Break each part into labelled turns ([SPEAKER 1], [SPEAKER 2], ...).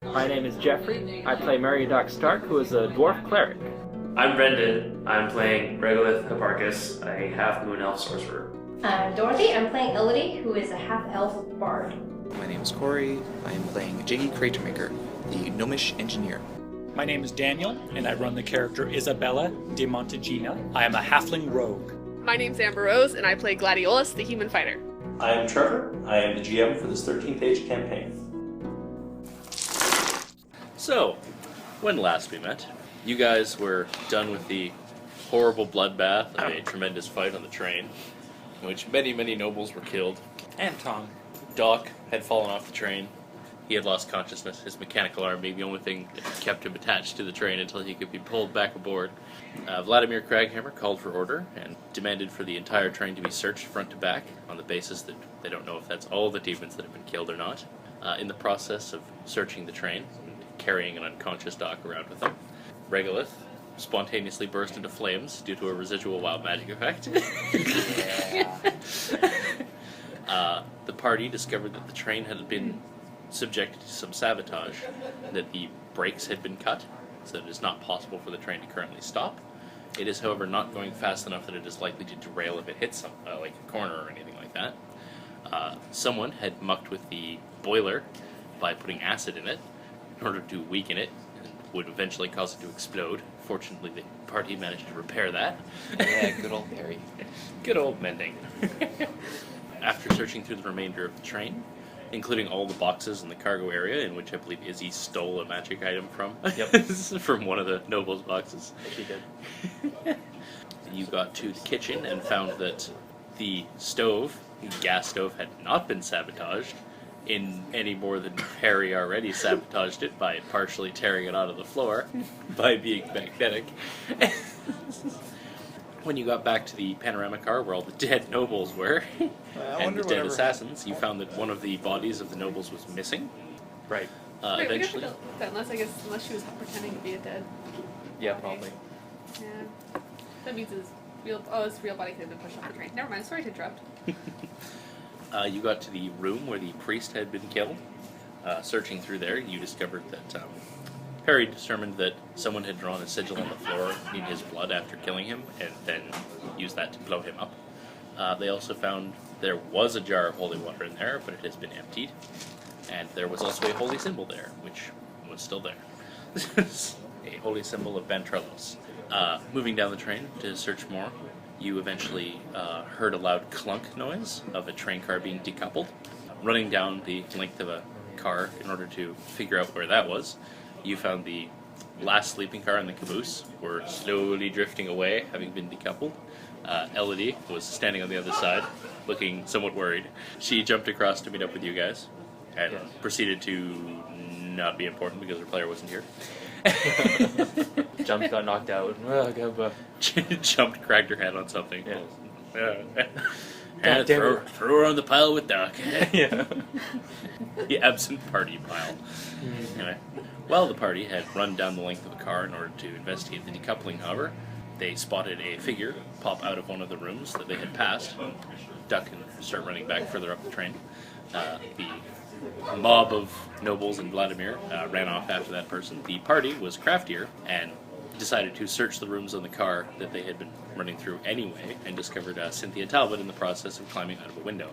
[SPEAKER 1] My name is Jeffrey. I play Meriadoc Stark, who is a dwarf cleric.
[SPEAKER 2] I'm Brendan. I'm playing Regolith Hipparchus, a half-moon elf sorcerer.
[SPEAKER 3] I'm Dorothy. I'm playing Elodie, who is a half-elf bard.
[SPEAKER 4] My name is Corey. I am playing Jiggy Cratermaker, the gnomish engineer.
[SPEAKER 5] My name is Daniel, and I run the character Isabella de Montegina. I am a halfling rogue.
[SPEAKER 6] My name's Amber Rose, and I play Gladiolus, the human fighter.
[SPEAKER 7] I am Trevor. I am the GM for this 13th Age campaign.
[SPEAKER 8] So, when last we met, you guys were done with the horrible bloodbath of a tremendous fight on the train, in which many, many nobles were killed.
[SPEAKER 5] And Tom.
[SPEAKER 8] Doc had fallen off the train. He had lost consciousness, his mechanical arm being the only thing that kept him attached to the train until he could be pulled back aboard. Vladimir Craghammer called for order and demanded for the entire train to be searched front to back on the basis that they don't know if that's all the demons that have been killed or not. In the process of searching the train, carrying an unconscious Doc around with them, Regolith spontaneously burst into flames due to a residual wild magic effect. The party discovered that the train had been subjected to some sabotage, that the brakes had been cut, so that it is not possible for the train to currently stop. It is, however, not going fast enough that it is likely to derail if it hits some, like a corner or anything like that. Someone had mucked with the boiler by putting acid in it in order to weaken it, and would eventually cause it to explode. Fortunately, the party managed to repair that.
[SPEAKER 4] Yeah, good old Barry.
[SPEAKER 8] Good old mending. After searching through the remainder of the train, including all the boxes in the cargo area, in which I believe Izzy stole a magic item from.
[SPEAKER 2] Yep.
[SPEAKER 8] From one of the nobles' boxes.
[SPEAKER 2] She did.
[SPEAKER 8] You got to the kitchen and found that the stove, the gas stove, had not been sabotaged in any more than Harry already sabotaged it by partially tearing it out of the floor by being magnetic. When you got back to the panorama car where all the dead nobles were, and the dead assassins, you found that one of the bodies of the nobles was missing.
[SPEAKER 2] Right.
[SPEAKER 6] Wait,
[SPEAKER 8] Eventually,
[SPEAKER 6] we don't have to unless she was pretending to be a dead.
[SPEAKER 2] Yeah, probably.
[SPEAKER 6] Yeah. That means his real body could have been pushed off the train. Never mind. Sorry to interrupt.
[SPEAKER 8] you got to the room where the priest had been killed. Searching through there, you discovered that Harry determined that someone had drawn a sigil on the floor in his blood after killing him, and then used that to blow him up. They also found there was a jar of holy water in there, but it has been emptied. And there was also a holy symbol there, which was still there. A holy symbol of Ventrellos. Moving down the train to search more, you eventually heard a loud clunk noise of a train car being decoupled. Running down the length of a car in order to figure out where that was, you found the last sleeping car and the caboose were slowly drifting away, having been decoupled. Elodie was standing on the other side, looking somewhat worried. She jumped across to meet up with you guys, and proceeded to not be important because her player wasn't here.
[SPEAKER 2] Jumped, got knocked out.
[SPEAKER 8] Jumped, cracked her head on something.
[SPEAKER 2] Yeah.
[SPEAKER 8] And throw her on the pile with Doc.
[SPEAKER 2] Yeah.
[SPEAKER 8] The absent party pile. Anyway, while the party had run down the length of the car in order to investigate the decoupling, however, they spotted a figure pop out of one of the rooms that they had passed, duck and start running back further up the train. The mob of nobles and Vladimir ran off after that person. The party was craftier and decided to search the rooms on the car that they had been running through anyway, and discovered Cynthia Talbot in the process of climbing out of a window,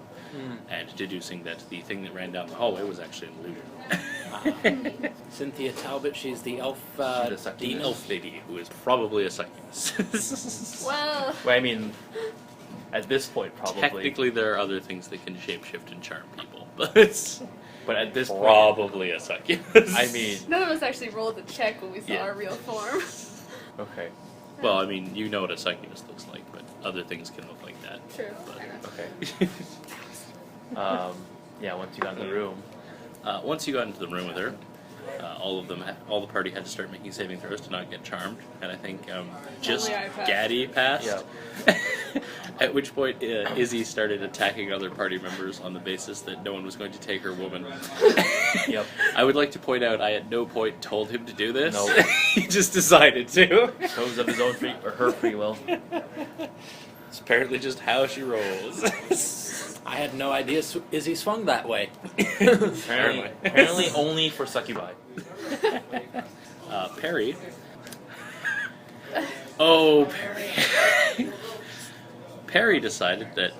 [SPEAKER 8] and deducing that the thing that ran down the hallway was actually an illusion.
[SPEAKER 1] Cynthia Talbot, she's the elf,
[SPEAKER 8] The elf lady, who is probably a succubus.
[SPEAKER 6] Well,
[SPEAKER 2] I mean, at this point, probably.
[SPEAKER 8] Technically, there are other things that can shapeshift and charm people, but
[SPEAKER 2] But at this point,
[SPEAKER 8] probably a succubus.
[SPEAKER 2] I mean,
[SPEAKER 6] none of us actually rolled the check when we saw our real form.
[SPEAKER 2] okay.
[SPEAKER 8] well, I mean, you know what a succubus looks like, but other things can look like that.
[SPEAKER 6] True.
[SPEAKER 8] But-
[SPEAKER 2] Okay. Yeah, once you got in the room.
[SPEAKER 8] Once you got into the room with her, all the party had to start making saving throws to not get charmed, and I think just
[SPEAKER 6] Only I passed.
[SPEAKER 8] Gaddy passed.
[SPEAKER 2] Yeah.
[SPEAKER 8] At which point, Izzy started attacking other party members on the basis that no one was going to take her woman.
[SPEAKER 2] Yep.
[SPEAKER 8] I would like to point out I at no point told him to do this.
[SPEAKER 2] No.
[SPEAKER 8] He just decided to.
[SPEAKER 2] Chose of his own free, or her free will.
[SPEAKER 8] It's apparently just how she rolls.
[SPEAKER 9] I had no idea Izzy swung that way.
[SPEAKER 2] Apparently only for succubi.
[SPEAKER 8] Perry. Oh, Perry. Perry decided that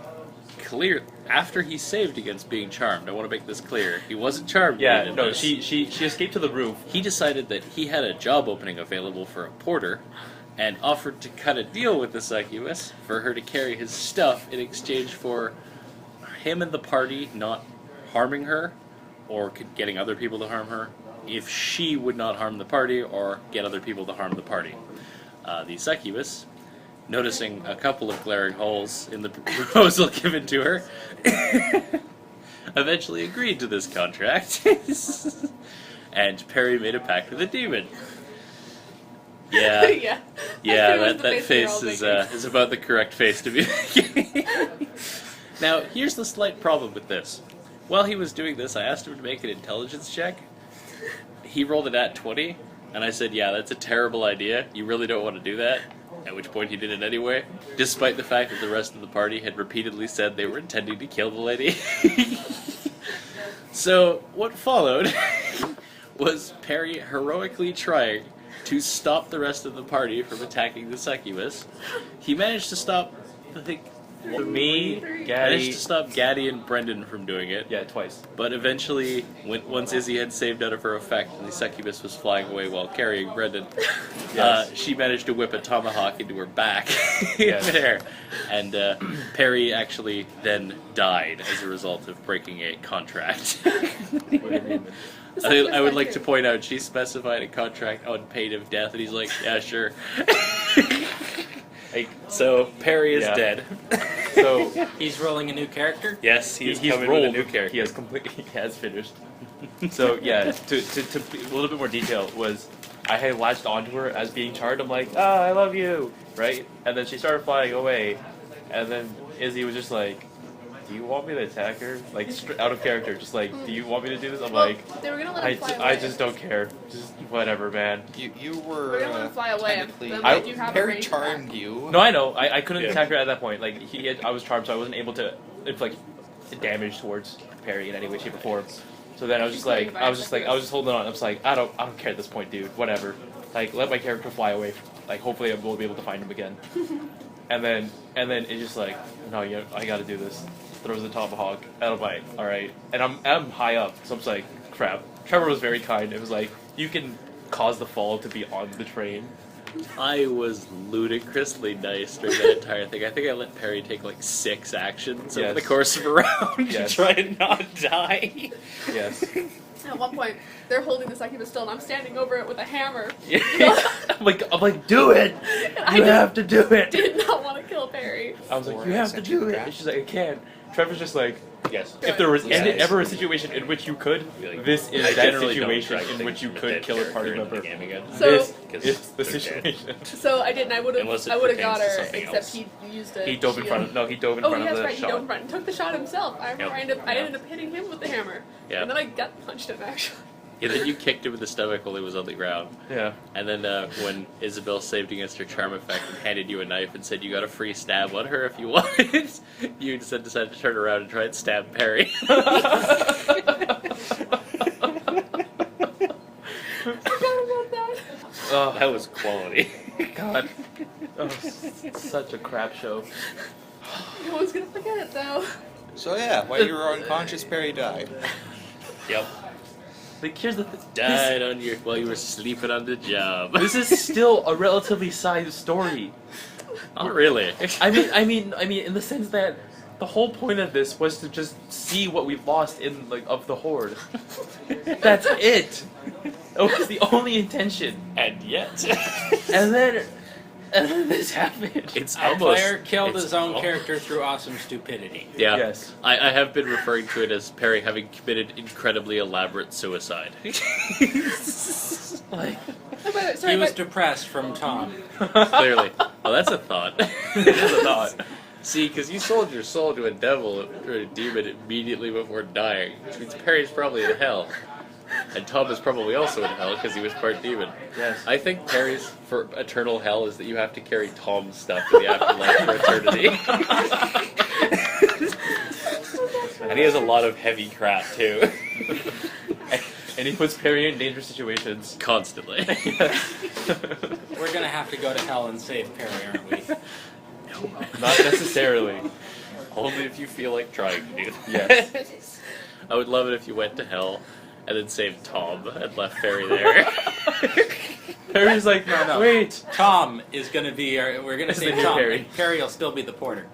[SPEAKER 8] after he saved against being charmed, I want to make this clear, he wasn't charmed.
[SPEAKER 2] Yeah, no, she escaped to the roof.
[SPEAKER 8] He decided that he had a job opening available for a porter, and offered to cut a deal with the succubus for her to carry his stuff in exchange for him and the party not harming her, or getting other people to harm her, if she would not harm the party or get other people to harm the party. The succubus, noticing a couple of glaring holes in the proposal given to her, eventually agreed to this contract, and Perry made a pact with the demon. Yeah,
[SPEAKER 6] yeah.
[SPEAKER 8] that face is about the correct face to be making. Now, here's the slight problem with this. While he was doing this, I asked him to make an intelligence check. He rolled it at 20, and I said, yeah, that's a terrible idea. You really don't want to do that. At which point he did it anyway, despite the fact that the rest of the party had repeatedly said they were intending to kill the lady. So, what followed was Perry heroically trying to stop the rest of the party from attacking the succubus. He managed to stop, I think, managed to stop Gaddy and Brendan from doing it.
[SPEAKER 2] Yeah, twice.
[SPEAKER 8] But eventually, once Izzy had saved out of her effect and the succubus was flying away while carrying Brendan, she managed to whip a tomahawk into her back in midair. And Perry actually then died as a result of breaking a contract. I would like to point out she specified a contract on pain of death, and he's like, yeah, sure. So Perry is dead.
[SPEAKER 9] So he's rolling a new character?
[SPEAKER 8] Yes, he's
[SPEAKER 2] coming
[SPEAKER 8] rolled
[SPEAKER 2] with a new character. He has finished. So yeah, to be a little bit more detail was, I had latched onto her as being charmed. I'm like, I love you, right? And then she started flying away, and then Izzy was just like, do you want me to attack her? Like, out of character, just like, do you want me to do this? I'm like,
[SPEAKER 6] they were gonna let him fly away.
[SPEAKER 2] I just don't care. Just whatever, man.
[SPEAKER 4] You were.
[SPEAKER 6] We're gonna let him fly away.
[SPEAKER 4] technically-
[SPEAKER 6] Then let you have a
[SPEAKER 4] Perry
[SPEAKER 6] range
[SPEAKER 4] charmed
[SPEAKER 6] attack.
[SPEAKER 4] you.
[SPEAKER 2] No, I know. I couldn't attack her at that point. Like, I was charmed, so I wasn't able to inflict damage towards Perry in any way, shape, or form. So then I was just like, I was just holding on. I was like, I don't care at this point, dude. Whatever. Like, let my character fly away. Like, hopefully I will be able to find him again. and then it's just like, no, I got to do this. Throws the tomahawk, and I'm like, all right. And I'm high up, so I'm just like, crap. Trevor was very kind. It was like, you can cause the fall to be on the train.
[SPEAKER 8] I was ludicrously nice during that entire thing. I think I let Perry take like 6 actions over the course of a round to try and not die.
[SPEAKER 2] Yes.
[SPEAKER 6] At one point, they're holding the succubus still, and I'm standing over it with a hammer.
[SPEAKER 2] I'm like, do it! You have to do it!
[SPEAKER 6] Did not want to kill Perry.
[SPEAKER 2] I was like, you have to do it! And she's like, I can't. Trevor's just like,
[SPEAKER 8] yes.
[SPEAKER 2] If there was ever a situation in which you could, this is that situation in which you could kill a party member. This is the situation.
[SPEAKER 6] So I didn't. I would have got her, except he used a
[SPEAKER 2] He dove in front of the shot.
[SPEAKER 6] Oh, yes, right. He dove in front and took the shot himself. I remember I ended up hitting him with the hammer.
[SPEAKER 8] Yeah.
[SPEAKER 6] And then I gut punched him, actually.
[SPEAKER 8] Yeah, then you kicked him in the stomach while he was on the ground.
[SPEAKER 2] Yeah.
[SPEAKER 8] And then when Isabel saved against her charm effect and handed you a knife and said you got a free stab on her if you wanted, you instead decided to turn around and try and stab Perry.
[SPEAKER 2] Oh,
[SPEAKER 8] that was quality.
[SPEAKER 2] God. Oh, such a crap show.
[SPEAKER 6] No one's gonna forget it, though.
[SPEAKER 4] So yeah, while you were unconscious, Perry died.
[SPEAKER 8] Yep.
[SPEAKER 2] Like, here's the
[SPEAKER 8] died on your while you were sleeping on the job.
[SPEAKER 2] This is still a relatively sized story.
[SPEAKER 8] Not really.
[SPEAKER 2] I mean, in the sense that the whole point of this was to just see what we've lost in of the horde. That's it. That was the only intention.
[SPEAKER 8] And yet,
[SPEAKER 2] and then this happened.
[SPEAKER 8] It's
[SPEAKER 9] Our
[SPEAKER 8] almost
[SPEAKER 9] player killed his own character through awesome stupidity.
[SPEAKER 8] Yeah.
[SPEAKER 2] Yes.
[SPEAKER 8] I have been referring to it as Perry having committed incredibly elaborate suicide.
[SPEAKER 6] Sorry,
[SPEAKER 9] He was depressed from Tom.
[SPEAKER 8] Clearly. Well, that's a thought.
[SPEAKER 2] It is a thought.
[SPEAKER 8] See, because you sold your soul to a devil or a demon immediately before dying, which means Perry's probably in hell. And Tom is probably also in hell because he was part demon.
[SPEAKER 2] Yes.
[SPEAKER 8] I think Perry's for eternal hell is that you have to carry Tom's stuff to the afterlife for eternity. And he has a lot of heavy crap too.
[SPEAKER 2] And he puts Perry in dangerous situations.
[SPEAKER 8] Constantly.
[SPEAKER 9] We're gonna have to go to hell and save Perry, aren't we?
[SPEAKER 2] Not necessarily.
[SPEAKER 8] Only if you feel like trying to do that.
[SPEAKER 2] Yes.
[SPEAKER 8] I would love it if you went to hell and then saved Tom and left Perry there.
[SPEAKER 2] Perry's like,
[SPEAKER 9] No.
[SPEAKER 2] wait.
[SPEAKER 9] Tom is gonna be our. We're gonna save
[SPEAKER 2] Perry.
[SPEAKER 9] Tom. and Perry will still be the porter.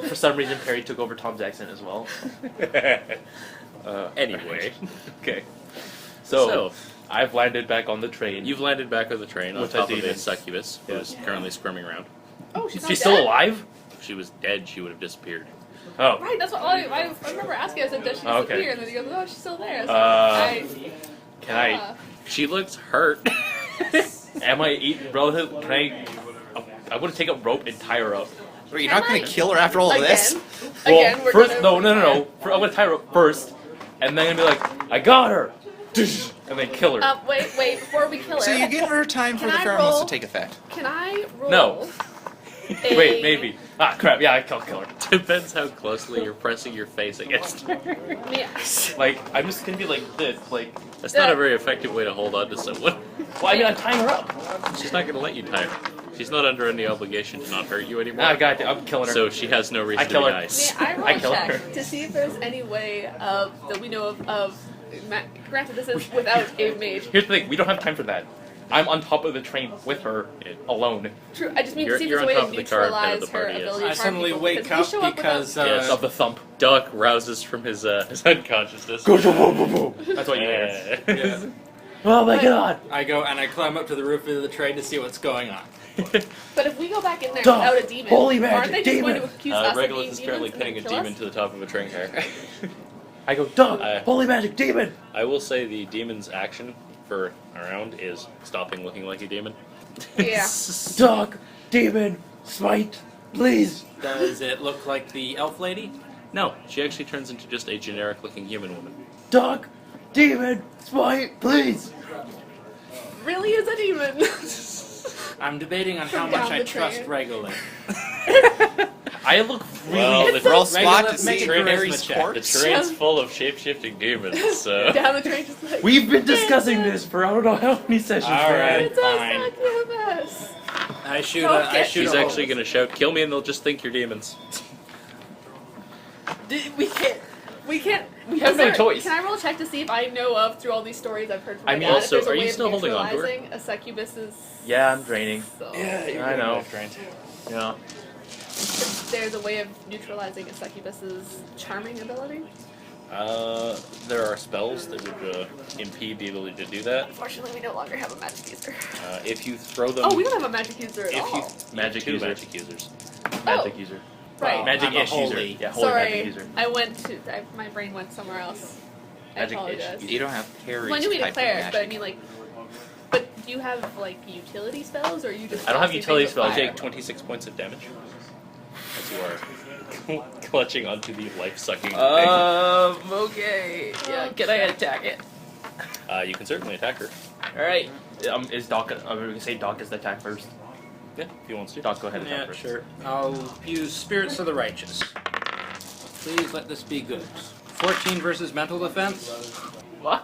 [SPEAKER 2] For some reason, Perry took over Tom's accent as well.
[SPEAKER 8] Anyway.
[SPEAKER 2] Okay. So, I've landed back on the train.
[SPEAKER 8] You've landed back on the train on
[SPEAKER 2] With a
[SPEAKER 8] top of
[SPEAKER 2] demon.
[SPEAKER 8] a succubus who is currently squirming around.
[SPEAKER 6] Oh, she's not
[SPEAKER 2] She's still
[SPEAKER 6] dead?
[SPEAKER 2] alive?
[SPEAKER 8] If she was dead, she would have disappeared.
[SPEAKER 2] Oh.
[SPEAKER 6] Right, that's what I remember asking. I said, does she
[SPEAKER 2] Oh,
[SPEAKER 6] disappear?
[SPEAKER 2] okay.
[SPEAKER 6] And then he goes, oh, she's still there. So
[SPEAKER 2] Can I?
[SPEAKER 8] She looks hurt.
[SPEAKER 2] Am I relative? Can I? I want to take a rope and tie her up.
[SPEAKER 4] Wait, you're not going to kill her after all of this?
[SPEAKER 6] Again, we're
[SPEAKER 2] first,
[SPEAKER 6] gonna...
[SPEAKER 2] no. I'm gonna tie her up first, and then I'm gonna be like, I got her, and then kill her.
[SPEAKER 6] Wait, before we kill her.
[SPEAKER 4] So you give her time for
[SPEAKER 6] Can
[SPEAKER 4] the
[SPEAKER 6] I
[SPEAKER 4] pheromones
[SPEAKER 6] roll?
[SPEAKER 4] to take effect.
[SPEAKER 6] Can I roll?
[SPEAKER 2] No. Wait, maybe. Ah, crap. Yeah, I'll kill her.
[SPEAKER 8] Depends how closely you're pressing your face against her.
[SPEAKER 6] Yeah.
[SPEAKER 2] Like, I'm just gonna be like this, like.
[SPEAKER 8] That's not a very effective way to hold on to someone.
[SPEAKER 2] Well, I mean, I'm tying her up.
[SPEAKER 8] She's not going to let you tie her. She's not under any obligation to not hurt you anymore.
[SPEAKER 2] Ah, God, I'm killing her.
[SPEAKER 8] So she has no reason
[SPEAKER 2] I
[SPEAKER 8] to
[SPEAKER 2] kill
[SPEAKER 8] be
[SPEAKER 2] her.
[SPEAKER 8] nice.
[SPEAKER 6] May I roll
[SPEAKER 2] I
[SPEAKER 6] a
[SPEAKER 2] kill
[SPEAKER 6] check
[SPEAKER 2] her.
[SPEAKER 6] to see if there's any way that we know of granted, this is without a mage.
[SPEAKER 2] Here's the thing: we don't have time for that. I'm on top of the train with her alone.
[SPEAKER 6] True, I just mean
[SPEAKER 8] You're-
[SPEAKER 6] to see if
[SPEAKER 8] you're
[SPEAKER 6] there's a way
[SPEAKER 8] on
[SPEAKER 6] to
[SPEAKER 8] top of the car, head of
[SPEAKER 6] neutralize
[SPEAKER 8] the
[SPEAKER 6] her
[SPEAKER 8] party, yes.
[SPEAKER 6] ability
[SPEAKER 9] I
[SPEAKER 6] to harm
[SPEAKER 9] suddenly
[SPEAKER 6] people,
[SPEAKER 9] wake
[SPEAKER 6] we
[SPEAKER 9] up
[SPEAKER 6] show up
[SPEAKER 9] because
[SPEAKER 6] without...
[SPEAKER 8] Yes.
[SPEAKER 2] Of the thump.
[SPEAKER 8] Doc rouses from his unconsciousness.
[SPEAKER 2] That's what you hear.
[SPEAKER 9] Yeah.
[SPEAKER 2] Oh my God!
[SPEAKER 9] I go and I climb up to the roof of the train to see what's going on.
[SPEAKER 6] But if we go back in there
[SPEAKER 2] Duh!
[SPEAKER 6] without a demon,
[SPEAKER 2] Holy magic
[SPEAKER 6] aren't they just going to
[SPEAKER 2] demon!
[SPEAKER 6] accuse us of being
[SPEAKER 8] Regulus is currently
[SPEAKER 6] demons
[SPEAKER 8] pinning a
[SPEAKER 6] and kill
[SPEAKER 8] demon
[SPEAKER 6] us?
[SPEAKER 8] to the top of a train car.
[SPEAKER 2] I go, duh!
[SPEAKER 8] I-
[SPEAKER 2] Holy magic demon!
[SPEAKER 8] I will say the demon's action for a round is stopping looking like a demon.
[SPEAKER 6] Yeah.
[SPEAKER 2] Dog! Demon! Smite! Please!
[SPEAKER 9] Does it look like the elf lady?
[SPEAKER 8] No, she actually turns into just a generic-looking human woman.
[SPEAKER 2] Dog! Demon! Smite! Please!
[SPEAKER 6] Really is a demon.
[SPEAKER 9] I'm debating on how
[SPEAKER 6] From
[SPEAKER 9] much
[SPEAKER 6] down
[SPEAKER 9] I
[SPEAKER 6] the
[SPEAKER 9] trust
[SPEAKER 6] train.
[SPEAKER 9] Regulus.
[SPEAKER 2] I look really.
[SPEAKER 8] Well,
[SPEAKER 6] It's
[SPEAKER 8] the,
[SPEAKER 4] Roll
[SPEAKER 6] so
[SPEAKER 4] spot to
[SPEAKER 9] Regulus,
[SPEAKER 4] see
[SPEAKER 9] make a
[SPEAKER 4] Mary's
[SPEAKER 9] charisma check.
[SPEAKER 8] the
[SPEAKER 4] corpse.
[SPEAKER 8] train's full of shape-shifting demons, so...
[SPEAKER 6] Down the train, just like.
[SPEAKER 2] We've been discussing this for I don't know how many sessions.
[SPEAKER 9] All right.
[SPEAKER 6] It's a
[SPEAKER 9] Fine.
[SPEAKER 6] succubus.
[SPEAKER 9] I shoot
[SPEAKER 6] Okay.
[SPEAKER 9] a
[SPEAKER 8] She's
[SPEAKER 9] hole.
[SPEAKER 8] actually going to shout, kill me and they'll just think you're demons.
[SPEAKER 6] We can't. We can't.
[SPEAKER 2] We have no choice.
[SPEAKER 6] Can I roll a check to see if I know of, through all these stories I've heard from
[SPEAKER 2] I
[SPEAKER 6] my
[SPEAKER 2] mean,
[SPEAKER 6] dad,
[SPEAKER 8] also,
[SPEAKER 6] if there's a
[SPEAKER 8] are you
[SPEAKER 6] way of
[SPEAKER 8] still holding on to her?
[SPEAKER 6] neutralizing a succubus's
[SPEAKER 2] Yeah, I'm draining.
[SPEAKER 6] soul?
[SPEAKER 2] I know. Yeah.
[SPEAKER 6] If there's a way of neutralizing a succubus's charming ability?
[SPEAKER 8] There are spells that would impede the ability to do that.
[SPEAKER 6] Unfortunately, we no longer have a magic user.
[SPEAKER 8] If you throw them...
[SPEAKER 6] Oh, we don't have a magic user at
[SPEAKER 8] if
[SPEAKER 6] all.
[SPEAKER 8] you
[SPEAKER 2] Magic
[SPEAKER 8] two
[SPEAKER 2] user.
[SPEAKER 8] magic users.
[SPEAKER 2] Magic user.
[SPEAKER 6] Right.
[SPEAKER 2] Magic-ish
[SPEAKER 9] I'm a
[SPEAKER 2] user.
[SPEAKER 9] holy.
[SPEAKER 2] Yeah, holy magic
[SPEAKER 6] Sorry,
[SPEAKER 2] user.
[SPEAKER 6] I went to. my brain went somewhere else. I
[SPEAKER 2] Magic-ish
[SPEAKER 6] apologize.
[SPEAKER 2] user.
[SPEAKER 4] You don't have Harry's
[SPEAKER 6] Well, I knew we
[SPEAKER 4] type of
[SPEAKER 6] declared, but I
[SPEAKER 4] magic.
[SPEAKER 6] mean, like. But do you have, like, utility spells, or are you just.
[SPEAKER 2] I don't have
[SPEAKER 6] casting
[SPEAKER 2] utility
[SPEAKER 6] things with
[SPEAKER 2] spells.
[SPEAKER 8] You
[SPEAKER 6] fire?
[SPEAKER 8] take 26 points of damage. As you are clutching onto the life-sucking thing.
[SPEAKER 2] Okay. Yeah, can I attack it?
[SPEAKER 8] You can certainly attack her.
[SPEAKER 2] Alright. Is Doc. I'm going to say Doc is the attack first.
[SPEAKER 8] Yeah, if he wants to.
[SPEAKER 2] Doc, go ahead and attack
[SPEAKER 9] Yeah,
[SPEAKER 2] first.
[SPEAKER 9] sure. I'll use Spirits of the Righteous. Please let this be good. 14 versus mental defense.
[SPEAKER 2] Why?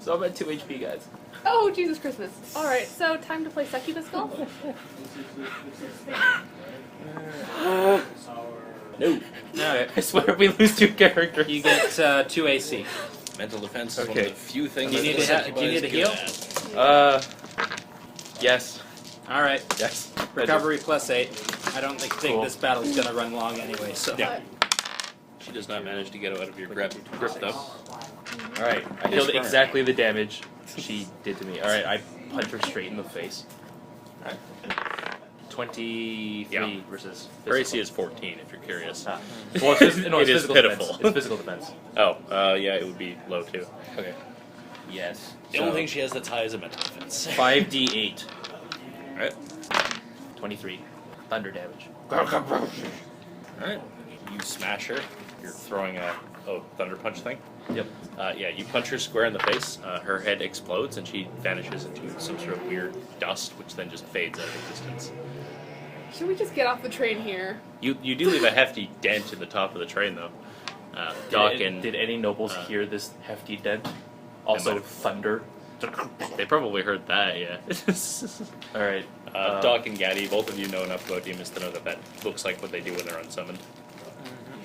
[SPEAKER 2] So I'm at 2 HP, guys.
[SPEAKER 6] Oh, Jesus Christmas. Alright, so time to play succubus golf?
[SPEAKER 2] No.
[SPEAKER 9] No,
[SPEAKER 2] I swear we lose 2 characters.
[SPEAKER 9] you get 2 AC.
[SPEAKER 8] Mental defense is one
[SPEAKER 2] Okay.
[SPEAKER 8] of the few things
[SPEAKER 9] Do you need
[SPEAKER 8] that
[SPEAKER 9] to do you need a
[SPEAKER 8] good
[SPEAKER 9] heal?
[SPEAKER 8] at.
[SPEAKER 2] Yes.
[SPEAKER 9] All right.
[SPEAKER 2] Yes.
[SPEAKER 9] Recovery +8. I don't think
[SPEAKER 2] Cool.
[SPEAKER 9] this battle's gonna run long anyway. So
[SPEAKER 2] Yeah.
[SPEAKER 8] She does not manage to get out of your grip though.
[SPEAKER 2] Alright. I healed exactly the damage she did to me. Alright, I punch her straight in the face. Alright. 23
[SPEAKER 8] Yeah.
[SPEAKER 2] versus.
[SPEAKER 8] Her AC is 14 if you're curious.
[SPEAKER 2] Ah. Well, it's, no, it's
[SPEAKER 8] It is
[SPEAKER 2] physical
[SPEAKER 8] pitiful.
[SPEAKER 2] Defense. It's physical defense.
[SPEAKER 8] Oh, yeah, it would be low too.
[SPEAKER 2] Okay. Yes.
[SPEAKER 8] The only thing she has that's high is a mental defense.
[SPEAKER 2] 5d8.
[SPEAKER 8] Alright.
[SPEAKER 2] 23. Thunder damage.
[SPEAKER 8] Alright. You smash her. You're throwing a thunder punch thing.
[SPEAKER 2] Yep.
[SPEAKER 8] Yeah, you punch her square in the face. Her head explodes and she vanishes into some sort of weird dust, which then just fades out of existence.
[SPEAKER 6] Should we just get off the train here?
[SPEAKER 8] You do leave a hefty dent in the top of the train, though. Doc and
[SPEAKER 2] Did any nobles hear this hefty dent? Also, thunder.
[SPEAKER 8] they probably heard that, yeah.
[SPEAKER 2] All right.
[SPEAKER 8] Doc and Gaddy, both of you know enough about demons to know that looks like what they do when they're unsummoned.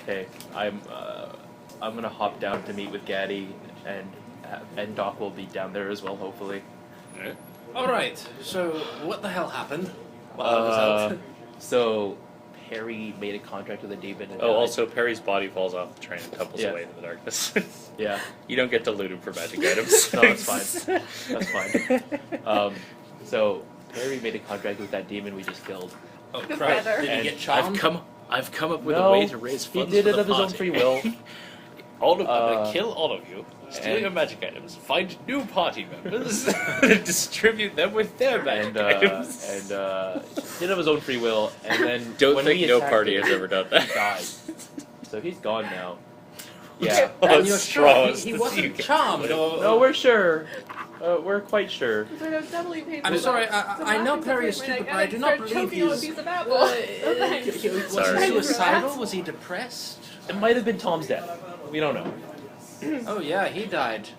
[SPEAKER 2] Okay, I'm gonna hop down to meet with Gaddy, and Doc will be down there as well, hopefully.
[SPEAKER 8] Alright.
[SPEAKER 9] Alright, so what the hell happened while I was out?
[SPEAKER 2] So Perry made a contract with a demon. And
[SPEAKER 8] Oh, also Perry's body falls off the train and tumbles
[SPEAKER 2] Yeah.
[SPEAKER 8] away into the darkness.
[SPEAKER 2] Yeah.
[SPEAKER 8] You don't get to loot him for magic items.
[SPEAKER 2] No, that's fine. That's fine. So Perry made a contract with that demon we just killed.
[SPEAKER 9] Oh,
[SPEAKER 6] Good
[SPEAKER 9] crap.
[SPEAKER 6] feather.
[SPEAKER 9] Did he
[SPEAKER 2] And
[SPEAKER 9] get charmed?
[SPEAKER 8] I've come up with
[SPEAKER 2] No,
[SPEAKER 8] a way to raise
[SPEAKER 2] he
[SPEAKER 8] funds
[SPEAKER 2] did
[SPEAKER 8] for
[SPEAKER 2] it
[SPEAKER 8] the
[SPEAKER 2] of his own
[SPEAKER 8] party.
[SPEAKER 2] free will.
[SPEAKER 8] I'm gonna kill all of you, steal
[SPEAKER 2] And-
[SPEAKER 8] your magic items, find new party members, distribute them with their magic items.
[SPEAKER 2] Did it of his own free will, and then
[SPEAKER 8] Don't
[SPEAKER 2] when
[SPEAKER 8] think
[SPEAKER 2] we
[SPEAKER 8] no
[SPEAKER 2] attacked
[SPEAKER 8] party
[SPEAKER 2] him,
[SPEAKER 8] has ever done that.
[SPEAKER 2] he died. So he's gone now. Yeah.
[SPEAKER 9] And you're
[SPEAKER 8] straws
[SPEAKER 9] sure
[SPEAKER 8] to
[SPEAKER 9] he
[SPEAKER 8] see
[SPEAKER 9] wasn't
[SPEAKER 8] you.
[SPEAKER 9] charmed or...
[SPEAKER 2] No, we're sure. We're quite sure.
[SPEAKER 6] Doubly painful.
[SPEAKER 9] I'm sorry, I know Perry is stupid, but I do not believe he is...
[SPEAKER 6] Piece of apple. Oh, thanks.
[SPEAKER 9] Was
[SPEAKER 8] Sorry.
[SPEAKER 9] he suicidal? Was he depressed?
[SPEAKER 2] It might have been Tom's death. We don't know.
[SPEAKER 9] Oh yeah, he died.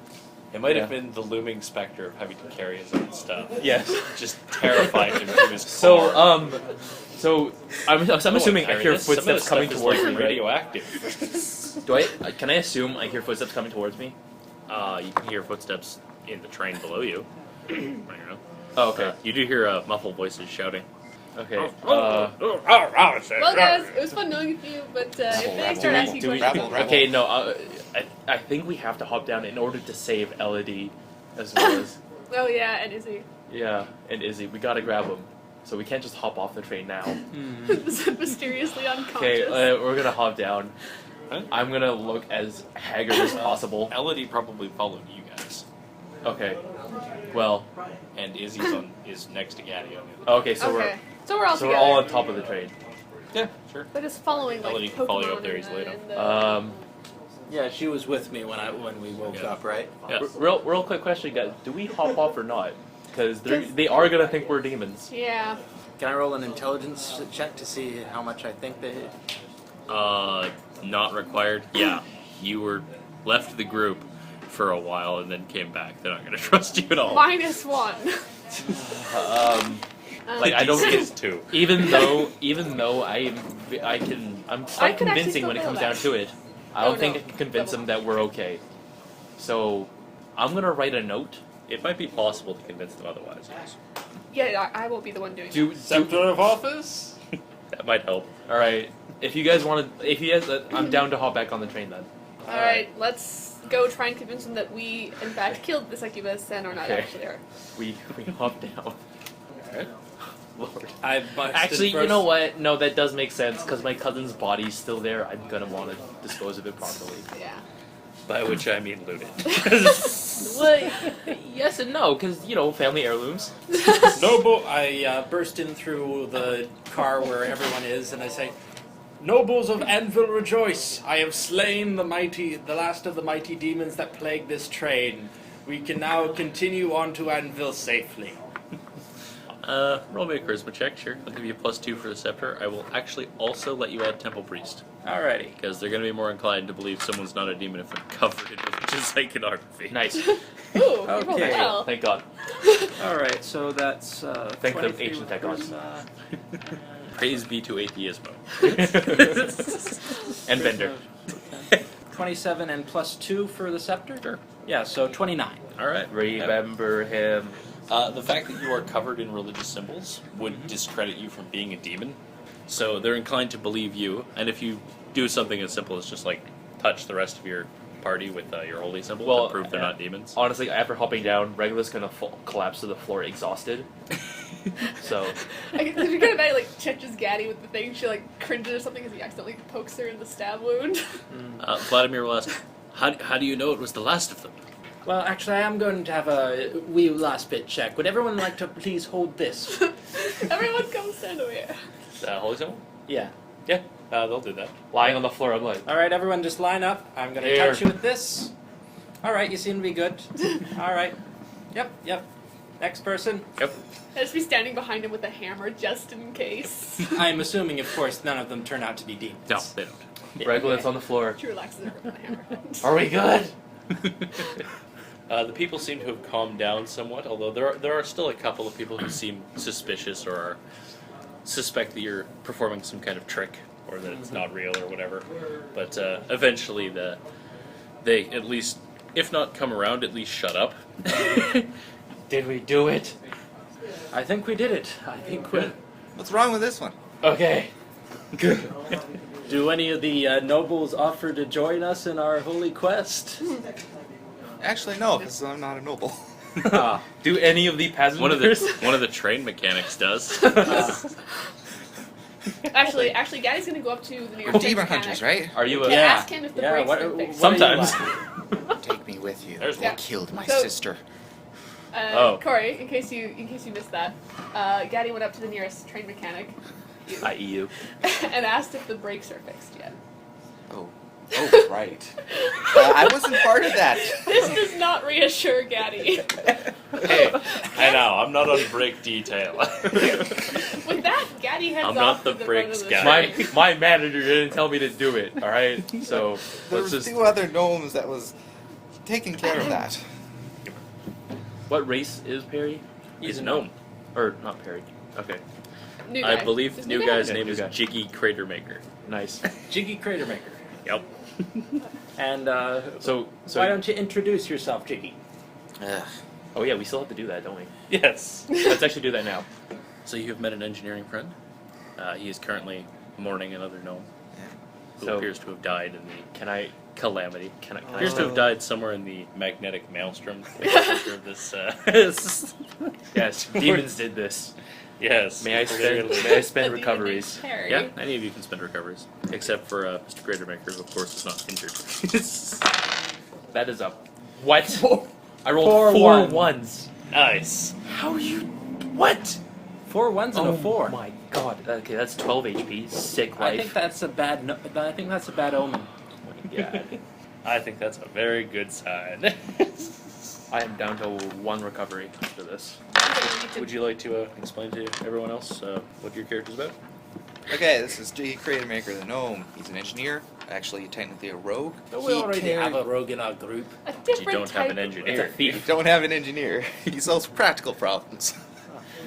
[SPEAKER 8] It might
[SPEAKER 2] Yeah.
[SPEAKER 8] have been the looming specter of having to carry his own stuff.
[SPEAKER 2] Yes.
[SPEAKER 8] Just terrified him to his
[SPEAKER 2] So,
[SPEAKER 8] core.
[SPEAKER 2] so I'm assuming I
[SPEAKER 8] Carry
[SPEAKER 2] hear
[SPEAKER 8] this. Some of
[SPEAKER 2] footsteps
[SPEAKER 8] this
[SPEAKER 2] coming
[SPEAKER 8] stuff is,
[SPEAKER 2] towards
[SPEAKER 8] like,
[SPEAKER 2] me. Right?
[SPEAKER 8] radioactive.
[SPEAKER 2] Do I? Can I assume I hear footsteps coming towards me?
[SPEAKER 8] You can hear footsteps in the train below you. I don't know.
[SPEAKER 2] Oh, okay.
[SPEAKER 8] You do hear muffled voices shouting.
[SPEAKER 2] Okay.
[SPEAKER 6] Well, guys, it was fun knowing you, but if they start asking questions,
[SPEAKER 2] Okay, no. I think we have to hop down in order to save Elodie, as well as
[SPEAKER 6] oh yeah, and Izzy,
[SPEAKER 2] yeah, and Izzy. We gotta grab them, so we can't just hop off the train now.
[SPEAKER 6] mysteriously unconscious.
[SPEAKER 2] Okay, we're gonna hop down.
[SPEAKER 8] Huh?
[SPEAKER 2] I'm gonna look as haggard as possible.
[SPEAKER 8] Elodie probably followed you guys.
[SPEAKER 2] Okay. Well.
[SPEAKER 8] And Izzy's is next to Gaddy on the other.
[SPEAKER 2] Okay, so
[SPEAKER 6] okay, so we're all
[SPEAKER 2] so
[SPEAKER 6] together.
[SPEAKER 2] we're all on top of the train.
[SPEAKER 8] Yeah, sure.
[SPEAKER 6] They're just following like
[SPEAKER 8] Elodie
[SPEAKER 6] Pokemon
[SPEAKER 8] can follow you up there
[SPEAKER 6] and,
[SPEAKER 8] easily enough.
[SPEAKER 6] and,
[SPEAKER 9] Yeah, she was with me when we woke
[SPEAKER 8] Yeah.
[SPEAKER 9] up, right?
[SPEAKER 8] Yeah.
[SPEAKER 2] Real quick question, guys. Do we hop off or not? Because they are gonna think we're demons.
[SPEAKER 6] yeah.
[SPEAKER 9] Can I roll an intelligence check to see how much I think they...
[SPEAKER 8] Not required. Yeah, you were left the group for a while and then came back. They're not going to trust you at all.
[SPEAKER 6] -1.
[SPEAKER 2] Like I don't
[SPEAKER 8] It's
[SPEAKER 2] get
[SPEAKER 8] two.
[SPEAKER 2] even though I'm quite
[SPEAKER 6] could actually
[SPEAKER 2] convincing when it
[SPEAKER 6] still
[SPEAKER 2] comes
[SPEAKER 6] fail
[SPEAKER 2] down to it. I don't think I can convince them that we're okay. So I'm gonna write a note.
[SPEAKER 8] It might be possible to convince them otherwise. Yes.
[SPEAKER 6] Yeah, I won't be the one doing it.
[SPEAKER 8] Scepter of office. That might help.
[SPEAKER 2] All right. If you guys want to, I'm down to hop back on the train then.
[SPEAKER 6] Alright, let's go try and convince them that we, in fact, killed the succubus and are not
[SPEAKER 2] Okay.
[SPEAKER 6] actually there.
[SPEAKER 2] We hop down.
[SPEAKER 8] Alright.
[SPEAKER 2] Lord.
[SPEAKER 9] I
[SPEAKER 2] Actually, you know what? No, that does make sense because my cousin's body's still there. I'm gonna want to dispose of it properly.
[SPEAKER 6] Yeah.
[SPEAKER 8] By which I mean looted.
[SPEAKER 2] Well, yes and no, because family heirlooms.
[SPEAKER 9] Noble, I burst in through the car where everyone is, and I say, "Nobles of Anvil, rejoice! I have slain the last of the mighty demons that plague this train. We can now continue on to Anvil safely."
[SPEAKER 8] Roll me a charisma check, sure. I'll give you a +2 for the scepter. I will actually also let you add Temple Priest.
[SPEAKER 9] Alrighty.
[SPEAKER 8] Because they're going to be more inclined to believe someone's not a demon if they're covered in religious iconography.
[SPEAKER 2] Nice.
[SPEAKER 6] Ooh, you rolled
[SPEAKER 9] Okay.
[SPEAKER 6] well.
[SPEAKER 2] Thank God.
[SPEAKER 9] Alright, so that's
[SPEAKER 2] Thank the
[SPEAKER 9] 23
[SPEAKER 2] ancient tech gods.
[SPEAKER 8] Praise be to atheismo.
[SPEAKER 2] And Bender.
[SPEAKER 9] 27 and +2 for the scepter?
[SPEAKER 8] Sure.
[SPEAKER 9] Yeah, so 29.
[SPEAKER 8] Alright.
[SPEAKER 2] Remember him.
[SPEAKER 8] The fact that you are covered in religious symbols would discredit you from being a demon. So they're inclined to believe you, and if you do something as simple as just like touch the rest of your party with your holy symbol to prove they're not demons.
[SPEAKER 2] Honestly, after hopping down, Regulus gonna collapse to the floor exhausted. So.
[SPEAKER 6] You're gonna imagine, like, touches Gaddy with the thing, she, like, cringes or something because he accidentally pokes her in the stab wound.
[SPEAKER 8] Vladimir will ask, how do you know it was the last of them?
[SPEAKER 9] Well, actually, I am going to have a wee last bit check. Would everyone like to please hold this?
[SPEAKER 6] Everyone come stand over here.
[SPEAKER 8] Holy symbol?
[SPEAKER 9] Yeah.
[SPEAKER 8] Yeah, they'll do that.
[SPEAKER 2] Lying on the floor, I'm like.
[SPEAKER 9] Alright, everyone just line up. I'm going to
[SPEAKER 2] Here.
[SPEAKER 9] touch you with this. Alright, you seem to be good. Alright. Yep. Next person.
[SPEAKER 8] Yep.
[SPEAKER 6] I'll just be standing behind him with a hammer just in case.
[SPEAKER 9] I'm assuming, of course, none of them turn out to be demons.
[SPEAKER 8] No, they don't.
[SPEAKER 2] Regolith's on the floor.
[SPEAKER 6] True relaxes with a hammer.
[SPEAKER 2] Are we good?
[SPEAKER 8] The people seem to have calmed down somewhat, although there are still a couple of people who seem suspicious or suspect that you're performing some kind of trick or that it's not real or whatever. But eventually they at least, if not come around, at least shut up.
[SPEAKER 2] Did we do it?
[SPEAKER 1] I think we did it. I think we.
[SPEAKER 4] What's wrong with this one?
[SPEAKER 2] Okay. Good.
[SPEAKER 1] Do any of the nobles offer to join us in our holy quest?
[SPEAKER 4] Actually, no, because I'm not a noble.
[SPEAKER 2] Do any of the peasants?
[SPEAKER 8] One of the train mechanics does.
[SPEAKER 6] Actually, Gaddy's gonna go up to the nearest
[SPEAKER 4] We're
[SPEAKER 6] train
[SPEAKER 4] demon
[SPEAKER 6] mechanic.
[SPEAKER 4] hunters, right?
[SPEAKER 2] Are you a?
[SPEAKER 6] Yeah. Ask him if the brakes
[SPEAKER 1] what,
[SPEAKER 6] are fixed.
[SPEAKER 2] Sometimes.
[SPEAKER 4] Take me with you.
[SPEAKER 8] There's
[SPEAKER 4] You
[SPEAKER 8] one.
[SPEAKER 4] killed my
[SPEAKER 6] So-
[SPEAKER 4] sister.
[SPEAKER 2] Oh.
[SPEAKER 6] Corey, in case you missed that, Gaddy went up to the nearest train mechanic,
[SPEAKER 2] I.e. you.
[SPEAKER 6] and asked if the brakes are fixed yet.
[SPEAKER 4] Oh, right. I wasn't part of that.
[SPEAKER 6] This does not reassure Gaddy.
[SPEAKER 8] Hey, I know, I'm not on brake detail.
[SPEAKER 6] With that, Gaddy heads
[SPEAKER 8] I'm
[SPEAKER 6] off
[SPEAKER 8] not the
[SPEAKER 6] to the
[SPEAKER 8] brakes
[SPEAKER 6] front of the
[SPEAKER 8] guy.
[SPEAKER 6] train.
[SPEAKER 2] My manager didn't tell me to do it. All right. So
[SPEAKER 4] There
[SPEAKER 2] let's
[SPEAKER 4] was
[SPEAKER 2] just.
[SPEAKER 4] 2 other gnomes that was taking care of that.
[SPEAKER 2] What race is Perry?
[SPEAKER 8] He's a gnome.
[SPEAKER 2] Or not Perry. Okay.
[SPEAKER 6] New
[SPEAKER 8] I
[SPEAKER 6] guy.
[SPEAKER 8] believe the
[SPEAKER 6] This
[SPEAKER 8] new
[SPEAKER 6] guy?
[SPEAKER 8] guy's
[SPEAKER 2] Yeah,
[SPEAKER 8] name
[SPEAKER 2] new
[SPEAKER 8] is
[SPEAKER 2] guy.
[SPEAKER 8] Jiggy Cratermaker.
[SPEAKER 2] Nice.
[SPEAKER 9] Jiggy Cratermaker.
[SPEAKER 8] Yep.
[SPEAKER 1] And
[SPEAKER 2] So
[SPEAKER 1] why don't you introduce yourself, Jiggy?
[SPEAKER 4] Ugh.
[SPEAKER 2] Oh yeah, we still have to do that, don't we?
[SPEAKER 8] Yes.
[SPEAKER 2] Let's actually do that now.
[SPEAKER 8] So you have met an engineering friend. He is currently mourning another gnome who
[SPEAKER 2] So-
[SPEAKER 8] appears to have died in the
[SPEAKER 2] Can I?
[SPEAKER 8] calamity.
[SPEAKER 2] Can I?
[SPEAKER 8] Appears to have died somewhere in the magnetic maelstrom. Center of this.
[SPEAKER 2] Yes. Demons did this.
[SPEAKER 8] Yes.
[SPEAKER 2] May I
[SPEAKER 8] clearly.
[SPEAKER 2] spend? May I
[SPEAKER 6] A
[SPEAKER 2] spend
[SPEAKER 6] demon
[SPEAKER 2] recoveries?
[SPEAKER 6] named Perry.
[SPEAKER 8] Yeah, any of you can spend recoveries, except for Mr. Cratermaker, who of course is not injured.
[SPEAKER 2] That is a what? I rolled
[SPEAKER 1] Four
[SPEAKER 2] four
[SPEAKER 1] ones.
[SPEAKER 2] ones.
[SPEAKER 8] Nice.
[SPEAKER 2] How you? What?
[SPEAKER 1] 4 ones and a 4.
[SPEAKER 2] Oh my god. Okay, that's 12 HP. Sick
[SPEAKER 1] I
[SPEAKER 2] life.
[SPEAKER 1] think that's a bad. I think that's a bad omen.
[SPEAKER 2] Yeah.
[SPEAKER 8] I think that's a very good sign.
[SPEAKER 2] I am down to 1 recovery after this.
[SPEAKER 8] Would you like to explain to everyone else what your character's about?
[SPEAKER 4] Okay, this is Jiggy Cratermaker, the gnome. He's an engineer, actually technically a rogue.
[SPEAKER 9] But we
[SPEAKER 4] He
[SPEAKER 9] already
[SPEAKER 4] carried-
[SPEAKER 9] have a rogue in our group.
[SPEAKER 6] A
[SPEAKER 8] But
[SPEAKER 6] different
[SPEAKER 8] you don't have
[SPEAKER 6] type
[SPEAKER 8] an
[SPEAKER 6] of-
[SPEAKER 8] engineer.
[SPEAKER 2] It's a
[SPEAKER 4] We
[SPEAKER 2] thief.
[SPEAKER 4] don't have an engineer. He solves practical problems.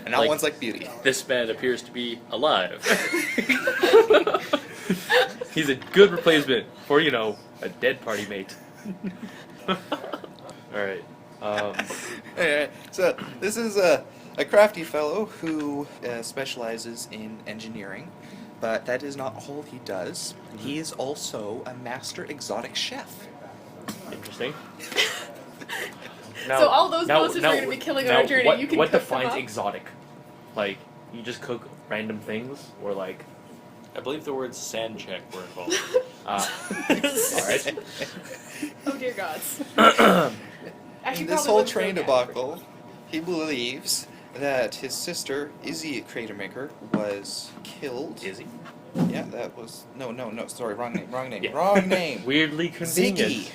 [SPEAKER 4] And not
[SPEAKER 8] Like-
[SPEAKER 4] ones like beauty.
[SPEAKER 8] This man appears to be alive.
[SPEAKER 2] He's a good replacement for, you know, a dead party mate. Alright.
[SPEAKER 4] Alright, so this is a crafty fellow who specializes in engineering, but that is not all he does. He is also a master exotic chef.
[SPEAKER 2] Interesting.
[SPEAKER 6] So all those monsters we're gonna be killing on our journey,
[SPEAKER 2] what,
[SPEAKER 6] you can
[SPEAKER 2] what
[SPEAKER 6] cook them
[SPEAKER 2] defines
[SPEAKER 6] up?
[SPEAKER 2] exotic? Like, you just cook random things? Or like,
[SPEAKER 8] I believe the words sand check were involved.
[SPEAKER 2] alright.
[SPEAKER 6] Oh dear gods. Actually,
[SPEAKER 4] In this
[SPEAKER 6] probably
[SPEAKER 4] whole
[SPEAKER 6] wouldn't
[SPEAKER 4] train
[SPEAKER 6] go cat.
[SPEAKER 4] debacle, he believes that his sister, Izzy Cratermaker, was killed.
[SPEAKER 8] Izzy?
[SPEAKER 4] Yeah, that was... No, sorry, wrong name.
[SPEAKER 8] Yeah.
[SPEAKER 4] Wrong name.
[SPEAKER 2] Weirdly convenient.
[SPEAKER 4] Ziggy.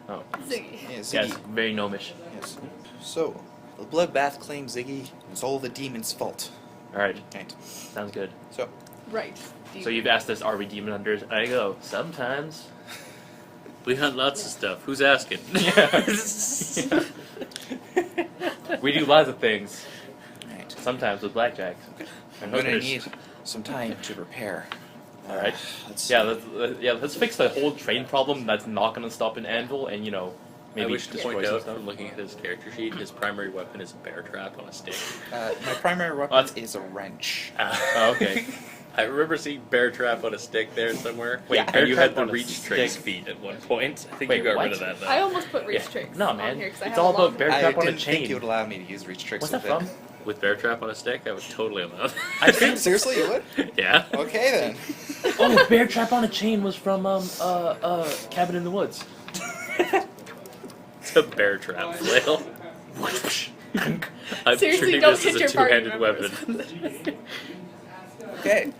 [SPEAKER 2] Oh,
[SPEAKER 6] Ziggy.
[SPEAKER 4] Yeah, Ziggy.
[SPEAKER 2] yes, very gnomish.
[SPEAKER 4] Yes. So, the bloodbath claims Ziggy was all the demon's fault.
[SPEAKER 2] Alright,
[SPEAKER 4] Right.
[SPEAKER 2] sounds good.
[SPEAKER 4] So,
[SPEAKER 6] Right.
[SPEAKER 2] So you've asked us, are we demon hunters? And I go, sometimes.
[SPEAKER 8] We hunt lots of stuff. Who's asking?
[SPEAKER 2] We do lots of things.
[SPEAKER 4] right.
[SPEAKER 2] Sometimes with blackjack.
[SPEAKER 4] I'm gonna need some time to prepare.
[SPEAKER 2] Alright.
[SPEAKER 4] Let's
[SPEAKER 2] Yeah, let's fix the whole train problem that's not going to stop an anvil and, you know,
[SPEAKER 8] I
[SPEAKER 2] maybe
[SPEAKER 8] wish to
[SPEAKER 2] destroy
[SPEAKER 8] point
[SPEAKER 2] some
[SPEAKER 8] out
[SPEAKER 2] stuff.
[SPEAKER 8] from looking at his character sheet, his primary weapon is a bear trap on a stick.
[SPEAKER 4] my primary weapon
[SPEAKER 2] What?
[SPEAKER 4] is a wrench.
[SPEAKER 2] Oh, okay.
[SPEAKER 8] I remember seeing bear trap on a stick there somewhere.
[SPEAKER 2] Wait,
[SPEAKER 8] and
[SPEAKER 2] bear
[SPEAKER 8] you
[SPEAKER 2] trap
[SPEAKER 8] had the
[SPEAKER 2] on a
[SPEAKER 8] reach trace
[SPEAKER 2] stick?
[SPEAKER 8] feat at one point. I think
[SPEAKER 2] Wait,
[SPEAKER 8] you got
[SPEAKER 2] what?
[SPEAKER 8] rid of that though.
[SPEAKER 6] I almost put reach
[SPEAKER 2] Yeah.
[SPEAKER 6] tricks
[SPEAKER 2] No,
[SPEAKER 6] on
[SPEAKER 2] man.
[SPEAKER 6] here because I
[SPEAKER 2] It's
[SPEAKER 6] have
[SPEAKER 2] all
[SPEAKER 6] a
[SPEAKER 2] about
[SPEAKER 6] long-
[SPEAKER 2] bear
[SPEAKER 4] I
[SPEAKER 2] trap on a
[SPEAKER 4] didn't think
[SPEAKER 2] chain.
[SPEAKER 4] you would allow me to use reach tricks
[SPEAKER 2] What's that
[SPEAKER 4] with
[SPEAKER 2] from?
[SPEAKER 8] With bear trap on a stick, I would totally allow that.
[SPEAKER 2] I think.
[SPEAKER 4] Seriously, you would?
[SPEAKER 8] Yeah.
[SPEAKER 4] Okay then.
[SPEAKER 2] Oh, bear trap on a chain was from Cabin in the Woods.
[SPEAKER 8] It's a bear trap flail. I'm
[SPEAKER 6] Seriously,
[SPEAKER 8] treating
[SPEAKER 6] don't
[SPEAKER 8] this
[SPEAKER 6] hit
[SPEAKER 8] as a
[SPEAKER 6] your party
[SPEAKER 8] two-handed
[SPEAKER 6] members.
[SPEAKER 8] weapon.
[SPEAKER 4] Okay.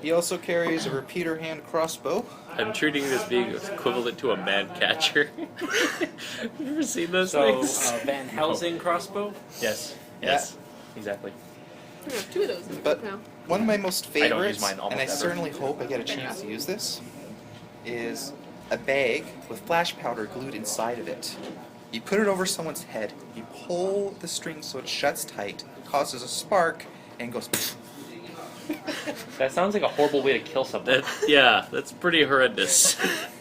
[SPEAKER 4] He also carries a repeater hand crossbow.
[SPEAKER 8] I'm treating this being equivalent to a man catcher. Have you ever seen those
[SPEAKER 9] So,
[SPEAKER 8] things?
[SPEAKER 9] Van Helsing crossbow?
[SPEAKER 2] Yes.
[SPEAKER 8] Yes.
[SPEAKER 2] Exactly.
[SPEAKER 6] We have 2 of those in the
[SPEAKER 4] But-
[SPEAKER 6] group now.
[SPEAKER 4] One of my most
[SPEAKER 2] I don't use
[SPEAKER 4] favorites,
[SPEAKER 2] mine almost
[SPEAKER 4] and I
[SPEAKER 2] ever.
[SPEAKER 4] certainly hope I get a chance to use this, is a bag with flash powder glued inside of it. You put it over someone's head, you pull the string so it shuts tight, causes a spark, and goes.
[SPEAKER 2] That sounds like a horrible way to kill someone.
[SPEAKER 8] That's pretty horrendous.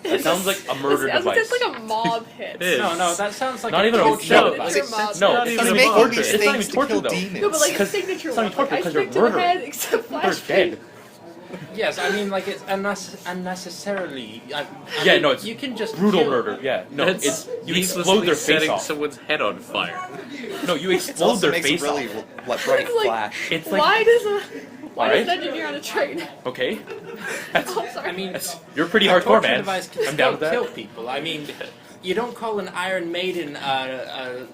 [SPEAKER 2] That sounds like a murder
[SPEAKER 6] It's
[SPEAKER 2] device.
[SPEAKER 6] like a mob hit.
[SPEAKER 8] It is.
[SPEAKER 9] No, that sounds like
[SPEAKER 2] Not
[SPEAKER 9] a
[SPEAKER 2] even a
[SPEAKER 9] torture
[SPEAKER 2] no,
[SPEAKER 9] device.
[SPEAKER 6] Signature mob.
[SPEAKER 2] No,
[SPEAKER 8] not
[SPEAKER 2] it's
[SPEAKER 8] even
[SPEAKER 2] not
[SPEAKER 4] He's
[SPEAKER 2] even
[SPEAKER 4] making
[SPEAKER 2] torture.
[SPEAKER 4] these
[SPEAKER 2] It's not
[SPEAKER 4] things
[SPEAKER 2] even
[SPEAKER 4] to
[SPEAKER 2] torture
[SPEAKER 4] kill
[SPEAKER 2] though.
[SPEAKER 4] demons.
[SPEAKER 6] No, but like a
[SPEAKER 2] 'Cause
[SPEAKER 6] signature
[SPEAKER 2] it's not
[SPEAKER 6] one.
[SPEAKER 2] even torture
[SPEAKER 6] Like, I
[SPEAKER 2] because you're
[SPEAKER 6] stick to the
[SPEAKER 2] murdering.
[SPEAKER 6] head, except
[SPEAKER 2] They're
[SPEAKER 6] flash
[SPEAKER 2] dead.
[SPEAKER 9] Yes, I mean like it's unnecessarily.
[SPEAKER 2] Yeah, no, it's
[SPEAKER 9] you can just
[SPEAKER 2] brutal
[SPEAKER 9] kill.
[SPEAKER 2] murder. Yeah, no,
[SPEAKER 8] That's
[SPEAKER 2] it's you
[SPEAKER 8] needlessly
[SPEAKER 2] explode their face
[SPEAKER 8] setting
[SPEAKER 2] off.
[SPEAKER 8] someone's head on fire.
[SPEAKER 2] No, you
[SPEAKER 4] It
[SPEAKER 2] explode
[SPEAKER 4] also
[SPEAKER 2] their
[SPEAKER 4] makes
[SPEAKER 2] face
[SPEAKER 4] a really
[SPEAKER 2] off.
[SPEAKER 4] bright
[SPEAKER 6] It's like-
[SPEAKER 4] flash.
[SPEAKER 2] It's like
[SPEAKER 6] Why does
[SPEAKER 2] Alright.
[SPEAKER 6] an engineer on a train?
[SPEAKER 2] okay, that's,
[SPEAKER 6] Oh, sorry.
[SPEAKER 9] I mean,
[SPEAKER 2] you're pretty
[SPEAKER 9] a
[SPEAKER 2] hardcore,
[SPEAKER 9] torture
[SPEAKER 2] man.
[SPEAKER 9] device can
[SPEAKER 2] I'm
[SPEAKER 9] still
[SPEAKER 2] down with that.
[SPEAKER 9] kill people. I mean, you don't call an Iron Maiden a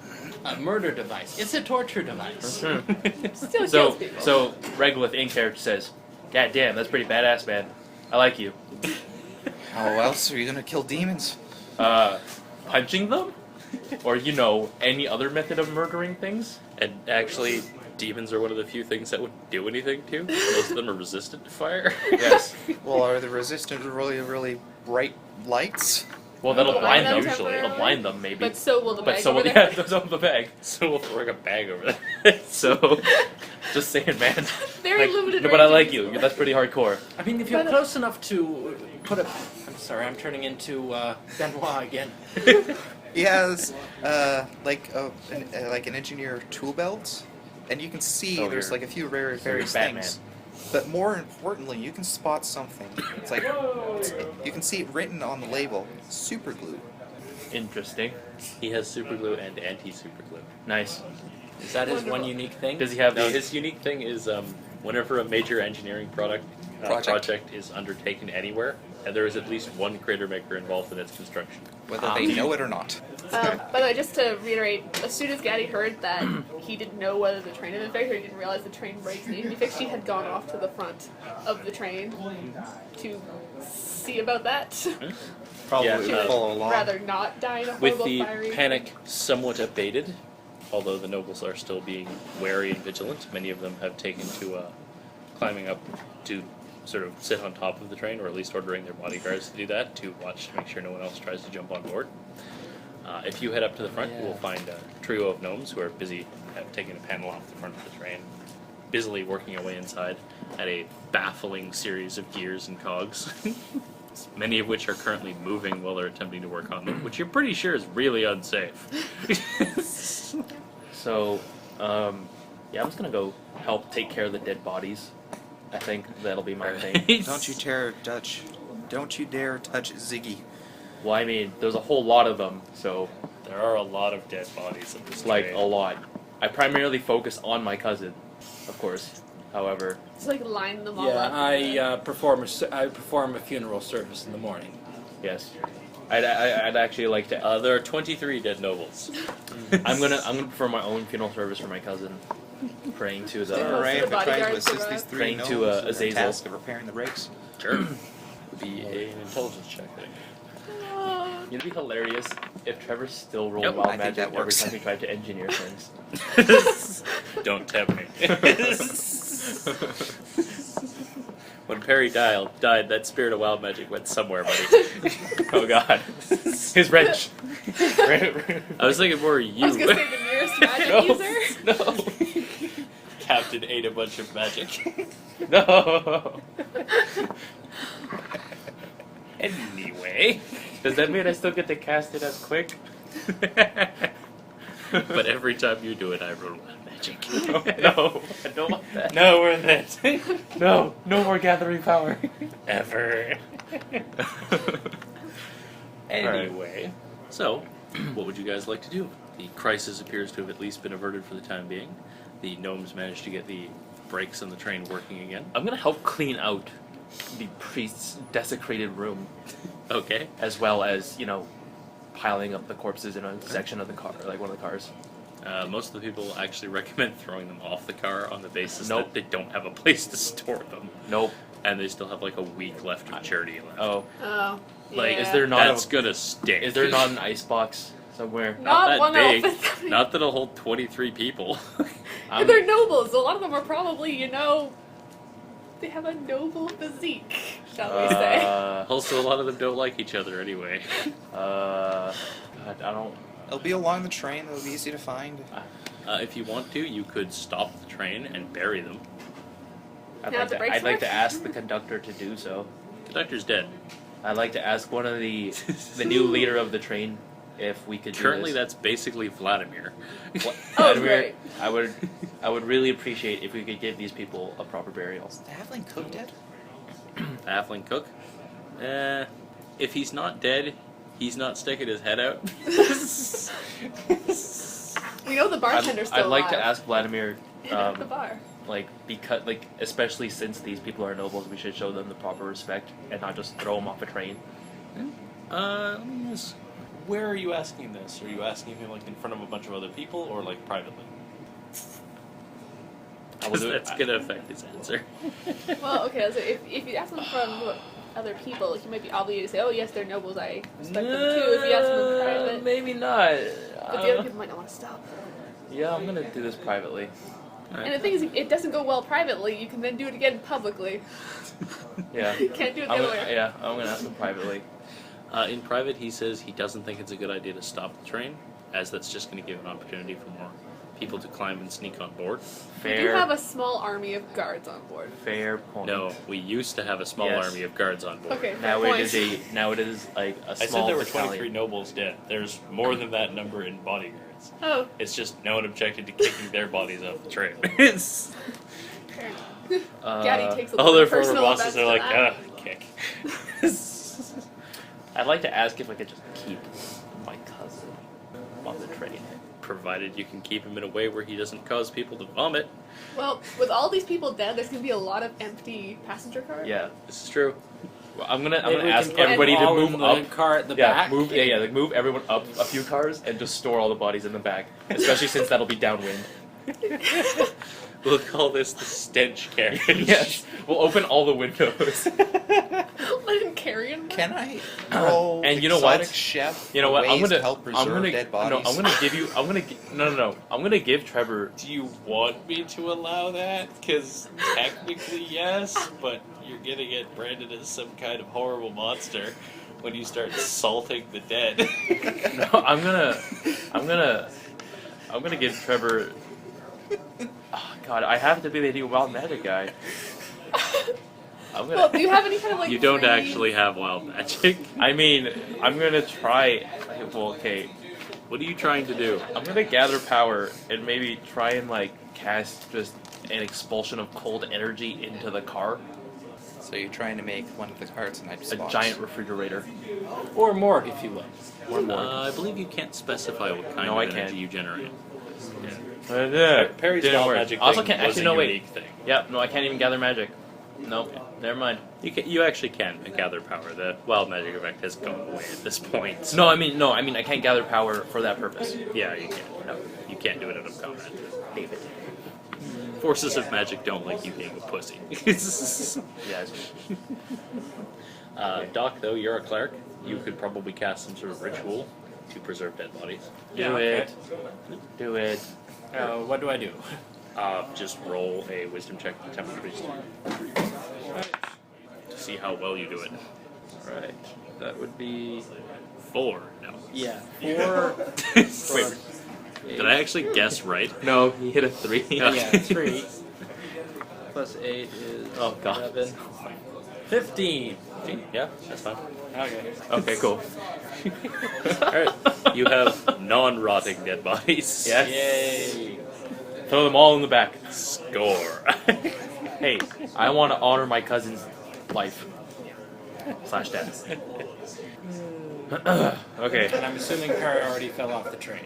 [SPEAKER 9] murder device. It's a torture device.
[SPEAKER 6] Still kills
[SPEAKER 2] So,
[SPEAKER 6] people.
[SPEAKER 2] so Regolith in character says, "God damn, that's pretty badass, man. I like you."
[SPEAKER 4] How else are you gonna kill demons?
[SPEAKER 2] Punching them, or any other method of murdering things.
[SPEAKER 8] And actually, demons are one of the few things that would do anything to. Most of them are resistant to fire.
[SPEAKER 2] Yes.
[SPEAKER 4] Well, are they resistant to really, really bright lights?
[SPEAKER 2] Well, that'll
[SPEAKER 6] Blind
[SPEAKER 2] blind
[SPEAKER 6] them
[SPEAKER 2] them.
[SPEAKER 6] temporarily.
[SPEAKER 2] It'll blind them, maybe.
[SPEAKER 6] But so will the
[SPEAKER 2] But
[SPEAKER 6] bag
[SPEAKER 2] so
[SPEAKER 6] over
[SPEAKER 2] will
[SPEAKER 6] there.
[SPEAKER 2] so will the bag.
[SPEAKER 8] So we'll throw a bag over there.
[SPEAKER 2] So, just saying, man.
[SPEAKER 6] Very limited
[SPEAKER 2] No, but I
[SPEAKER 6] range.
[SPEAKER 2] like you. That's pretty hardcore.
[SPEAKER 9] I mean, if you're
[SPEAKER 6] But-
[SPEAKER 9] close enough to put a. I'm sorry, I'm turning into Benoit again.
[SPEAKER 4] He has like an engineer tool belt, and you can see
[SPEAKER 2] Oh,
[SPEAKER 4] there's
[SPEAKER 2] you're-
[SPEAKER 4] like a few various
[SPEAKER 2] Batman.
[SPEAKER 4] things. But more importantly, you can spot something. It's like you can see it written on the label, super glue.
[SPEAKER 2] Interesting.
[SPEAKER 8] He has super glue and anti-super glue.
[SPEAKER 2] Nice.
[SPEAKER 9] Is that his one unique thing?
[SPEAKER 2] Does he have
[SPEAKER 8] No,
[SPEAKER 2] the?
[SPEAKER 8] his unique thing is whenever a major engineering project is undertaken anywhere, and there is at least one Cratermaker involved in its construction.
[SPEAKER 4] Whether they know it or not.
[SPEAKER 6] By the way, just to reiterate, as soon as Gaddy heard that he didn't know whether the train had been fixed or he didn't realize the train brakes needed to be fixed, he had gone off to the front of the train to see about that.
[SPEAKER 4] Probably
[SPEAKER 8] Yeah,
[SPEAKER 4] follow along.
[SPEAKER 6] Rather not die in a
[SPEAKER 8] With
[SPEAKER 6] horrible
[SPEAKER 8] the
[SPEAKER 6] fiery...
[SPEAKER 8] panic somewhat abated, although the nobles are still being wary and vigilant, many of them have taken to climbing up to sort of sit on top of the train, or at least ordering their bodyguards to do that, to watch to make sure no one else tries to jump on board. If you head up to the front, you will find a trio of gnomes who are busy taking a panel off the front of the train, busily working away inside at a baffling series of gears and cogs, many of which are currently moving while they're attempting to work on them, which you're pretty sure is really unsafe.
[SPEAKER 2] So, yeah, I'm just gonna go help take care of the dead bodies. I think that'll be my thing.
[SPEAKER 4] Don't you dare touch Ziggy.
[SPEAKER 2] Well, I mean, there's a whole lot of them, so
[SPEAKER 8] There are a lot of dead bodies in this
[SPEAKER 2] like
[SPEAKER 8] train.
[SPEAKER 2] a lot. I primarily focus on my cousin, of course. However,
[SPEAKER 6] Just like line them all
[SPEAKER 9] Yeah,
[SPEAKER 6] up.
[SPEAKER 9] I perform a funeral service in the morning.
[SPEAKER 2] yes, I'd actually like to.
[SPEAKER 8] There are 23 dead nobles.
[SPEAKER 2] I'm gonna perform my own funeral service for my cousin, praying to
[SPEAKER 6] Still
[SPEAKER 2] the.
[SPEAKER 6] most
[SPEAKER 4] Alright,
[SPEAKER 6] of the
[SPEAKER 4] if I tried to
[SPEAKER 6] bodyguards
[SPEAKER 4] assist
[SPEAKER 6] survive.
[SPEAKER 4] these three
[SPEAKER 2] Praying
[SPEAKER 4] gnomes
[SPEAKER 2] to,
[SPEAKER 4] with the
[SPEAKER 2] Azazel.
[SPEAKER 4] task of repairing the brakes.
[SPEAKER 8] Sure. Would be an intelligence check, I think.
[SPEAKER 2] It'd be hilarious if Trevor still rolled
[SPEAKER 8] Yep,
[SPEAKER 2] wild
[SPEAKER 4] I think
[SPEAKER 2] magic
[SPEAKER 4] that
[SPEAKER 2] every
[SPEAKER 4] works.
[SPEAKER 2] time he tried to engineer things.
[SPEAKER 8] Don't tempt me. When Perry died, that spirit of wild magic went somewhere, buddy.
[SPEAKER 2] Oh God, his wrench.
[SPEAKER 8] I was thinking more you.
[SPEAKER 6] I was gonna say the nearest magic
[SPEAKER 2] No.
[SPEAKER 6] user.
[SPEAKER 2] No,
[SPEAKER 8] Captain ate a bunch of magic.
[SPEAKER 2] no.
[SPEAKER 8] Anyway.
[SPEAKER 2] Does that mean I still get to cast it as quick?
[SPEAKER 8] But every time you do it, I roll wild magic.
[SPEAKER 2] No, I don't want that.
[SPEAKER 8] No, we're in that.
[SPEAKER 2] No, no more gathering power.
[SPEAKER 8] Ever. Anyway, so, what would you guys like to do? The crisis appears to have at least been averted for the time being. The gnomes managed to get the brakes on the train working again.
[SPEAKER 2] I'm gonna help clean out the priest's desecrated room,
[SPEAKER 8] Okay.
[SPEAKER 2] as well as piling up the corpses in a section of the car, like one of the cars.
[SPEAKER 8] Most of the people actually recommend throwing them off the car on the basis
[SPEAKER 2] Nope.
[SPEAKER 8] that they don't have a place to store them.
[SPEAKER 2] Nope.
[SPEAKER 8] And they still have like a week left of charity left.
[SPEAKER 2] Oh,
[SPEAKER 6] Oh.
[SPEAKER 8] Like,
[SPEAKER 6] yeah.
[SPEAKER 2] is there not?
[SPEAKER 8] That's gonna stick.
[SPEAKER 2] Is there not an ice box somewhere?
[SPEAKER 6] Not
[SPEAKER 8] that
[SPEAKER 6] one
[SPEAKER 8] big.
[SPEAKER 6] elephant.
[SPEAKER 8] Not that it'll hold 23 people.
[SPEAKER 6] And they're nobles. A lot of them are probably, they have a noble physique, shall we say.
[SPEAKER 8] Also, a lot of them don't like each other anyway.
[SPEAKER 2] I don't.
[SPEAKER 4] It'll be along the train. It'll be easy to find.
[SPEAKER 8] If you want to, you could stop the train and bury them.
[SPEAKER 2] I'd like to ask the conductor to do so.
[SPEAKER 8] Conductor's dead.
[SPEAKER 2] I'd like to ask one of the new leader of the train if we could.
[SPEAKER 8] Currently,
[SPEAKER 2] do this.
[SPEAKER 8] that's basically Vladimir.
[SPEAKER 2] Vladimir, I would really appreciate if we could give these people a proper burial.
[SPEAKER 4] Is the halfling cook dead?
[SPEAKER 8] The halfling cook. If he's not dead, he's not sticking his head out.
[SPEAKER 6] We know the bartender's still
[SPEAKER 2] I'd like
[SPEAKER 6] alive.
[SPEAKER 2] to ask Vladimir.
[SPEAKER 6] At the bar.
[SPEAKER 2] Because especially since these people are nobles, we should show them the proper respect and not just throw them off a train.
[SPEAKER 8] Let me ask, where are you asking this? Are you asking him in front of a bunch of other people or privately? Because that's gonna affect his answer.
[SPEAKER 6] Well, okay, so if you ask them from other people, you might be obligated to say, oh yes, they're nobles, I respect them too. If you ask them in private,
[SPEAKER 2] Maybe not.
[SPEAKER 6] but the other people might not want to stop.
[SPEAKER 2] Yeah, I'm gonna do this privately.
[SPEAKER 6] And the thing is, if it doesn't go well privately, you can then do it again publicly.
[SPEAKER 2] Yeah.
[SPEAKER 6] You can't do it the other way.
[SPEAKER 2] Yeah, I'm gonna ask him privately.
[SPEAKER 8] In private, he says he doesn't think it's a good idea to stop the train, as that's just going to give an opportunity for more people to climb and sneak on board.
[SPEAKER 6] We do have a small army of guards on board.
[SPEAKER 2] Fair point.
[SPEAKER 8] No, we used to have a small army of guards on board.
[SPEAKER 6] Okay,
[SPEAKER 2] Now
[SPEAKER 6] fair
[SPEAKER 2] it
[SPEAKER 6] point.
[SPEAKER 2] is a small
[SPEAKER 8] I said there were
[SPEAKER 2] battalion.
[SPEAKER 8] 23 nobles dead. There's more than that number in bodyguards.
[SPEAKER 6] Oh.
[SPEAKER 8] It's just no one objected to kicking their bodies off the train.
[SPEAKER 6] Fair enough. Gaddy takes a
[SPEAKER 8] All their
[SPEAKER 6] little
[SPEAKER 8] former
[SPEAKER 6] personal
[SPEAKER 8] bosses
[SPEAKER 6] offense
[SPEAKER 8] are
[SPEAKER 6] to
[SPEAKER 8] like,
[SPEAKER 6] that.
[SPEAKER 8] kick.
[SPEAKER 2] I'd like to ask if I could just keep my cousin on the train.
[SPEAKER 8] Provided you can keep him in a way where he doesn't cause people to vomit.
[SPEAKER 6] Well, with all these people dead, there's going to be a lot of empty passenger cars.
[SPEAKER 2] Yeah.
[SPEAKER 8] This is true.
[SPEAKER 2] Well, I'm gonna
[SPEAKER 9] Maybe we
[SPEAKER 2] ask
[SPEAKER 9] can put
[SPEAKER 2] everybody
[SPEAKER 9] them
[SPEAKER 2] to
[SPEAKER 9] all
[SPEAKER 2] move
[SPEAKER 9] in the
[SPEAKER 2] up.
[SPEAKER 9] car at the
[SPEAKER 2] yeah,
[SPEAKER 9] back.
[SPEAKER 2] move. Yeah, move everyone up a few cars and just store all the bodies in the back, especially since that'll be downwind.
[SPEAKER 8] We'll call this the stench carriage.
[SPEAKER 2] Yes, we'll open all the windows.
[SPEAKER 6] Let him carry him.
[SPEAKER 4] Can I roll
[SPEAKER 2] And you know what?
[SPEAKER 4] exotic chef?
[SPEAKER 2] You know what?
[SPEAKER 4] ways to help preserve
[SPEAKER 2] I'm gonna
[SPEAKER 4] dead bodies?
[SPEAKER 2] no. I'm gonna give you. I'm gonna. No. I'm gonna give Trevor.
[SPEAKER 8] Do you want me to allow that? Because technically yes, but you're gonna get branded as some kind of horrible monster when you start salting the dead.
[SPEAKER 2] No, I'm gonna give Trevor. Oh, God, I have to be the new wild magic guy.
[SPEAKER 6] Well, do you have any kind of
[SPEAKER 8] You don't
[SPEAKER 6] free-
[SPEAKER 8] actually have wild magic.
[SPEAKER 2] I mean, I'm gonna try. Well, okay.
[SPEAKER 8] What are you trying to do?
[SPEAKER 2] I'm gonna gather power and maybe try and cast just an expulsion of cold energy into the car.
[SPEAKER 4] So you're trying to make one of the carts an ice
[SPEAKER 2] A
[SPEAKER 4] box.
[SPEAKER 2] giant refrigerator.
[SPEAKER 9] Or more, if you will.
[SPEAKER 2] Or more.
[SPEAKER 8] I believe you can't specify what kind
[SPEAKER 2] No,
[SPEAKER 8] of
[SPEAKER 2] I
[SPEAKER 8] energy
[SPEAKER 2] can't.
[SPEAKER 8] you generate.
[SPEAKER 2] Perry's
[SPEAKER 8] Didn't
[SPEAKER 2] wild
[SPEAKER 8] work.
[SPEAKER 2] magic. Also, can't
[SPEAKER 8] was
[SPEAKER 2] actually
[SPEAKER 8] a
[SPEAKER 2] no wait.
[SPEAKER 8] unique thing.
[SPEAKER 2] Yep, no, I can't even gather magic. Nope, never mind.
[SPEAKER 8] You actually can gather power. The wild magic effect has gone away at this point.
[SPEAKER 2] No, I mean I can't gather power for that purpose.
[SPEAKER 8] Yeah, you can. No, you can't do it out of combat.
[SPEAKER 2] David.
[SPEAKER 8] Forces of magic don't like you being a pussy.
[SPEAKER 2] Yes.
[SPEAKER 8] Doc, though, you're a cleric. You could probably cast some sort of ritual to preserve dead bodies.
[SPEAKER 2] Do it. Do it.
[SPEAKER 9] What do I do?
[SPEAKER 8] Just roll a wisdom check to Temple Priest to see how well you do it.
[SPEAKER 2] Right. That would be
[SPEAKER 8] 4. No.
[SPEAKER 9] Yeah.
[SPEAKER 2] 4.
[SPEAKER 8] Wait, did I actually guess right?
[SPEAKER 2] No, he hit a 3.
[SPEAKER 9] Yeah, 3. Plus 8 is
[SPEAKER 2] Oh, God.
[SPEAKER 9] 11. 15.
[SPEAKER 8] Yeah, that's fine.
[SPEAKER 9] Okay.
[SPEAKER 2] Okay, cool.
[SPEAKER 8] Alright, you have non-rotting dead bodies.
[SPEAKER 2] Yes.
[SPEAKER 9] Yay.
[SPEAKER 2] Throw them all in the back.
[SPEAKER 8] Score.
[SPEAKER 2] Hey, I want to honor my cousin's life. / death. Okay.
[SPEAKER 9] And I'm assuming Perry already fell off the train.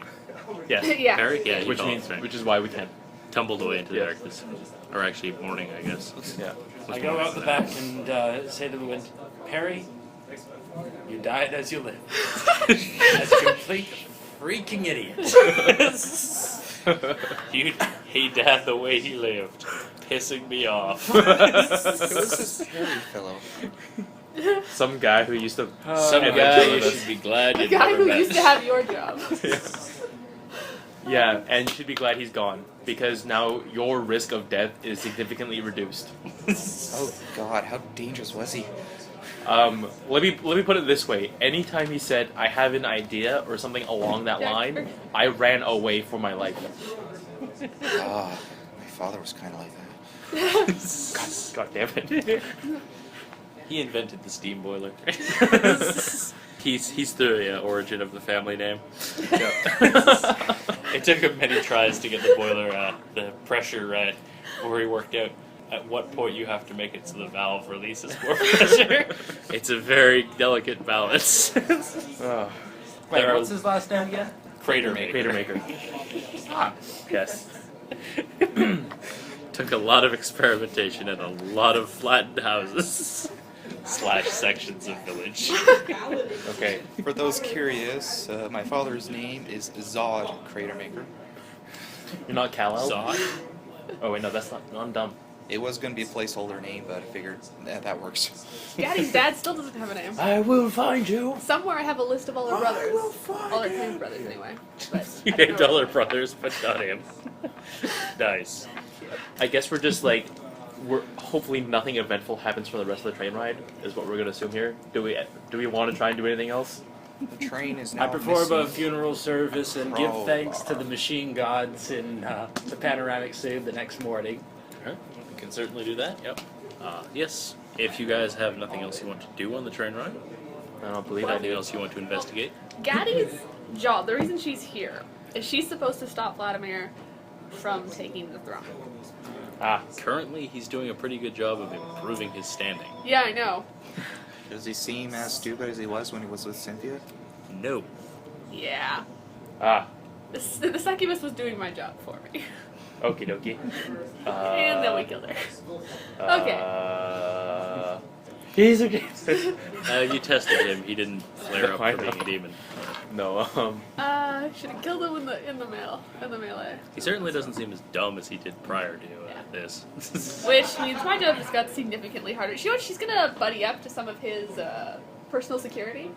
[SPEAKER 2] Yes.
[SPEAKER 6] Yeah.
[SPEAKER 8] Harry? Yeah, you fell off the train.
[SPEAKER 2] Which is why we can't.
[SPEAKER 8] Tumbled away into the
[SPEAKER 2] Yeah.
[SPEAKER 8] darkness. Or actually morning, I guess.
[SPEAKER 2] Yeah.
[SPEAKER 9] I go out the back and say to the wind, Perry, you died as you lived. As a complete freaking idiot.
[SPEAKER 8] He died the way he lived, pissing me off.
[SPEAKER 4] Who is this Perry fellow?
[SPEAKER 2] Some guy who used to.
[SPEAKER 8] Some
[SPEAKER 2] adventure
[SPEAKER 8] guy you
[SPEAKER 2] with us.
[SPEAKER 8] should be glad
[SPEAKER 6] The
[SPEAKER 8] you
[SPEAKER 6] guy
[SPEAKER 8] never
[SPEAKER 6] who
[SPEAKER 8] met.
[SPEAKER 6] used to have your job.
[SPEAKER 2] Yeah, and you should be glad he's gone, because now your risk of death is significantly reduced.
[SPEAKER 4] Oh God, how dangerous was he?
[SPEAKER 2] Let me put it this way. Anytime he said, I have an idea, or something along that line, I ran away for my life.
[SPEAKER 4] Ah, my father was kind of like that.
[SPEAKER 2] God damn it.
[SPEAKER 8] He invented the steam boiler. He's the origin of the family name. It took him many tries to get the boiler, the pressure right, where he worked out at what point you have to make it so the valve releases more pressure. It's a very delicate balance.
[SPEAKER 2] Oh.
[SPEAKER 9] Wait, what's his last name again?
[SPEAKER 8] Cratermaker.
[SPEAKER 2] Yes.
[SPEAKER 8] Took a lot of experimentation and a lot of flattened houses / sections of village.
[SPEAKER 2] Okay.
[SPEAKER 4] For those curious, my father's name is Zod Cratermaker.
[SPEAKER 2] You're not Kal-El?
[SPEAKER 8] Zod?
[SPEAKER 2] Oh wait, no, that's not. No, I'm dumb.
[SPEAKER 4] It was going to be a placeholder name, but I figured that works.
[SPEAKER 6] Gaddy's dad still doesn't have a name.
[SPEAKER 2] I will find you.
[SPEAKER 6] Somewhere I have a list of all our brothers. All our twin brothers, anyway. But
[SPEAKER 8] You
[SPEAKER 6] I don't
[SPEAKER 8] named
[SPEAKER 6] know.
[SPEAKER 8] all our brothers, but not him. Nice.
[SPEAKER 2] I guess we're just like, hopefully nothing eventful happens for the rest of the train ride, is what we're gonna assume here. Do we want to try and do anything else?
[SPEAKER 4] The train is now
[SPEAKER 1] I perform a
[SPEAKER 4] missing.
[SPEAKER 1] funeral service and give thanks to the machine gods in the panoramic save the next morning.
[SPEAKER 8] Alright, we can certainly do that, yep. Yes, if you guys have nothing else you want to do on the train ride,
[SPEAKER 2] I don't believe I
[SPEAKER 8] anything
[SPEAKER 2] do.
[SPEAKER 8] else you want to investigate,
[SPEAKER 6] Gaddy's job, the reason she's here, is she's supposed to stop Vladimir from taking the throne.
[SPEAKER 8] currently he's doing a pretty good job of improving his standing.
[SPEAKER 6] Yeah, I know.
[SPEAKER 4] Does he seem as stupid as he was when he was with Cynthia?
[SPEAKER 8] No.
[SPEAKER 6] Yeah. The succubus was doing my job for me.
[SPEAKER 2] Okie dokie.
[SPEAKER 6] And then we killed her. Okay.
[SPEAKER 2] He's okay.
[SPEAKER 8] You tested him, he didn't flare up
[SPEAKER 2] I
[SPEAKER 8] for being
[SPEAKER 2] know.
[SPEAKER 8] a demon.
[SPEAKER 2] No,
[SPEAKER 6] Should have killed him in the melee.
[SPEAKER 8] He certainly doesn't seem as dumb as he did prior to
[SPEAKER 6] Yeah.
[SPEAKER 8] this.
[SPEAKER 6] Which means my job just got significantly harder. You know what? She's gonna buddy up to some of his personal security.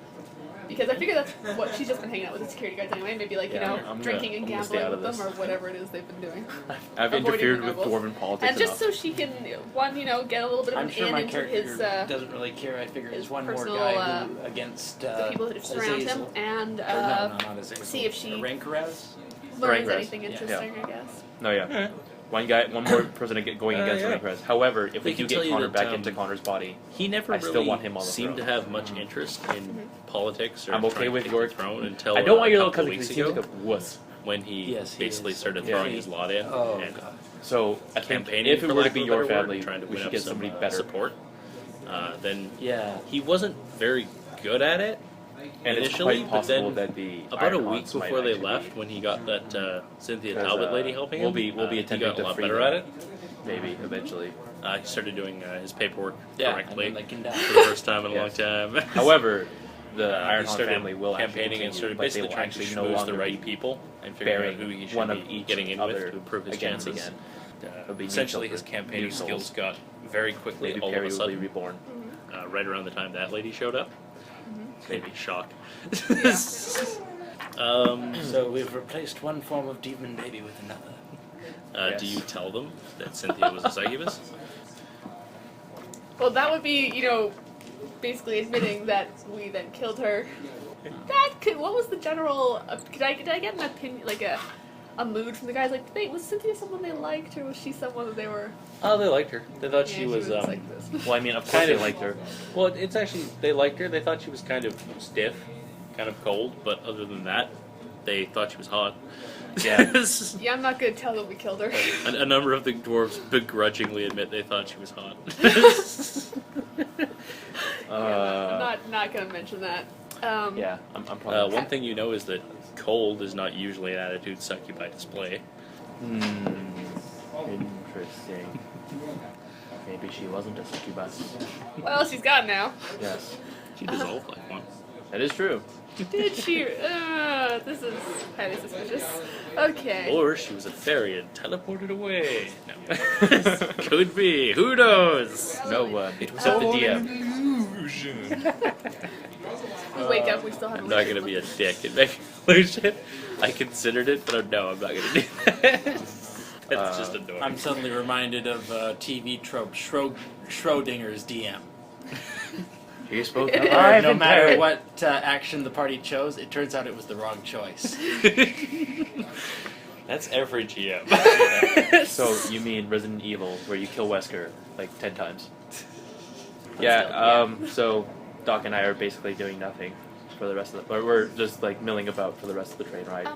[SPEAKER 6] Because I figure that's what she's just been hanging out with the security guards anyway. Maybe like,
[SPEAKER 2] I'm
[SPEAKER 6] drinking and
[SPEAKER 2] gonna stay
[SPEAKER 6] gambling
[SPEAKER 2] out
[SPEAKER 6] with
[SPEAKER 2] of
[SPEAKER 6] them or
[SPEAKER 2] this.
[SPEAKER 6] whatever it is they've been doing.
[SPEAKER 2] I've
[SPEAKER 6] Avoiding
[SPEAKER 2] interfered
[SPEAKER 6] the
[SPEAKER 2] with
[SPEAKER 6] nobles.
[SPEAKER 2] dwarven politics
[SPEAKER 6] And just
[SPEAKER 2] enough.
[SPEAKER 6] so she can, get a little bit of
[SPEAKER 1] I'm
[SPEAKER 6] an
[SPEAKER 1] sure
[SPEAKER 6] in
[SPEAKER 1] my
[SPEAKER 6] into
[SPEAKER 1] character
[SPEAKER 6] his,
[SPEAKER 1] doesn't really care. I figure
[SPEAKER 6] his
[SPEAKER 1] there's one more
[SPEAKER 6] personal,
[SPEAKER 1] guy who, against
[SPEAKER 6] the people who surround him,
[SPEAKER 1] Azazel.
[SPEAKER 6] and
[SPEAKER 1] Or no, not Azazel.
[SPEAKER 6] see if she
[SPEAKER 1] Rankaraz?
[SPEAKER 6] learns
[SPEAKER 2] Rangrass.
[SPEAKER 6] anything interesting, I guess.
[SPEAKER 2] No, yeah. One more person going against Rangrass. However, if we
[SPEAKER 8] can
[SPEAKER 2] do
[SPEAKER 8] tell
[SPEAKER 2] get
[SPEAKER 8] you
[SPEAKER 2] Connor
[SPEAKER 8] that,
[SPEAKER 2] back into Connor's body,
[SPEAKER 8] He never
[SPEAKER 2] I
[SPEAKER 8] really
[SPEAKER 2] still want him on the
[SPEAKER 8] seemed
[SPEAKER 2] throne.
[SPEAKER 8] to have much interest in politics or
[SPEAKER 2] I'm okay
[SPEAKER 8] trying to
[SPEAKER 2] with
[SPEAKER 8] take
[SPEAKER 2] your
[SPEAKER 8] the throne until
[SPEAKER 2] I don't want
[SPEAKER 8] a
[SPEAKER 2] your little
[SPEAKER 8] couple
[SPEAKER 2] cousin
[SPEAKER 8] weeks
[SPEAKER 2] because he seems
[SPEAKER 8] ago
[SPEAKER 2] like a wuss.
[SPEAKER 8] when he
[SPEAKER 1] Yes, he
[SPEAKER 8] basically
[SPEAKER 1] is.
[SPEAKER 8] started
[SPEAKER 2] Yeah.
[SPEAKER 8] throwing his lot in
[SPEAKER 1] Oh,
[SPEAKER 8] and
[SPEAKER 1] God.
[SPEAKER 2] So I think
[SPEAKER 8] campaigning.
[SPEAKER 2] if it
[SPEAKER 8] for
[SPEAKER 2] were to
[SPEAKER 8] lack
[SPEAKER 2] be
[SPEAKER 8] of a
[SPEAKER 2] your
[SPEAKER 8] better word,
[SPEAKER 2] family,
[SPEAKER 8] trying to
[SPEAKER 2] we
[SPEAKER 8] win
[SPEAKER 2] should
[SPEAKER 8] up
[SPEAKER 2] get
[SPEAKER 8] some
[SPEAKER 2] somebody better.
[SPEAKER 8] support. Then
[SPEAKER 1] Yeah.
[SPEAKER 8] he wasn't very good at it
[SPEAKER 2] And it's
[SPEAKER 8] initially,
[SPEAKER 2] quite
[SPEAKER 8] but
[SPEAKER 2] possible
[SPEAKER 8] then
[SPEAKER 2] that the
[SPEAKER 8] about a
[SPEAKER 2] Iron
[SPEAKER 8] week
[SPEAKER 2] Hearts might
[SPEAKER 8] before they
[SPEAKER 2] actually
[SPEAKER 8] left, when he got that Cynthia
[SPEAKER 2] Because,
[SPEAKER 8] Talbot lady helping
[SPEAKER 2] we'll
[SPEAKER 8] him,
[SPEAKER 2] be
[SPEAKER 8] he
[SPEAKER 2] attempting
[SPEAKER 8] got
[SPEAKER 2] to
[SPEAKER 8] a lot
[SPEAKER 2] free
[SPEAKER 8] better
[SPEAKER 2] them.
[SPEAKER 8] at it.
[SPEAKER 2] maybe eventually.
[SPEAKER 8] He started doing his paperwork
[SPEAKER 1] Yeah,
[SPEAKER 8] correctly
[SPEAKER 1] and then they can die.
[SPEAKER 8] for the first time in a
[SPEAKER 2] Yes.
[SPEAKER 8] long time.
[SPEAKER 2] However, the
[SPEAKER 8] He
[SPEAKER 2] Ironheart
[SPEAKER 8] started
[SPEAKER 2] family will
[SPEAKER 8] campaigning
[SPEAKER 2] actually
[SPEAKER 8] and started
[SPEAKER 2] continue, but they
[SPEAKER 8] basically
[SPEAKER 2] will
[SPEAKER 8] trying to
[SPEAKER 2] actually no
[SPEAKER 8] schmooze the
[SPEAKER 2] longer
[SPEAKER 8] right
[SPEAKER 2] be
[SPEAKER 8] people and figure out
[SPEAKER 2] bearing
[SPEAKER 8] who he should
[SPEAKER 2] one
[SPEAKER 8] be
[SPEAKER 2] of each
[SPEAKER 8] getting in
[SPEAKER 2] other
[SPEAKER 8] with to improve his
[SPEAKER 2] against
[SPEAKER 8] chances.
[SPEAKER 2] again. It'll be
[SPEAKER 8] Essentially,
[SPEAKER 2] new
[SPEAKER 8] his
[SPEAKER 2] souls,
[SPEAKER 8] campaigning
[SPEAKER 2] new souls.
[SPEAKER 8] skills got very quickly
[SPEAKER 2] Maybe
[SPEAKER 8] all
[SPEAKER 2] Perry
[SPEAKER 8] of a
[SPEAKER 2] will be
[SPEAKER 8] sudden.
[SPEAKER 2] reborn.
[SPEAKER 8] Right around the time that lady showed up. Maybe shock.
[SPEAKER 1] So we've replaced one form of demon baby with another.
[SPEAKER 8] Do you tell them that Cynthia was a succubus?
[SPEAKER 6] Well, that would be, basically admitting that we then killed her. What was the general, did I get an opinion, like a mood from the guys? Like, wait, was Cynthia someone they liked, or was she someone that they were...
[SPEAKER 8] Oh, they liked her. They thought
[SPEAKER 6] Yeah,
[SPEAKER 8] she was
[SPEAKER 6] like this.
[SPEAKER 2] Well, I mean, of course
[SPEAKER 8] kind
[SPEAKER 2] they
[SPEAKER 8] of
[SPEAKER 2] liked her.
[SPEAKER 8] Well, it's actually they liked her. They thought she was kind of stiff, kind of cold, but other than that, they thought she was hot.
[SPEAKER 2] Yeah.
[SPEAKER 6] Yeah, I'm not gonna tell them we killed her.
[SPEAKER 8] A number of the dwarves begrudgingly admit they thought she was hot.
[SPEAKER 6] I'm not gonna mention that.
[SPEAKER 2] Yeah, I'm probably.
[SPEAKER 8] One thing you know is that cold is not usually an attitude succubi display.
[SPEAKER 2] Interesting. Maybe she wasn't a succubus.
[SPEAKER 6] Well, she's gone now.
[SPEAKER 2] Yes,
[SPEAKER 8] She dissolved like one.
[SPEAKER 2] that is true.
[SPEAKER 6] Did she? This is highly suspicious. Okay.
[SPEAKER 8] Or she was a fairy and teleported away. No. Could be. Who knows?
[SPEAKER 2] No one.
[SPEAKER 4] It was
[SPEAKER 2] Except the
[SPEAKER 4] all
[SPEAKER 2] DM.
[SPEAKER 4] an illusion.
[SPEAKER 6] We wake up, we still haven't.
[SPEAKER 8] I'm not going to be a dick and make an illusion. I considered it, but no, I'm not gonna do that. That's just annoying.
[SPEAKER 1] I'm suddenly reminded of TV trope Schrodinger's DM.
[SPEAKER 2] You're supposed
[SPEAKER 1] Where no matter what action the party chose, it turns out it was the wrong choice.
[SPEAKER 8] That's every GM.
[SPEAKER 2] So you mean Resident Evil, where you kill Wesker like 10 times? So Doc and I are basically doing nothing for the rest of the. Or we're just like milling about for the rest of the train ride.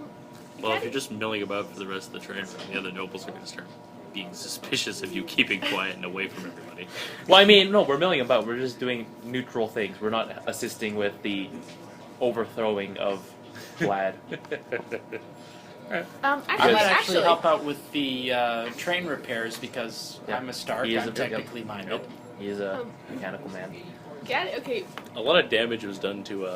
[SPEAKER 8] Well, if you're just milling about for the rest of the train, the other nobles are going to start being suspicious of you keeping quiet and away from everybody.
[SPEAKER 2] Well, I mean, no, we're milling about. We're just doing neutral things. We're not assisting with the overthrowing of Vlad.
[SPEAKER 1] I might actually help out with the train repairs because I'm a Stark. I'm technically minded.
[SPEAKER 2] He is a mechanical man.
[SPEAKER 6] Gaddy, okay.
[SPEAKER 8] A lot of damage was done to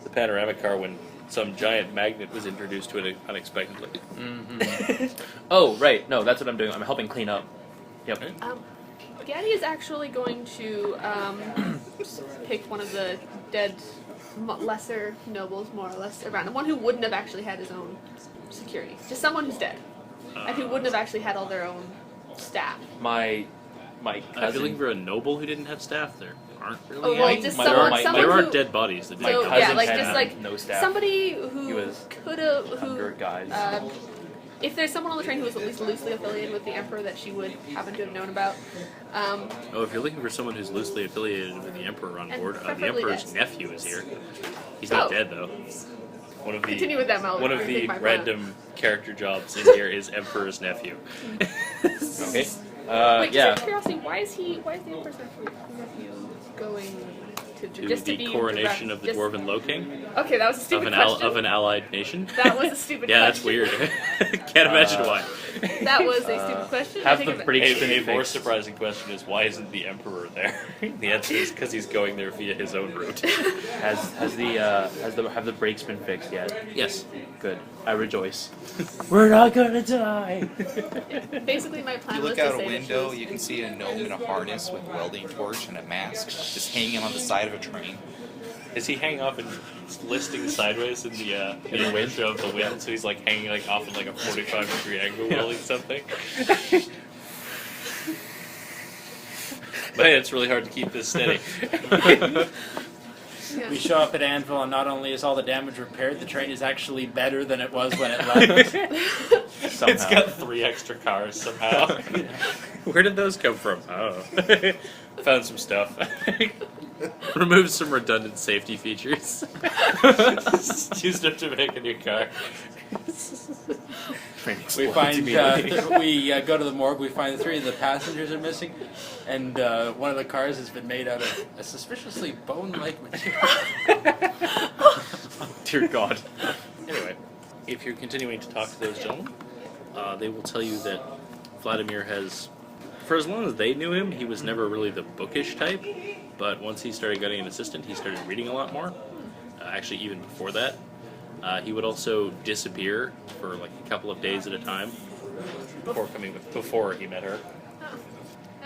[SPEAKER 8] the panoramic car when some giant magnet was introduced to it unexpectedly.
[SPEAKER 2] Oh, right. No, that's what I'm doing. I'm helping clean up. Yep.
[SPEAKER 6] Gaddy is actually going to pick one of the dead lesser nobles, more or less, around. The one who wouldn't have actually had his own security. Just someone who's dead. And who wouldn't have actually had all their own staff.
[SPEAKER 2] My
[SPEAKER 8] I'm feeling for a noble who didn't have staff there. Aren't really.
[SPEAKER 6] Oh, well, just someone
[SPEAKER 8] there are
[SPEAKER 6] who,
[SPEAKER 8] dead bodies that
[SPEAKER 6] so, yeah, like just like
[SPEAKER 2] no staff.
[SPEAKER 6] somebody who could have if there's someone on the train who was at least loosely affiliated with the Emperor that she would happen to have known about.
[SPEAKER 8] If you're looking for someone who's loosely affiliated with the Emperor on board, the
[SPEAKER 6] preferably
[SPEAKER 8] Emperor's
[SPEAKER 6] dead.
[SPEAKER 8] nephew is here. He's not dead though. One of the
[SPEAKER 6] Continue with that, Mel.
[SPEAKER 8] one of
[SPEAKER 6] I
[SPEAKER 8] the
[SPEAKER 6] think my
[SPEAKER 8] random character jobs in here is Emperor's nephew.
[SPEAKER 2] Okay.
[SPEAKER 6] Wait, just out of curiosity, why is the Emperor's nephew going to just to
[SPEAKER 8] the
[SPEAKER 6] be
[SPEAKER 8] coronation
[SPEAKER 6] direct,
[SPEAKER 8] of the Dwarven Low King?
[SPEAKER 6] Okay, that was a stupid question.
[SPEAKER 8] Of an allied nation?
[SPEAKER 6] That was a stupid
[SPEAKER 8] yeah,
[SPEAKER 6] question.
[SPEAKER 8] that's weird. Can't imagine why.
[SPEAKER 6] That was a stupid question.
[SPEAKER 8] Have the a more surprising question is why isn't the Emperor there? The answer is because he's going there via his own route.
[SPEAKER 2] Have the brakes been fixed yet?
[SPEAKER 8] Yes.
[SPEAKER 2] Good. I rejoice. We're not gonna die.
[SPEAKER 6] Basically, my plan
[SPEAKER 4] You
[SPEAKER 6] was
[SPEAKER 4] look
[SPEAKER 6] to
[SPEAKER 4] out a
[SPEAKER 6] say
[SPEAKER 4] window,
[SPEAKER 6] that
[SPEAKER 4] you can see a gnome in a harness with a welding torch and a mask just hanging on the side of a train.
[SPEAKER 8] Is he hanging off and listing sideways in the wind of the wind? So he's like hanging like off in like a 45-degree angle, welding something. But hey, it's really hard to keep this steady.
[SPEAKER 1] We show up at Anvil, and not only is all the damage repaired, the train is actually better than it was when it left.
[SPEAKER 8] It's got 3 extra cars somehow. Where did those come from? Oh. Found some stuff. Removed some redundant safety features. Used them to make a new car.
[SPEAKER 1] We find we go to the morgue. We find 3 of the passengers are missing, and one of the cars has been made out of a suspiciously bone-like material.
[SPEAKER 8] Oh, dear God. Anyway, if you're continuing to talk to those gentlemen, they will tell you that Vladimir has, for as long as they knew him, he was never really the bookish type. But once he started getting an assistant, he started reading a lot more. Actually, even before that. He would also disappear for like a couple of days at a time before he met her.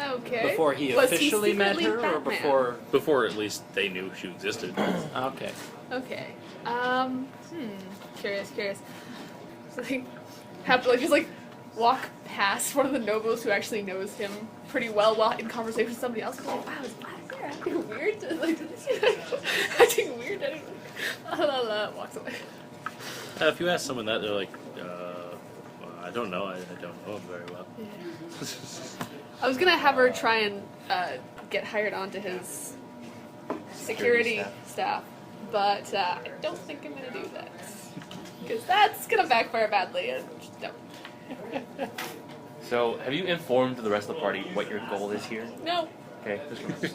[SPEAKER 6] Okay.
[SPEAKER 1] Before he
[SPEAKER 6] Was
[SPEAKER 1] officially met
[SPEAKER 6] secretly
[SPEAKER 1] her, or
[SPEAKER 6] Batman?
[SPEAKER 8] Before at least they knew she existed.
[SPEAKER 1] Okay.
[SPEAKER 6] Okay. Curious. So like, have to like just like walk past one of the nobles who actually knows him pretty well while in conversation with somebody else. Like, wow, is Vladimir acting weird? Like, did you see acting weird? Walks away.
[SPEAKER 8] If you ask someone that, they're like, I don't know. I don't know him very well.
[SPEAKER 6] Yeah. I was gonna have her try and get hired onto his security staff, but I don't think I'm gonna do that because that's gonna backfire badly. And no.
[SPEAKER 2] So, have you informed the rest of the party what your goal is here?
[SPEAKER 6] No.
[SPEAKER 2] Okay,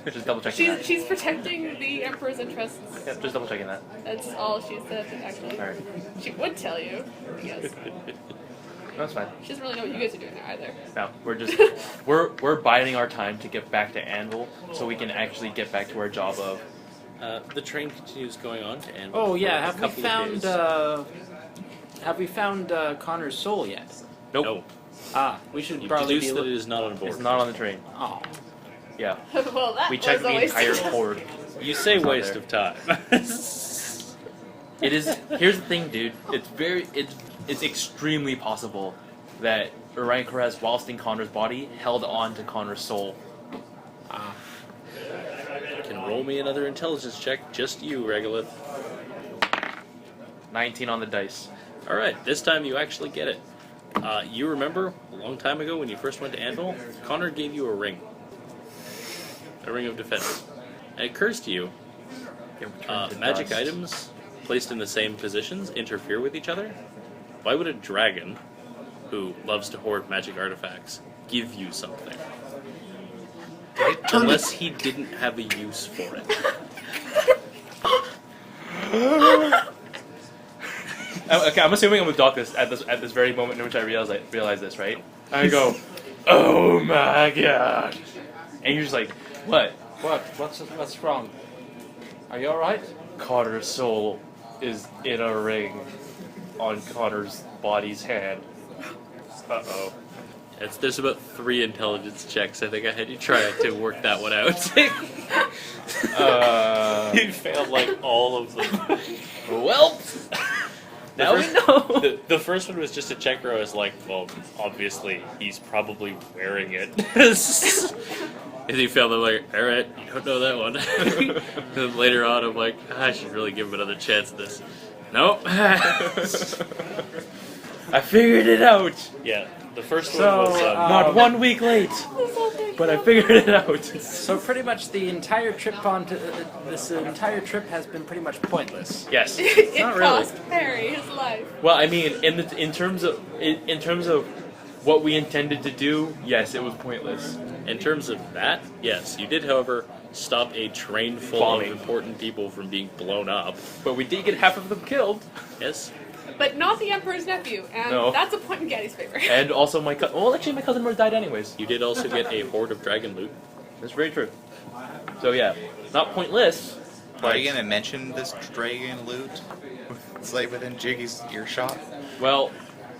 [SPEAKER 2] just double checking that.
[SPEAKER 6] She's protecting the Emperor's interests.
[SPEAKER 2] Yeah, just double checking that.
[SPEAKER 6] That's all she said, actually.
[SPEAKER 2] Alright.
[SPEAKER 6] She would tell you, I guess.
[SPEAKER 2] That's fine.
[SPEAKER 6] She doesn't really know what you guys are doing there either.
[SPEAKER 2] No, we're just we're biding our time to get back to Anvil, so we can actually get back to our job of.
[SPEAKER 8] The train continues going on to Anvil.
[SPEAKER 1] Oh yeah,
[SPEAKER 8] have
[SPEAKER 1] we found Connor's soul yet?
[SPEAKER 2] Nope.
[SPEAKER 8] No.
[SPEAKER 1] Ah, we should
[SPEAKER 8] You
[SPEAKER 1] probably
[SPEAKER 8] deduced
[SPEAKER 1] be.
[SPEAKER 8] that it is not on board.
[SPEAKER 2] It's not on the train.
[SPEAKER 1] Oh.
[SPEAKER 2] Yeah.
[SPEAKER 6] Well, that
[SPEAKER 2] We
[SPEAKER 6] was
[SPEAKER 2] checked
[SPEAKER 6] a
[SPEAKER 2] the
[SPEAKER 6] waste
[SPEAKER 2] entire
[SPEAKER 6] of time.
[SPEAKER 2] port.
[SPEAKER 8] You say
[SPEAKER 2] It's not
[SPEAKER 8] waste
[SPEAKER 2] there.
[SPEAKER 8] of time.
[SPEAKER 2] It is. Here's the thing, dude. It's extremely possible that Rancorez, whilst in Connor's body, held on to Connor's soul.
[SPEAKER 8] Can roll me another intelligence check, just you, Regolith.
[SPEAKER 2] 19 on the dice.
[SPEAKER 8] Alright, this time you actually get it. You remember, a long time ago when you first went to Anvil, Connor gave you a ring. A ring of defense. And it occurs to you, magic items placed in the same positions interfere with each other. Why would a dragon, who loves to hoard magic artifacts, give you something? Unless he didn't have a use for it.
[SPEAKER 2] Okay, I'm assuming I'm with Doc at this very moment in which I realize this, right? I go, oh my god, and you're just like, what?
[SPEAKER 9] What's wrong? Are you all right?
[SPEAKER 2] Connor's soul is in a ring on Connor's body's hand. Uh-oh.
[SPEAKER 8] There's about 3 intelligence checks. I think I had you try to work that one out.
[SPEAKER 7] You failed like all of them.
[SPEAKER 2] Well, now we know.
[SPEAKER 7] The first one was just a check where I was like, well, obviously he's probably wearing it.
[SPEAKER 8] And he felt like, alright, you don't know that one. And then later on, I'm like, I should really give him another chance at this. Nope.
[SPEAKER 2] I figured it out.
[SPEAKER 7] Yeah, the first one
[SPEAKER 2] So,
[SPEAKER 7] was...
[SPEAKER 2] not 1 week late, but I figured it out.
[SPEAKER 9] So pretty much the entire trip this entire trip has been pretty much pointless.
[SPEAKER 2] Yes.
[SPEAKER 6] It
[SPEAKER 2] Not really.
[SPEAKER 6] cost Perry his life.
[SPEAKER 2] Well, I mean, in terms of what we intended to do, yes, it was pointless.
[SPEAKER 8] In terms of that, yes. You did, however, stop a train full
[SPEAKER 2] Bombing.
[SPEAKER 8] of important people from being blown up.
[SPEAKER 2] But we did get half of them killed.
[SPEAKER 8] Yes.
[SPEAKER 6] But not the Emperor's nephew, and
[SPEAKER 2] No.
[SPEAKER 6] that's a point in Gaddy's favor.
[SPEAKER 2] And also my cousin. Well, actually, my cousin died anyways.
[SPEAKER 8] You did also get a horde of dragon loot.
[SPEAKER 2] That's very true. So yeah, not pointless.
[SPEAKER 4] Are you gonna mention this dragon loot? It's like within Jiggy's earshot.
[SPEAKER 2] Well,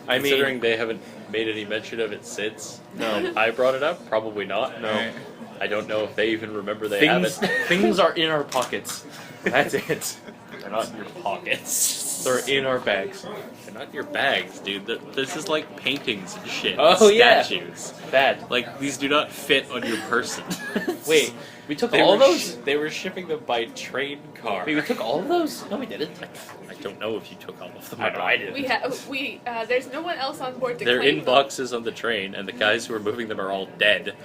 [SPEAKER 2] I mean,
[SPEAKER 8] Considering they haven't made any mention of it since.
[SPEAKER 2] no,
[SPEAKER 8] I brought it up, probably not.
[SPEAKER 2] no.
[SPEAKER 8] I don't know if they even remember they have it.
[SPEAKER 2] Things are in our pockets. That's it.
[SPEAKER 8] They're not in your pockets.
[SPEAKER 2] They're in our bags.
[SPEAKER 8] They're not in your bags, dude. This is like paintings and shit.
[SPEAKER 2] Oh, yeah.
[SPEAKER 8] Statues.
[SPEAKER 2] Bad.
[SPEAKER 8] Like, these do not fit on your person.
[SPEAKER 2] Wait, we took
[SPEAKER 8] They
[SPEAKER 2] all
[SPEAKER 8] were
[SPEAKER 2] those?
[SPEAKER 8] they were shipping them by train car.
[SPEAKER 2] Wait, we took all of those? No, we didn't.
[SPEAKER 8] I don't know if you took all of them.
[SPEAKER 2] I know I did.
[SPEAKER 6] There's no one else on board to
[SPEAKER 8] They're
[SPEAKER 6] claim
[SPEAKER 8] in
[SPEAKER 6] them.
[SPEAKER 8] boxes on the train, and the guys who are moving them are all dead.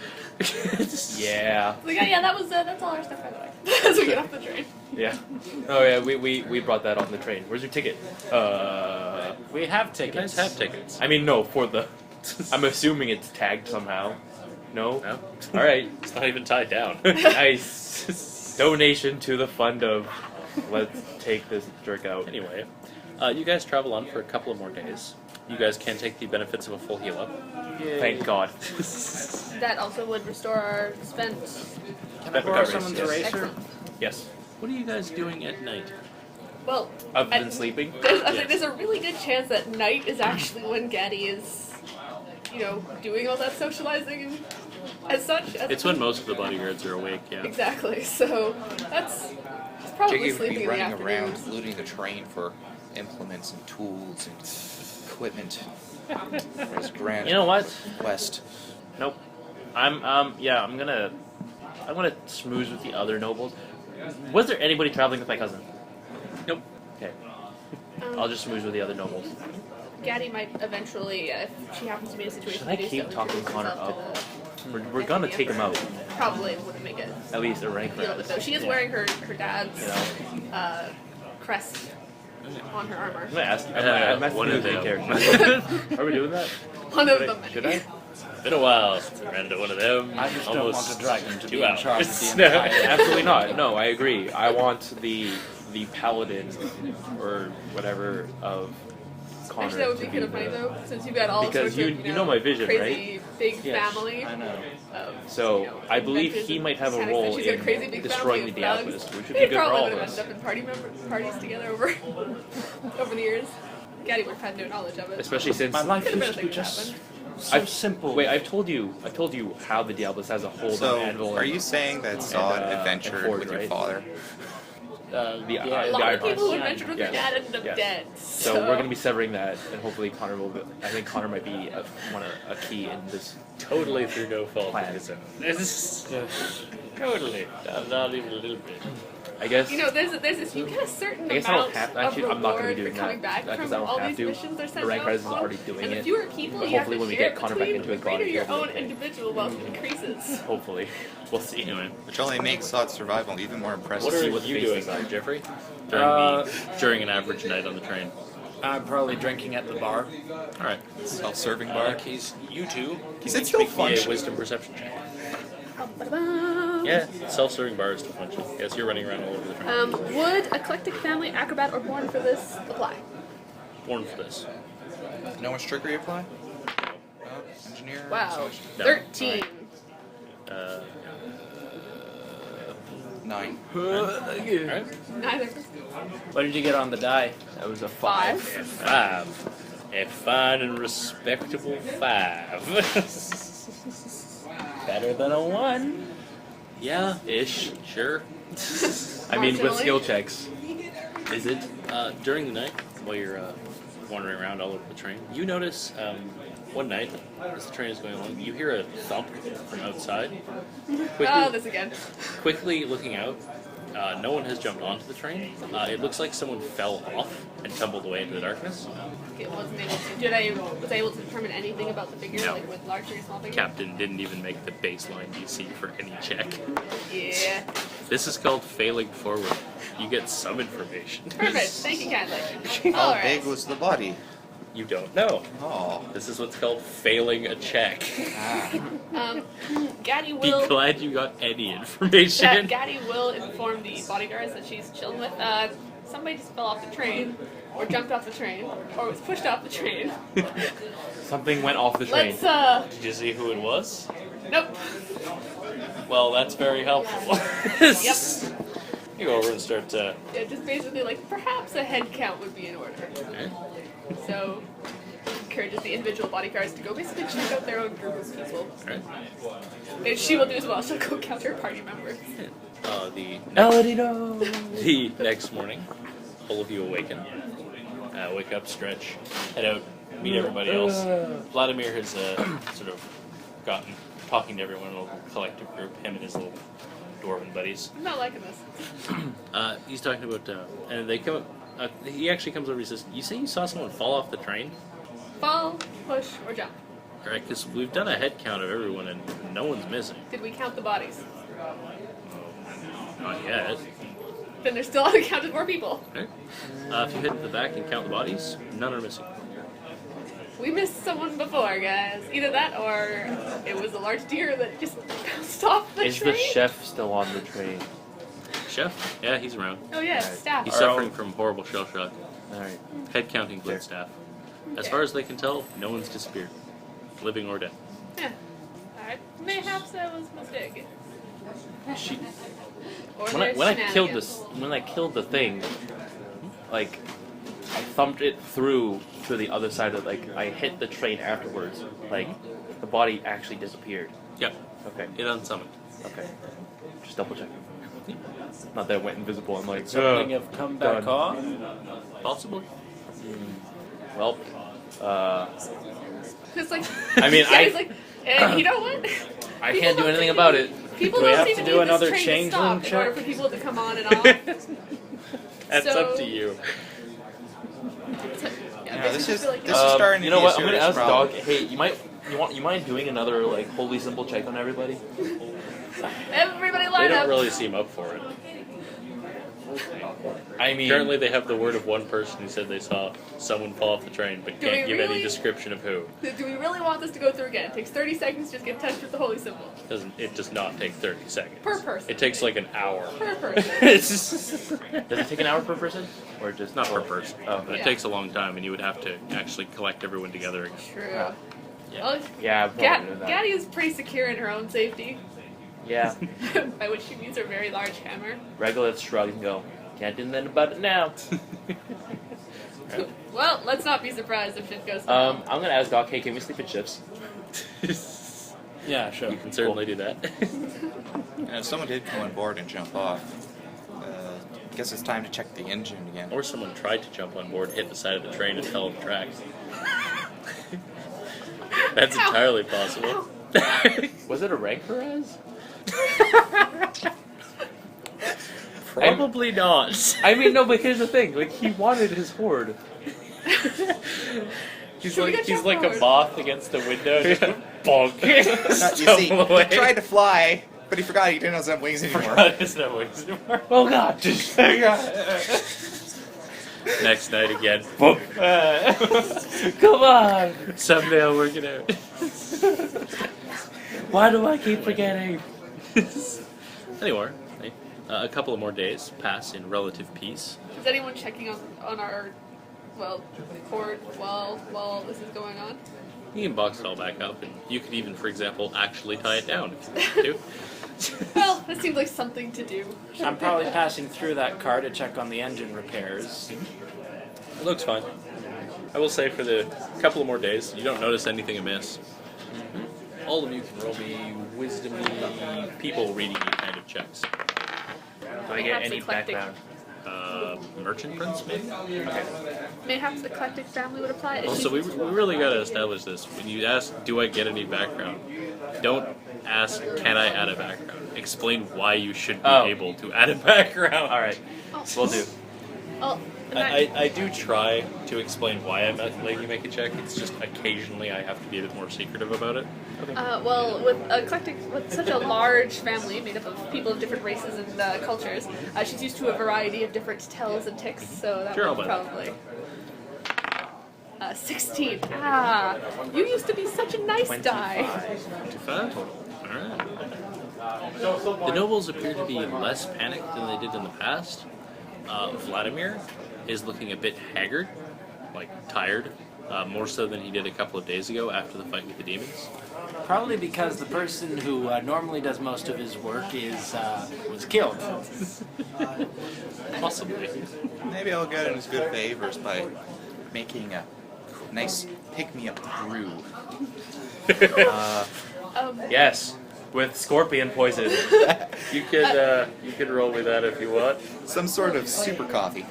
[SPEAKER 2] Yeah.
[SPEAKER 6] So yeah, that's all our stuff, by the way. As we get off the train.
[SPEAKER 2] Yeah. Oh yeah, we brought that on the train. Where's your ticket?
[SPEAKER 9] We have
[SPEAKER 8] You
[SPEAKER 9] tickets.
[SPEAKER 8] guys have tickets.
[SPEAKER 2] I mean, no, for the. I'm assuming it's tagged somehow. No.
[SPEAKER 8] No?
[SPEAKER 2] All right.
[SPEAKER 8] It's not even tied down.
[SPEAKER 2] Nice. Donation to the fund of. Let's take this jerk out.
[SPEAKER 8] Anyway, you guys travel on for a couple of more days. You guys can take the benefits of a full heal up.
[SPEAKER 2] Thank God.
[SPEAKER 6] That also would restore our spent.
[SPEAKER 9] Can I borrow
[SPEAKER 2] recoveries,
[SPEAKER 9] someone's
[SPEAKER 2] yes.
[SPEAKER 9] eraser?
[SPEAKER 6] Excellent.
[SPEAKER 2] Yes.
[SPEAKER 8] What are you guys doing at night?
[SPEAKER 6] Well,
[SPEAKER 2] Other than sleeping.
[SPEAKER 6] there's a really good chance that night is actually when Gaddy is, doing all that socializing and as such.
[SPEAKER 8] It's when most of the bodyguards are awake, yeah.
[SPEAKER 6] Exactly. So he's probably
[SPEAKER 4] Jiggy would
[SPEAKER 6] sleeping
[SPEAKER 4] be
[SPEAKER 6] in the
[SPEAKER 4] running
[SPEAKER 6] afternoon.
[SPEAKER 4] around looting the train for implements and tools and equipment for his grand
[SPEAKER 2] You know what?
[SPEAKER 4] quest.
[SPEAKER 2] Nope. I'm gonna smooze with the other nobles. Was there anybody traveling with my cousin?
[SPEAKER 8] Nope.
[SPEAKER 2] Okay. I'll just smooze with the other nobles.
[SPEAKER 6] Gaddy might eventually, if she happens to be in a situation
[SPEAKER 2] Should I
[SPEAKER 6] to do
[SPEAKER 2] keep
[SPEAKER 6] so,
[SPEAKER 2] talking
[SPEAKER 6] introduce
[SPEAKER 2] Connor
[SPEAKER 6] herself
[SPEAKER 2] up?
[SPEAKER 6] to
[SPEAKER 2] We're gonna take him out.
[SPEAKER 6] Probably wouldn't make it.
[SPEAKER 2] At least a rank
[SPEAKER 6] Deal with it, though. She is
[SPEAKER 2] Yeah.
[SPEAKER 6] wearing her dad's
[SPEAKER 2] You know.
[SPEAKER 6] crest on her armor.
[SPEAKER 2] I'm gonna ask. I'm asking
[SPEAKER 8] one
[SPEAKER 2] you
[SPEAKER 8] of
[SPEAKER 2] the
[SPEAKER 8] them.
[SPEAKER 2] characters. Are we doing that?
[SPEAKER 6] One of
[SPEAKER 2] Should
[SPEAKER 6] them.
[SPEAKER 2] I? Should I?
[SPEAKER 8] Been a while since I ran into one of them.
[SPEAKER 9] I just don't want a dragon to
[SPEAKER 8] 2
[SPEAKER 9] be in charge
[SPEAKER 8] hours.
[SPEAKER 9] of the entire.
[SPEAKER 2] Absolutely not. No, I agree. I want the paladin or whatever of Connor.
[SPEAKER 6] Actually, that would be
[SPEAKER 2] to
[SPEAKER 6] kind of
[SPEAKER 2] the-
[SPEAKER 6] funny though, since you've got all
[SPEAKER 2] Because
[SPEAKER 6] sorts of
[SPEAKER 2] you know my vision,
[SPEAKER 6] crazy big
[SPEAKER 2] Yes,
[SPEAKER 6] family.
[SPEAKER 9] I know.
[SPEAKER 6] Of,
[SPEAKER 2] So I believe
[SPEAKER 6] inventors
[SPEAKER 2] he
[SPEAKER 6] and
[SPEAKER 2] might have a
[SPEAKER 6] mechanics,
[SPEAKER 2] role
[SPEAKER 6] and she's got a
[SPEAKER 2] in
[SPEAKER 6] crazy big
[SPEAKER 2] destroying the
[SPEAKER 6] family of
[SPEAKER 2] Diablos,
[SPEAKER 6] thugs.
[SPEAKER 2] which would
[SPEAKER 6] They
[SPEAKER 2] be good for
[SPEAKER 6] probably
[SPEAKER 2] all
[SPEAKER 6] would
[SPEAKER 2] of
[SPEAKER 6] have
[SPEAKER 2] us.
[SPEAKER 6] ended up in parties together over the years. Gaddy would have had no knowledge of it.
[SPEAKER 2] Especially since
[SPEAKER 9] My life
[SPEAKER 6] Could have
[SPEAKER 9] used
[SPEAKER 6] been
[SPEAKER 9] to
[SPEAKER 6] a
[SPEAKER 9] be
[SPEAKER 6] thing that
[SPEAKER 9] just
[SPEAKER 6] happened.
[SPEAKER 9] so simple.
[SPEAKER 2] Wait, I've told you how the Diablos has a hold
[SPEAKER 4] So,
[SPEAKER 2] on Anvil.
[SPEAKER 4] are you saying that Zod
[SPEAKER 2] a
[SPEAKER 4] adventured
[SPEAKER 2] forge,
[SPEAKER 4] with your
[SPEAKER 2] right?
[SPEAKER 4] father?
[SPEAKER 2] The
[SPEAKER 6] A lot of
[SPEAKER 2] Iron
[SPEAKER 6] people who
[SPEAKER 2] Hearts.
[SPEAKER 6] adventured with
[SPEAKER 2] Yes.
[SPEAKER 6] their dad ended up
[SPEAKER 2] Yes.
[SPEAKER 6] dead.
[SPEAKER 2] So we're going to be severing that, and hopefully Connor will. I think Connor might be a key in this.
[SPEAKER 7] Totally through no fault
[SPEAKER 2] Plan.
[SPEAKER 7] of his own. Totally. Not even a little bit.
[SPEAKER 2] I guess.
[SPEAKER 6] You know, there's this. You get a certain
[SPEAKER 2] I guess I don't
[SPEAKER 6] amount
[SPEAKER 2] have.
[SPEAKER 6] of
[SPEAKER 2] Actually, I'm not going to
[SPEAKER 6] reward
[SPEAKER 2] be doing
[SPEAKER 6] for coming
[SPEAKER 2] that
[SPEAKER 6] back
[SPEAKER 2] because
[SPEAKER 6] from
[SPEAKER 2] I don't
[SPEAKER 6] all
[SPEAKER 2] have
[SPEAKER 6] these
[SPEAKER 2] to.
[SPEAKER 6] missions they're
[SPEAKER 2] The
[SPEAKER 6] sending
[SPEAKER 2] rank
[SPEAKER 6] out
[SPEAKER 2] Res is
[SPEAKER 6] on.
[SPEAKER 2] already doing
[SPEAKER 6] And the
[SPEAKER 2] it.
[SPEAKER 6] fewer people
[SPEAKER 2] But
[SPEAKER 6] you have
[SPEAKER 2] hopefully
[SPEAKER 6] to
[SPEAKER 2] when we
[SPEAKER 6] share
[SPEAKER 2] get Connor back
[SPEAKER 6] between,
[SPEAKER 2] into his
[SPEAKER 6] the greater
[SPEAKER 2] body,
[SPEAKER 6] your
[SPEAKER 2] he'll
[SPEAKER 6] own
[SPEAKER 2] be-
[SPEAKER 6] individual wealth increases.
[SPEAKER 2] Hopefully, we'll see.
[SPEAKER 7] Anyway,
[SPEAKER 4] Which only makes Sod survival even more impressive.
[SPEAKER 7] what
[SPEAKER 2] see
[SPEAKER 7] are
[SPEAKER 2] what the
[SPEAKER 7] you
[SPEAKER 2] faces
[SPEAKER 7] doing
[SPEAKER 2] are.
[SPEAKER 7] there, Jeffrey?
[SPEAKER 9] Uh,
[SPEAKER 7] During an average night on the train.
[SPEAKER 9] I'm probably drinking at the bar.
[SPEAKER 7] All right.
[SPEAKER 4] Self-serving
[SPEAKER 7] In
[SPEAKER 4] bar.
[SPEAKER 7] that case, you two
[SPEAKER 4] Is
[SPEAKER 7] can
[SPEAKER 4] it still
[SPEAKER 7] each make me a
[SPEAKER 4] functioning?
[SPEAKER 7] wisdom perception check.
[SPEAKER 6] Ba-da-bum.
[SPEAKER 7] Yeah, self-serving bar is still functioning. Yes, you're running around all over the train.
[SPEAKER 6] Would eclectic family, acrobat, or born for this apply?
[SPEAKER 7] Born for this.
[SPEAKER 4] No one's trickery apply? No. Engineer?
[SPEAKER 6] Wow.
[SPEAKER 7] No.
[SPEAKER 6] 13.
[SPEAKER 7] Uh,
[SPEAKER 4] 9.
[SPEAKER 7] all right.
[SPEAKER 6] Neither.
[SPEAKER 9] What did you get on the die?
[SPEAKER 2] That was a
[SPEAKER 6] 5.
[SPEAKER 7] 5. A fine and respectable 5.
[SPEAKER 9] Better than a 1.
[SPEAKER 7] Yeah, ish, sure.
[SPEAKER 2] I mean, with
[SPEAKER 6] Marginally.
[SPEAKER 2] skill checks.
[SPEAKER 7] Is it? During the night, while you're wandering around all over the train, you notice one night, as the train is going along, you hear a thump from outside.
[SPEAKER 6] Oh, this again.
[SPEAKER 7] Quickly looking out, no one has jumped onto the train. It looks like someone fell off and tumbled away into the darkness.
[SPEAKER 6] It wasn't able to. Was I able to determine anything about the figure,
[SPEAKER 7] No.
[SPEAKER 6] like with large or small figure?
[SPEAKER 7] Captain didn't even make the baseline DC for any check.
[SPEAKER 6] Yeah.
[SPEAKER 7] This is called failing forward. You get some information.
[SPEAKER 6] Perfect. Thank you kindly.
[SPEAKER 4] How
[SPEAKER 6] All right.
[SPEAKER 4] big was the body?
[SPEAKER 7] You don't know.
[SPEAKER 4] Oh.
[SPEAKER 7] This is what's called failing a check.
[SPEAKER 6] Gaddy
[SPEAKER 7] Be
[SPEAKER 6] will.
[SPEAKER 7] glad you got any information.
[SPEAKER 6] Gaddy will inform the bodyguards that she's chilling with. Somebody just fell off the train, or jumped off the train, or was pushed off the train.
[SPEAKER 2] Something went off the train.
[SPEAKER 6] Let's.
[SPEAKER 7] Did you see who it was?
[SPEAKER 6] Nope.
[SPEAKER 7] Well, that's very helpful.
[SPEAKER 6] Yep.
[SPEAKER 7] You go over and start
[SPEAKER 6] Yeah, just basically like perhaps a head count would be in order. So encourages the individual bodyguards to go basically check out their own group of people.
[SPEAKER 7] Right.
[SPEAKER 6] And she will do as well. She'll go count her party members.
[SPEAKER 7] The next morning, all of you awaken. Wake up, stretch, head out, meet everybody else. Vladimir has sort of gotten talking to everyone in a little collective group, him and his little dwarven buddies.
[SPEAKER 6] I'm not liking this.
[SPEAKER 7] He's talking about, and they come up, he actually comes over and says, you say you saw someone fall off the train?
[SPEAKER 6] Fall, push, or jump.
[SPEAKER 7] Alright, because we've done a head count of everyone and no one's missing.
[SPEAKER 6] Did we count the bodies?
[SPEAKER 7] Not yet.
[SPEAKER 6] Then there's still unaccounted more people.
[SPEAKER 7] Okay. If you head to the back and count the bodies, none are missing.
[SPEAKER 6] We missed someone before, guys. Either that or it was a large deer that just bounced off the
[SPEAKER 2] Is
[SPEAKER 6] train.
[SPEAKER 2] the chef still on the train?
[SPEAKER 7] Chef? Yeah, he's around.
[SPEAKER 6] Oh yeah,
[SPEAKER 2] Alright.
[SPEAKER 6] staff.
[SPEAKER 7] He's suffering from horrible shell shock.
[SPEAKER 2] Alright.
[SPEAKER 7] Head counting blood staff. As far as they can tell, no one's disappeared. Living or dead.
[SPEAKER 6] Yeah. Alright. Mayhaps I was mistaken.
[SPEAKER 2] She,
[SPEAKER 6] Or
[SPEAKER 2] when I
[SPEAKER 6] there's
[SPEAKER 2] killed
[SPEAKER 6] shenanigans.
[SPEAKER 2] when I killed the thing, like I thumped it through to the other side of like I hit the train afterwards. Like the body actually disappeared.
[SPEAKER 7] Yep.
[SPEAKER 2] Okay.
[SPEAKER 7] It unsummoned.
[SPEAKER 2] Okay. Just double checking. Not that it went invisible. I'm like,
[SPEAKER 9] Something have come back
[SPEAKER 2] done.
[SPEAKER 9] on.
[SPEAKER 7] Possibly.
[SPEAKER 2] Well,
[SPEAKER 6] It's like,
[SPEAKER 2] I mean,
[SPEAKER 6] yeah,
[SPEAKER 2] I-
[SPEAKER 6] he's like, you know what?
[SPEAKER 2] I
[SPEAKER 6] People
[SPEAKER 2] can't do
[SPEAKER 6] don't
[SPEAKER 2] anything
[SPEAKER 6] seem
[SPEAKER 2] about
[SPEAKER 6] to-
[SPEAKER 2] it.
[SPEAKER 6] People
[SPEAKER 9] Do we
[SPEAKER 6] don't
[SPEAKER 9] have
[SPEAKER 6] seem
[SPEAKER 9] to
[SPEAKER 6] to
[SPEAKER 9] do
[SPEAKER 6] need
[SPEAKER 9] another
[SPEAKER 6] this train to stop
[SPEAKER 9] changeling
[SPEAKER 6] in order
[SPEAKER 9] check?
[SPEAKER 6] for people to come on and off.
[SPEAKER 7] That's
[SPEAKER 6] So-
[SPEAKER 7] up to you.
[SPEAKER 6] Yeah,
[SPEAKER 4] this
[SPEAKER 6] basically
[SPEAKER 4] is-
[SPEAKER 6] feel like,
[SPEAKER 4] this is starting to
[SPEAKER 2] You know
[SPEAKER 4] be a
[SPEAKER 2] what? I'm gonna
[SPEAKER 4] serious
[SPEAKER 2] ask
[SPEAKER 4] problem.
[SPEAKER 2] Dog. Hey, you mind doing another like holy symbol check on everybody?
[SPEAKER 6] everybody
[SPEAKER 7] They
[SPEAKER 6] line
[SPEAKER 7] don't
[SPEAKER 6] up.
[SPEAKER 7] really seem up for it.
[SPEAKER 2] I mean,
[SPEAKER 7] Apparently, they have the word of one person who said they saw someone fall off the train, but
[SPEAKER 6] Do
[SPEAKER 7] can't
[SPEAKER 6] we
[SPEAKER 7] give any
[SPEAKER 6] really?
[SPEAKER 7] description of who.
[SPEAKER 6] Do we really want this to go through again? It takes 30 seconds to just get in touch with the holy symbol.
[SPEAKER 7] It does not take 30 seconds.
[SPEAKER 6] Per person.
[SPEAKER 7] It takes like an hour.
[SPEAKER 6] Per person.
[SPEAKER 7] It's
[SPEAKER 2] does it take an hour per person, or just
[SPEAKER 7] not per person.
[SPEAKER 2] Oh,
[SPEAKER 7] But it
[SPEAKER 6] Yeah.
[SPEAKER 7] takes a long time, and you would have to actually collect everyone together again.
[SPEAKER 6] True.
[SPEAKER 2] Yeah.
[SPEAKER 6] Well,
[SPEAKER 2] yeah, I'm probably doing that.
[SPEAKER 6] Gaddy is pretty secure in her own safety,
[SPEAKER 2] Yeah,
[SPEAKER 6] by which she means her very large hammer.
[SPEAKER 2] Regolith shrugs and go, can't do nothing about it now.
[SPEAKER 6] Well, let's not be surprised if shit goes down.
[SPEAKER 2] I'm gonna ask Doc, hey, can we sleep in shifts?
[SPEAKER 9] Yeah, sure.
[SPEAKER 7] You can certainly do that.
[SPEAKER 4] And if someone did come on board and jump off, Guess it's time to check the engine again.
[SPEAKER 8] Or someone tried to jump on board, hit the side of the train, and fell off the track. That's entirely possible.
[SPEAKER 2] Was it a Rancoraz?
[SPEAKER 8] Probably not.
[SPEAKER 2] I mean, no, but here's the thing. Like, he wanted his horde.
[SPEAKER 8] He's like a moth against the window, just bonk.
[SPEAKER 4] You see,
[SPEAKER 8] Stumble away.
[SPEAKER 4] he tried to fly, but he forgot he didn't have wings anymore.
[SPEAKER 8] Forgot his no wings anymore.
[SPEAKER 2] Oh, God.
[SPEAKER 8] Next night again.
[SPEAKER 2] Come on.
[SPEAKER 8] Someday I'll work it out.
[SPEAKER 2] Why do I keep forgetting?
[SPEAKER 8] Anyway, a couple of more days pass in relative peace.
[SPEAKER 6] Is anyone checking on our, cord while this is going on?
[SPEAKER 8] You can box it all back up, and you could even, for example, actually tie it down if you want to.
[SPEAKER 6] Well, that seems like something to do.
[SPEAKER 9] I'm probably passing through that car to check on the engine repairs.
[SPEAKER 8] It looks fine. I will say for the couple of more days, you don't notice anything amiss. All of you can roll me wisdom-y, people-reading kind of checks.
[SPEAKER 2] Do I get
[SPEAKER 6] Perhaps
[SPEAKER 2] any
[SPEAKER 6] eclectic.
[SPEAKER 2] background?
[SPEAKER 8] Merchant Prince, maybe?
[SPEAKER 6] Mayhaps the eclectic family would apply.
[SPEAKER 8] Also, we really got to establish this. When you ask, do I get any background? Don't ask, can I add a background? Explain why you should be able to add a background.
[SPEAKER 2] All right, we'll do.
[SPEAKER 6] Oh,
[SPEAKER 8] I do try to explain why I'm not letting you make a check. It's just occasionally I have to be a bit more secretive about it.
[SPEAKER 6] well, with such a large family made up of people of different races and cultures, she's used to a variety of different tells and ticks, so that
[SPEAKER 8] Sure,
[SPEAKER 6] was
[SPEAKER 8] I'll bet.
[SPEAKER 6] probably 16. Ah, you used to be such a nice guy.
[SPEAKER 8] 25? Alright. The nobles appear to be less panicked than they did in the past. Vladimir is looking a bit haggard, like tired, more so than he did a couple of days ago after the fight with the demons.
[SPEAKER 9] Probably because the person who normally does most of his work was killed.
[SPEAKER 8] Possibly.
[SPEAKER 4] Maybe I'll get in his good favors by making a nice pick-me-up brew.
[SPEAKER 2] Yes, with scorpion poison.
[SPEAKER 8] You could roll with that if you want.
[SPEAKER 4] Some sort of super coffee.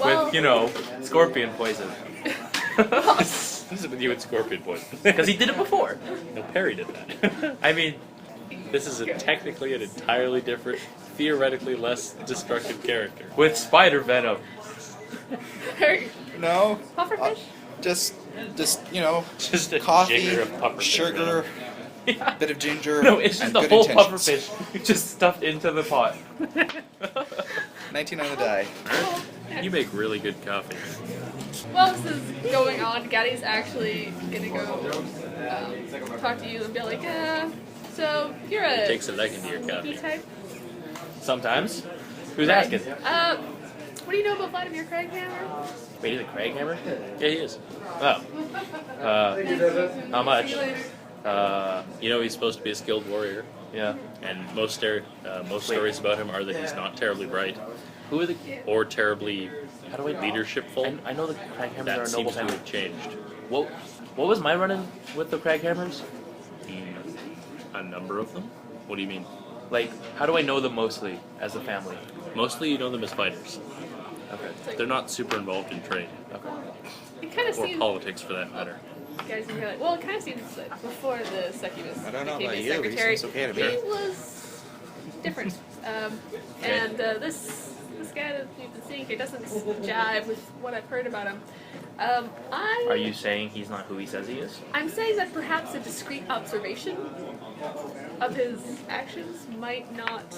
[SPEAKER 2] With, scorpion poison.
[SPEAKER 8] This is with you and Scorpion Poison.
[SPEAKER 2] Because he did it before.
[SPEAKER 8] No, Perry did that.
[SPEAKER 2] I mean,
[SPEAKER 8] This is technically an entirely different, theoretically less destructive character.
[SPEAKER 2] with spider venom.
[SPEAKER 4] No,
[SPEAKER 6] Pufferfish?
[SPEAKER 4] just
[SPEAKER 8] Just a
[SPEAKER 4] coffee,
[SPEAKER 8] jigger of pufferfish.
[SPEAKER 4] sugar, bit of ginger,
[SPEAKER 2] No, it's just
[SPEAKER 4] and
[SPEAKER 2] the
[SPEAKER 4] good
[SPEAKER 2] whole
[SPEAKER 4] intentions.
[SPEAKER 2] pufferfish just stuffed into the pot.
[SPEAKER 4] 19 on the die.
[SPEAKER 8] You make really good coffee.
[SPEAKER 6] While this is going on, Gaddy's actually gonna go talk to you and be like, so you're a
[SPEAKER 8] Takes a leg into your
[SPEAKER 6] sneaky
[SPEAKER 8] coffee.
[SPEAKER 6] type.
[SPEAKER 2] Sometimes. Who's
[SPEAKER 6] Right.
[SPEAKER 2] asking?
[SPEAKER 6] What do you know about Vladimir Craighammer?
[SPEAKER 2] Wait, is it Craighammer?
[SPEAKER 8] Yeah, he is.
[SPEAKER 2] Oh. How much?
[SPEAKER 8] You know he's supposed to be a skilled warrior,
[SPEAKER 2] Yeah.
[SPEAKER 8] and most stories about him are that he's not terribly bright
[SPEAKER 2] Who are the...
[SPEAKER 8] or terribly
[SPEAKER 2] How do I...
[SPEAKER 8] leadershipful.
[SPEAKER 2] I know the Craighammers are
[SPEAKER 8] That
[SPEAKER 2] a noble
[SPEAKER 8] seems to
[SPEAKER 2] family.
[SPEAKER 8] have changed.
[SPEAKER 2] What was my run-in with the Craighammers?
[SPEAKER 8] A number of them? What do you mean?
[SPEAKER 2] Like, how do I know them mostly as a family?
[SPEAKER 8] Mostly you know them as fighters.
[SPEAKER 2] Okay.
[SPEAKER 8] They're not super involved in trade,
[SPEAKER 2] Okay.
[SPEAKER 6] It kind of
[SPEAKER 8] or
[SPEAKER 6] seems.
[SPEAKER 8] politics for that matter.
[SPEAKER 6] Guys, you're like, well, it kind of seems like before the succubus
[SPEAKER 4] I don't know
[SPEAKER 6] became
[SPEAKER 4] about
[SPEAKER 6] a
[SPEAKER 4] you, he
[SPEAKER 6] secretary,
[SPEAKER 4] seems okay to me.
[SPEAKER 6] he was different. And this guy that we've been seeing here doesn't jive with what I've heard about him.
[SPEAKER 2] Are you saying he's not who he says he is?
[SPEAKER 6] I'm saying that perhaps a discreet observation of his actions might not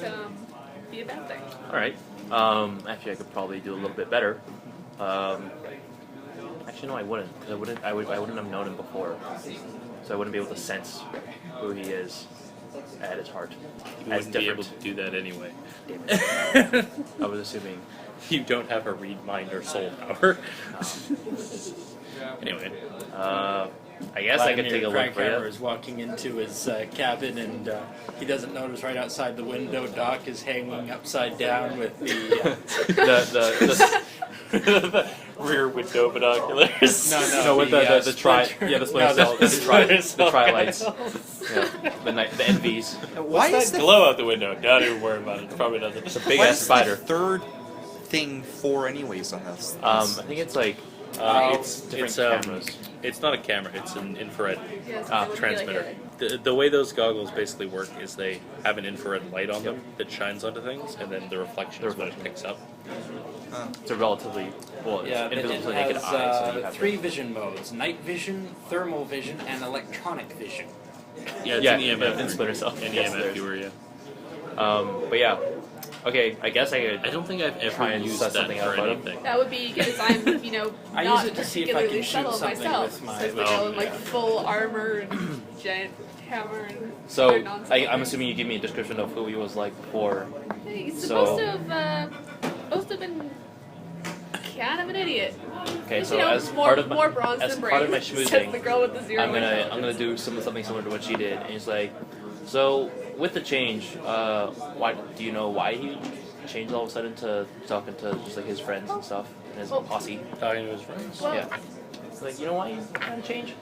[SPEAKER 6] be a bad thing.
[SPEAKER 2] All right. Actually, I could probably do a little bit better. Actually, no, I wouldn't. 'Cause I wouldn't have known him before, so I wouldn't be able to sense who he is at his heart.
[SPEAKER 8] You
[SPEAKER 2] As
[SPEAKER 8] wouldn't be able
[SPEAKER 2] different.
[SPEAKER 8] to do that anyway.
[SPEAKER 2] I was assuming.
[SPEAKER 8] You don't have a read mind or soul power. Anyway,
[SPEAKER 2] I guess I could take a look for
[SPEAKER 9] Craighammer
[SPEAKER 2] you.
[SPEAKER 9] is walking into his cabin, and he doesn't notice right outside the window Doc is hanging upside down with the.
[SPEAKER 2] The
[SPEAKER 8] rear window binoculars.
[SPEAKER 2] no, with the splinter tri lights, the NVs.
[SPEAKER 4] Why is the
[SPEAKER 8] Glow out the window. Don't even worry about it. Probably doesn't.
[SPEAKER 2] It's a big
[SPEAKER 4] Why
[SPEAKER 2] ass
[SPEAKER 4] is
[SPEAKER 2] spider.
[SPEAKER 4] the third thing for, anyways, on this?
[SPEAKER 2] I think it's like
[SPEAKER 7] It's
[SPEAKER 2] different cameras.
[SPEAKER 7] It's not a camera. It's an infrared
[SPEAKER 6] Yeah, so it would be
[SPEAKER 7] transmitter. The way those goggles basically work is they have an infrared light on them that shines onto things, and then the reflection is what it picks up.
[SPEAKER 2] It's a relatively
[SPEAKER 9] Yeah,
[SPEAKER 2] it's
[SPEAKER 9] it
[SPEAKER 2] invisible to naked
[SPEAKER 9] has
[SPEAKER 2] eye. So you have
[SPEAKER 9] 3 vision modes: night vision, thermal vision, and electronic vision.
[SPEAKER 7] Yeah, it's
[SPEAKER 2] Yeah,
[SPEAKER 7] an EMF.
[SPEAKER 2] in Splinter Cell.
[SPEAKER 7] An
[SPEAKER 2] Yes,
[SPEAKER 7] EMF
[SPEAKER 2] there's-
[SPEAKER 7] viewer, yeah.
[SPEAKER 2] But yeah, okay. I guess I could.
[SPEAKER 7] I don't think I've
[SPEAKER 2] Try
[SPEAKER 7] ever
[SPEAKER 2] and
[SPEAKER 7] used
[SPEAKER 2] suss
[SPEAKER 7] that
[SPEAKER 2] something
[SPEAKER 7] for
[SPEAKER 2] out about him.
[SPEAKER 7] anything.
[SPEAKER 6] That would be because I'm,
[SPEAKER 9] I
[SPEAKER 6] not
[SPEAKER 9] use it to see if I can
[SPEAKER 6] particularly
[SPEAKER 9] shoot
[SPEAKER 6] subtle
[SPEAKER 9] something
[SPEAKER 6] myself.
[SPEAKER 9] with my-
[SPEAKER 6] Says the girl in like full armor and giant hammer and
[SPEAKER 2] So
[SPEAKER 6] other nonsense.
[SPEAKER 2] I'm assuming you give me a description of who he was like before.
[SPEAKER 6] He's
[SPEAKER 2] so-
[SPEAKER 6] supposed to have been kind of an idiot.
[SPEAKER 2] Okay,
[SPEAKER 6] Just,
[SPEAKER 2] so as
[SPEAKER 6] more,
[SPEAKER 2] part of my
[SPEAKER 6] more bronze
[SPEAKER 2] as
[SPEAKER 6] than
[SPEAKER 2] part of my
[SPEAKER 6] brains, says
[SPEAKER 2] schmoozing,
[SPEAKER 6] the girl with the 0
[SPEAKER 2] I'm gonna
[SPEAKER 6] intelligence.
[SPEAKER 2] do something similar to what she did. And he's like, so with the change, why do you know why he changed all of a sudden to talking to just like his friends and stuff and his posse?
[SPEAKER 7] Talking to his friends.
[SPEAKER 6] Well,
[SPEAKER 2] Yeah. It's like, you know why he's trying to change?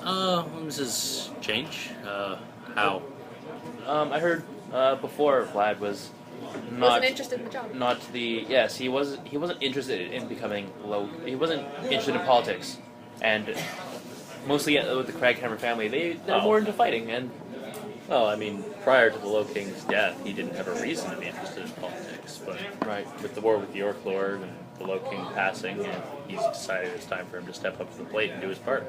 [SPEAKER 7] When was his change? How?
[SPEAKER 2] I heard before Vlad was not
[SPEAKER 6] wasn't interested in the job.
[SPEAKER 2] not the yes he wasn't interested in becoming low. He wasn't interested in politics, and mostly with the Craghammer family, they're more into fighting. And
[SPEAKER 7] Well, I mean, prior to the Low King's death, he didn't have a reason to be interested in politics, but
[SPEAKER 2] right,
[SPEAKER 7] with the war with the Orc Lord and the Low King passing, he's decided it's time for him to step up to the plate and do his part.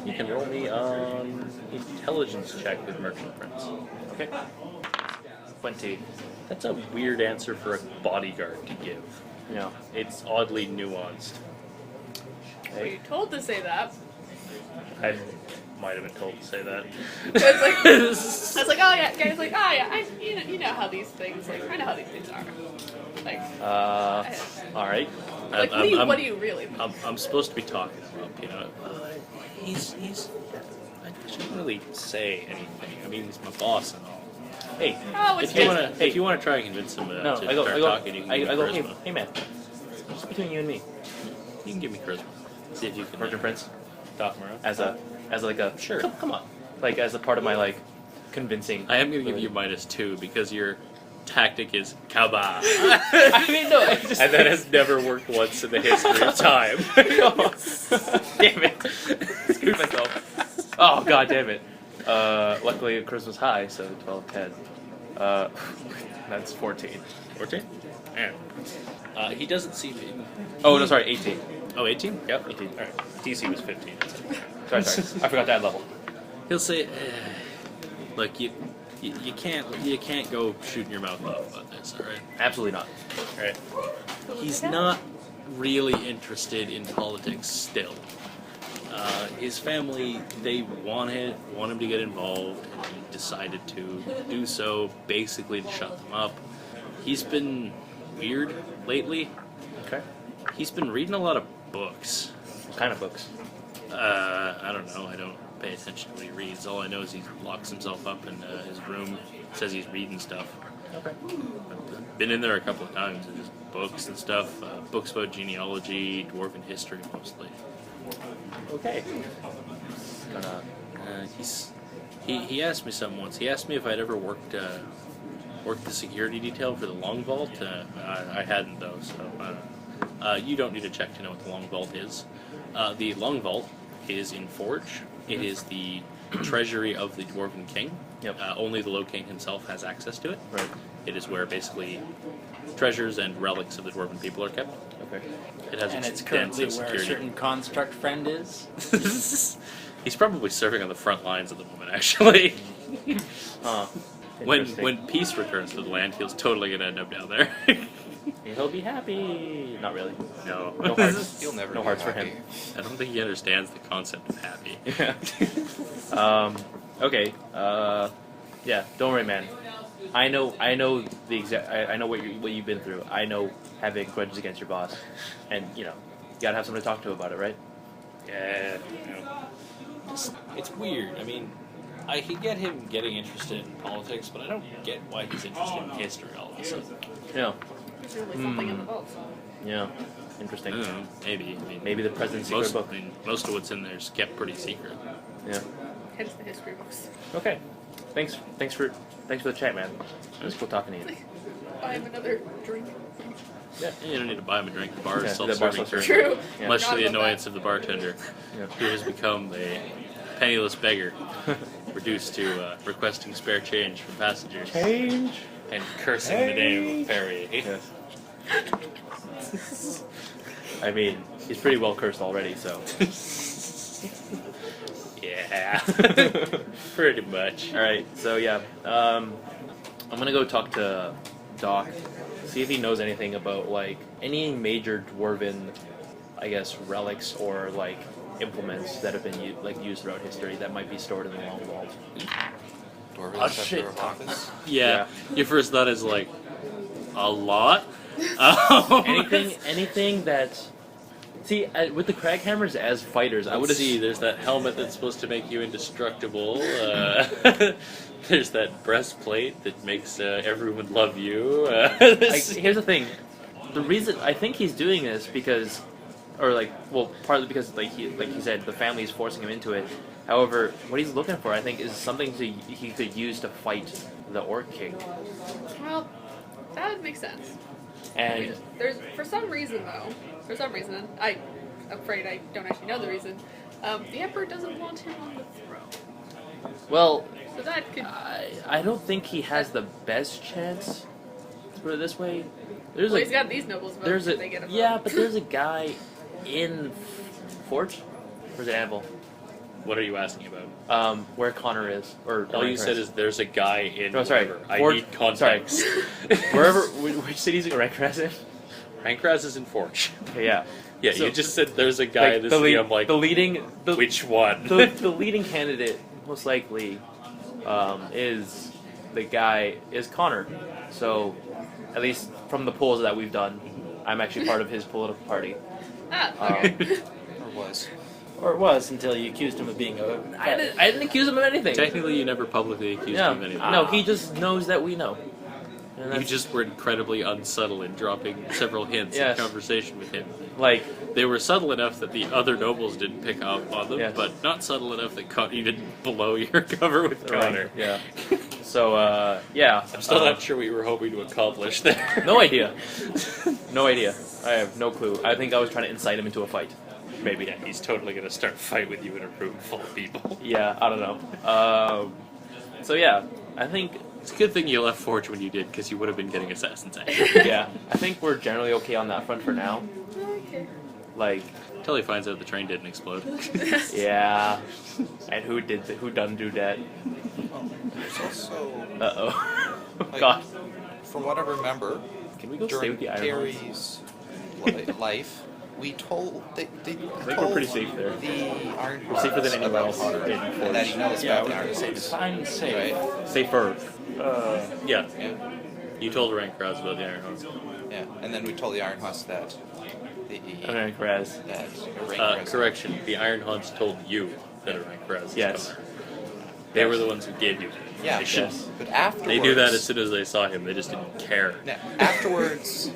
[SPEAKER 7] You can roll me on intelligence check with Merchant Prince.
[SPEAKER 2] okay, 20.
[SPEAKER 7] That's a weird answer for a bodyguard to give.
[SPEAKER 2] Yeah.
[SPEAKER 7] It's oddly nuanced.
[SPEAKER 6] Were you told to say that?
[SPEAKER 7] I might have been told to say that.
[SPEAKER 6] It's like, I was like, oh yeah, guys, like, oh yeah, you know how these things, like, I know how these things are. Like,
[SPEAKER 2] All right.
[SPEAKER 6] like what do you really think?
[SPEAKER 7] I'm supposed to be talking him up, you know. He's. I shouldn't really say anything. I mean, he's my boss and all. Hey,
[SPEAKER 6] Oh, it's
[SPEAKER 7] if you wanna try and convince him to
[SPEAKER 2] No,
[SPEAKER 7] start
[SPEAKER 2] I go,
[SPEAKER 7] talking, you can give me
[SPEAKER 2] hey,
[SPEAKER 7] charisma.
[SPEAKER 2] hey man, just between you and me,
[SPEAKER 7] You can give me charisma. See if you can
[SPEAKER 2] Merchant Prince,
[SPEAKER 7] talk him around.
[SPEAKER 2] as like a
[SPEAKER 7] Sure.
[SPEAKER 2] come on, like as a part of my like convincing.
[SPEAKER 7] I am gonna give you -2 because your tactic is kaba,
[SPEAKER 2] I mean, no, I just
[SPEAKER 7] and that has never worked once in the history of time.
[SPEAKER 2] damn it, screwed myself. Oh god damn it. Luckily Christmas high, so 12, 10. That's 14.
[SPEAKER 7] 14? Man. He doesn't seem.
[SPEAKER 2] Oh no, sorry, 18.
[SPEAKER 7] Oh, 18?
[SPEAKER 2] Yep, 18.
[SPEAKER 7] All right. DC was 15.
[SPEAKER 2] Sorry, I forgot to add level.
[SPEAKER 7] He'll say, "Look, you can't go shooting your mouth off about this, all right?
[SPEAKER 2] Absolutely not.
[SPEAKER 7] All right. He's not really interested in politics still. His family, they want him to get involved, and he decided to do so basically to shut them up. He's been weird lately.
[SPEAKER 2] Okay.
[SPEAKER 7] He's been reading a lot of books.
[SPEAKER 2] What kind of books?
[SPEAKER 7] I don't know. I don't pay attention to what he reads. All I know is he locks himself up in his room, says he's reading stuff.
[SPEAKER 2] Okay.
[SPEAKER 7] I've been in there a couple of times. There's books and stuff. Books about genealogy, dwarven history mostly.
[SPEAKER 2] Okay.
[SPEAKER 7] He asked me something once. He asked me if I'd ever worked the security detail for the Long Vault. I hadn't though, so you don't need to check to know what the Long Vault is. The Long Vault is in Forge. It is the treasury of the Dwarven King.
[SPEAKER 2] Yep.
[SPEAKER 7] Only the Low King himself has access to it.
[SPEAKER 2] Right.
[SPEAKER 7] It is where basically treasures and relics of the Dwarven people are kept.
[SPEAKER 2] Okay.
[SPEAKER 7] It has
[SPEAKER 9] And it's currently
[SPEAKER 7] extensive
[SPEAKER 9] where a
[SPEAKER 7] security.
[SPEAKER 9] certain construct friend is.
[SPEAKER 7] He's probably serving on the front lines at the moment, actually. When
[SPEAKER 2] Interesting.
[SPEAKER 7] peace returns to the land, he's totally gonna end up down there.
[SPEAKER 2] He'll be happy. Not really.
[SPEAKER 7] No.
[SPEAKER 2] No hearts.
[SPEAKER 4] You'll never
[SPEAKER 2] No
[SPEAKER 4] be
[SPEAKER 2] hearts for
[SPEAKER 4] happy.
[SPEAKER 2] him.
[SPEAKER 7] I don't think he understands the concept of happy.
[SPEAKER 2] Yeah. Okay. Yeah. Don't worry, man. I know the exact. I know what you've been through. I know having grudges against your boss, and you gotta have someone to talk to about it, right?
[SPEAKER 7] Yeah. It's weird. I mean, I can get him getting interested in politics, but I don't get why he's interested in history all of a sudden.
[SPEAKER 2] Yeah.
[SPEAKER 6] There's really something in the vault.
[SPEAKER 2] Yeah. Interesting.
[SPEAKER 7] I don't know, maybe. I mean,
[SPEAKER 2] Maybe the president's secret book.
[SPEAKER 7] most of what's in there is kept pretty secret.
[SPEAKER 2] Yeah.
[SPEAKER 6] Hence the history books.
[SPEAKER 2] Okay. Thanks for the chat, man. It was cool talking to you.
[SPEAKER 6] buy him another drink.
[SPEAKER 8] Yeah, you don't need to buy him a drink. The bar
[SPEAKER 2] Yeah,
[SPEAKER 8] is
[SPEAKER 2] the bar's
[SPEAKER 8] self-serving.
[SPEAKER 2] self-serving.
[SPEAKER 6] True.
[SPEAKER 2] Yeah.
[SPEAKER 8] Much to
[SPEAKER 6] Forgot
[SPEAKER 8] the
[SPEAKER 6] about
[SPEAKER 8] annoyance
[SPEAKER 6] that.
[SPEAKER 8] of the bartender,
[SPEAKER 2] Yeah.
[SPEAKER 8] who has become a penniless beggar, reduced to requesting spare change from passengers
[SPEAKER 2] Change.
[SPEAKER 8] and cursing the name of Perry.
[SPEAKER 2] Yes. I mean, he's pretty well cursed already, so.
[SPEAKER 8] Yeah, pretty much.
[SPEAKER 2] All right, so yeah, I'm gonna go talk to Doc, see if he knows anything about like any major dwarven, I guess, relics or like implements that have been used throughout history that might be stored in the Long Vault.
[SPEAKER 4] Dwarven
[SPEAKER 1] Oh,
[SPEAKER 4] Scepter
[SPEAKER 1] shit.
[SPEAKER 4] of Office.
[SPEAKER 8] Yeah, your first thought is like a lot.
[SPEAKER 2] Anything that. See, with the Craghammers as fighters, I would have
[SPEAKER 8] see. There's that helmet that's supposed to make you indestructible. There's that breastplate that makes everyone love you.
[SPEAKER 2] Here's the thing: the reason I think he's doing this because, partly because like he said, the family is forcing him into it. However, what he's looking for, I think, is something he could use to fight the Orc King.
[SPEAKER 6] Well, that would make sense.
[SPEAKER 2] And
[SPEAKER 6] There's for some reason, I'm afraid I don't actually know the reason. The Emperor doesn't want him on the throne.
[SPEAKER 2] well,
[SPEAKER 6] So that could.
[SPEAKER 2] I don't think he has the best chance. Let's put it this way. There's
[SPEAKER 6] Well, he's got these nobles votes.
[SPEAKER 2] there's
[SPEAKER 6] if
[SPEAKER 2] a
[SPEAKER 6] they get a vote.
[SPEAKER 2] yeah, but there's a guy in Forge. Where's it Anvil?
[SPEAKER 8] What are you asking about?
[SPEAKER 2] Where Connor is, or
[SPEAKER 8] All you said is there's a guy in.
[SPEAKER 2] No, sorry.
[SPEAKER 8] whatever. I
[SPEAKER 2] Forge-
[SPEAKER 8] need context.
[SPEAKER 2] wherever which city's Rankraz in?
[SPEAKER 8] Rankraz is in Forge.
[SPEAKER 2] Okay, yeah.
[SPEAKER 8] Yeah,
[SPEAKER 2] So-
[SPEAKER 8] you just said there's a guy in the city. I'm like,
[SPEAKER 2] the leading
[SPEAKER 8] which one?
[SPEAKER 2] the leading candidate most likely is Connor. So at least from the polls that we've done, I'm actually part of his political party.
[SPEAKER 6] Okay.
[SPEAKER 4] Or was.
[SPEAKER 1] Or it was until you accused him of being a.
[SPEAKER 2] I didn't accuse him of anything.
[SPEAKER 8] Technically, you never publicly accused
[SPEAKER 2] Yeah.
[SPEAKER 8] him of anything.
[SPEAKER 2] No, he just knows that we know. And
[SPEAKER 8] You
[SPEAKER 2] that's-
[SPEAKER 8] just were incredibly unsubtle in dropping several hints
[SPEAKER 2] Yes.
[SPEAKER 8] in conversation with him.
[SPEAKER 2] like
[SPEAKER 8] They were subtle enough that the other nobles didn't pick up on them,
[SPEAKER 2] Yes.
[SPEAKER 8] but not subtle enough that you didn't blow your cover with Connor.
[SPEAKER 2] Yeah. So yeah.
[SPEAKER 8] I'm still not sure what you were hoping to accomplish there.
[SPEAKER 2] No idea. No idea. I have no clue. I think I was trying to incite him into a fight. Maybe.
[SPEAKER 8] Yeah, he's totally gonna start a fight with you in a room full of people.
[SPEAKER 2] Yeah, I don't know. So yeah, I think
[SPEAKER 8] It's a good thing you left Forge when you did, because you would have been getting assassins at you.
[SPEAKER 2] yeah, I think we're generally okay on that front for now.
[SPEAKER 6] Okay.
[SPEAKER 2] Like,
[SPEAKER 8] Until he finds out the train didn't explode.
[SPEAKER 2] yeah, and who done do that?
[SPEAKER 4] There's also,
[SPEAKER 2] Oh
[SPEAKER 4] Like-
[SPEAKER 2] God,
[SPEAKER 4] from what I remember,
[SPEAKER 2] can we go stay
[SPEAKER 4] during
[SPEAKER 2] with the Iron
[SPEAKER 4] Gary's life, we told they
[SPEAKER 2] I think
[SPEAKER 4] told
[SPEAKER 2] we're pretty safe there.
[SPEAKER 4] the Iron
[SPEAKER 2] We're safer than anyone
[SPEAKER 4] about
[SPEAKER 2] else
[SPEAKER 4] Connor,
[SPEAKER 2] in
[SPEAKER 4] and that he knows
[SPEAKER 1] Yeah,
[SPEAKER 4] about the Iron
[SPEAKER 1] it's
[SPEAKER 4] Saints,
[SPEAKER 1] fine and safe.
[SPEAKER 4] right?
[SPEAKER 2] Safer.
[SPEAKER 8] Yeah,
[SPEAKER 4] Yeah,
[SPEAKER 8] you told Rank Crowds about the Iron Horse.
[SPEAKER 4] yeah. And then we told the Iron Husk that the
[SPEAKER 2] Okay, Kraz.
[SPEAKER 4] that Rank
[SPEAKER 8] Correction, the Iron Haunts told you that a Rank Crowds was
[SPEAKER 2] Yes.
[SPEAKER 8] coming. They were the ones who gave you the
[SPEAKER 4] Yeah,
[SPEAKER 8] information.
[SPEAKER 2] Yes.
[SPEAKER 4] but afterwards
[SPEAKER 8] They knew that as soon as they saw him, they just didn't care.
[SPEAKER 4] Now, afterwards,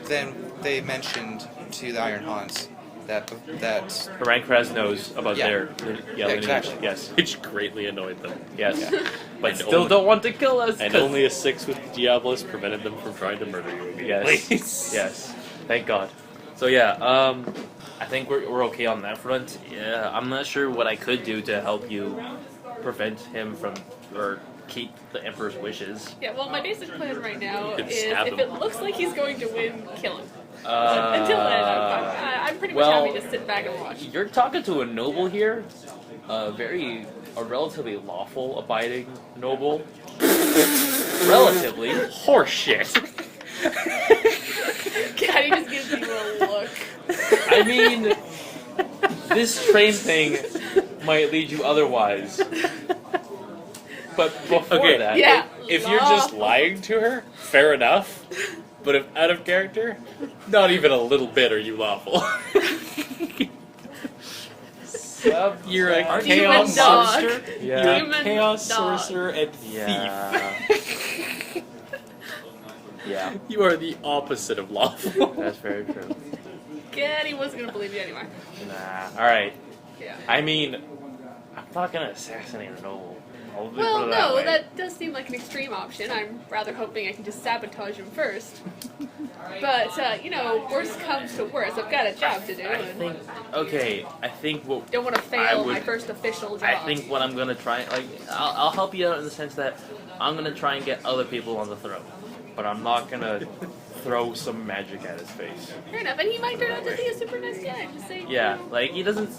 [SPEAKER 4] then they mentioned to the Iron Haunts that
[SPEAKER 2] Rank Kraz knows about
[SPEAKER 4] Yeah.
[SPEAKER 2] their lineage.
[SPEAKER 4] exactly.
[SPEAKER 2] Yes,
[SPEAKER 8] Which greatly annoyed them.
[SPEAKER 2] yes,
[SPEAKER 4] Yeah.
[SPEAKER 2] but
[SPEAKER 8] And
[SPEAKER 2] still
[SPEAKER 8] only-
[SPEAKER 2] don't want to kill us.
[SPEAKER 8] And
[SPEAKER 2] 'cause-
[SPEAKER 8] only a 6 with Diabolus prevented them from trying to murder you immediately.
[SPEAKER 2] Yes. Yes. Thank God. So yeah, I think we're okay on that front. Yeah, I'm not sure what I could do to help you prevent him from or keep the Emperor's wishes.
[SPEAKER 6] Yeah, well, my basic plan right now
[SPEAKER 8] could
[SPEAKER 6] is
[SPEAKER 8] stab
[SPEAKER 6] if
[SPEAKER 8] him.
[SPEAKER 6] it looks like he's going to win, kill him. Until then, I'm pretty much
[SPEAKER 2] well,
[SPEAKER 6] happy to sit back and watch.
[SPEAKER 2] You're talking to a noble here, a relatively lawful abiding noble. Relatively.
[SPEAKER 8] Horseshit.
[SPEAKER 6] Gaddy just gives you a look.
[SPEAKER 2] I mean, this train thing might lead you otherwise. But before
[SPEAKER 8] Okay,
[SPEAKER 2] that,
[SPEAKER 6] Yeah.
[SPEAKER 8] If you're just lying to her, fair enough. But if out of character, not even a little bit are you lawful. You're a
[SPEAKER 1] Aren't you
[SPEAKER 8] chaos
[SPEAKER 1] a
[SPEAKER 6] dog.
[SPEAKER 1] monster?
[SPEAKER 2] yeah,
[SPEAKER 8] You're a
[SPEAKER 6] Human
[SPEAKER 8] chaos
[SPEAKER 6] dog.
[SPEAKER 8] sorcerer and thief.
[SPEAKER 2] yeah, yeah,
[SPEAKER 8] You are the opposite of lawful.
[SPEAKER 2] that's very true.
[SPEAKER 6] Gaddy wasn't gonna believe you anyway.
[SPEAKER 2] Nah, all right.
[SPEAKER 6] Yeah.
[SPEAKER 2] I mean, I'm not gonna assassinate a noble. I'll put
[SPEAKER 6] Well,
[SPEAKER 2] it
[SPEAKER 6] no,
[SPEAKER 2] way.
[SPEAKER 6] that does seem like an extreme option. I'm rather hoping I can just sabotage him first. But, you know, worst comes to worst. I've got a job to do.
[SPEAKER 2] I
[SPEAKER 6] And
[SPEAKER 2] think what
[SPEAKER 6] don't want to fail my first official job.
[SPEAKER 2] I think what I'm gonna try, like, I'll help you out in the sense that I'm gonna try and get other people on the throne, but I'm not gonna throw some magic at his face.
[SPEAKER 6] Fair enough, and he might turn out to be a super nice guy. I'm just saying.
[SPEAKER 2] Yeah,
[SPEAKER 6] You know.
[SPEAKER 2] like he doesn't.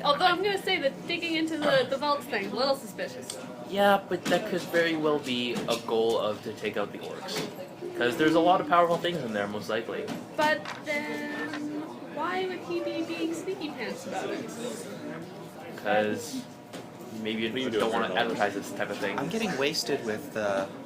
[SPEAKER 6] Although I'm gonna say that digging into the vaults thing is a little suspicious.
[SPEAKER 2] Yeah, but that could very well be a goal of to take out the orcs, because there's a lot of powerful things in there, most likely.
[SPEAKER 6] But then, why would he be being sneaky pants about it?
[SPEAKER 2] Because maybe you don't want to advertise this type of thing.
[SPEAKER 4] I'm getting wasted with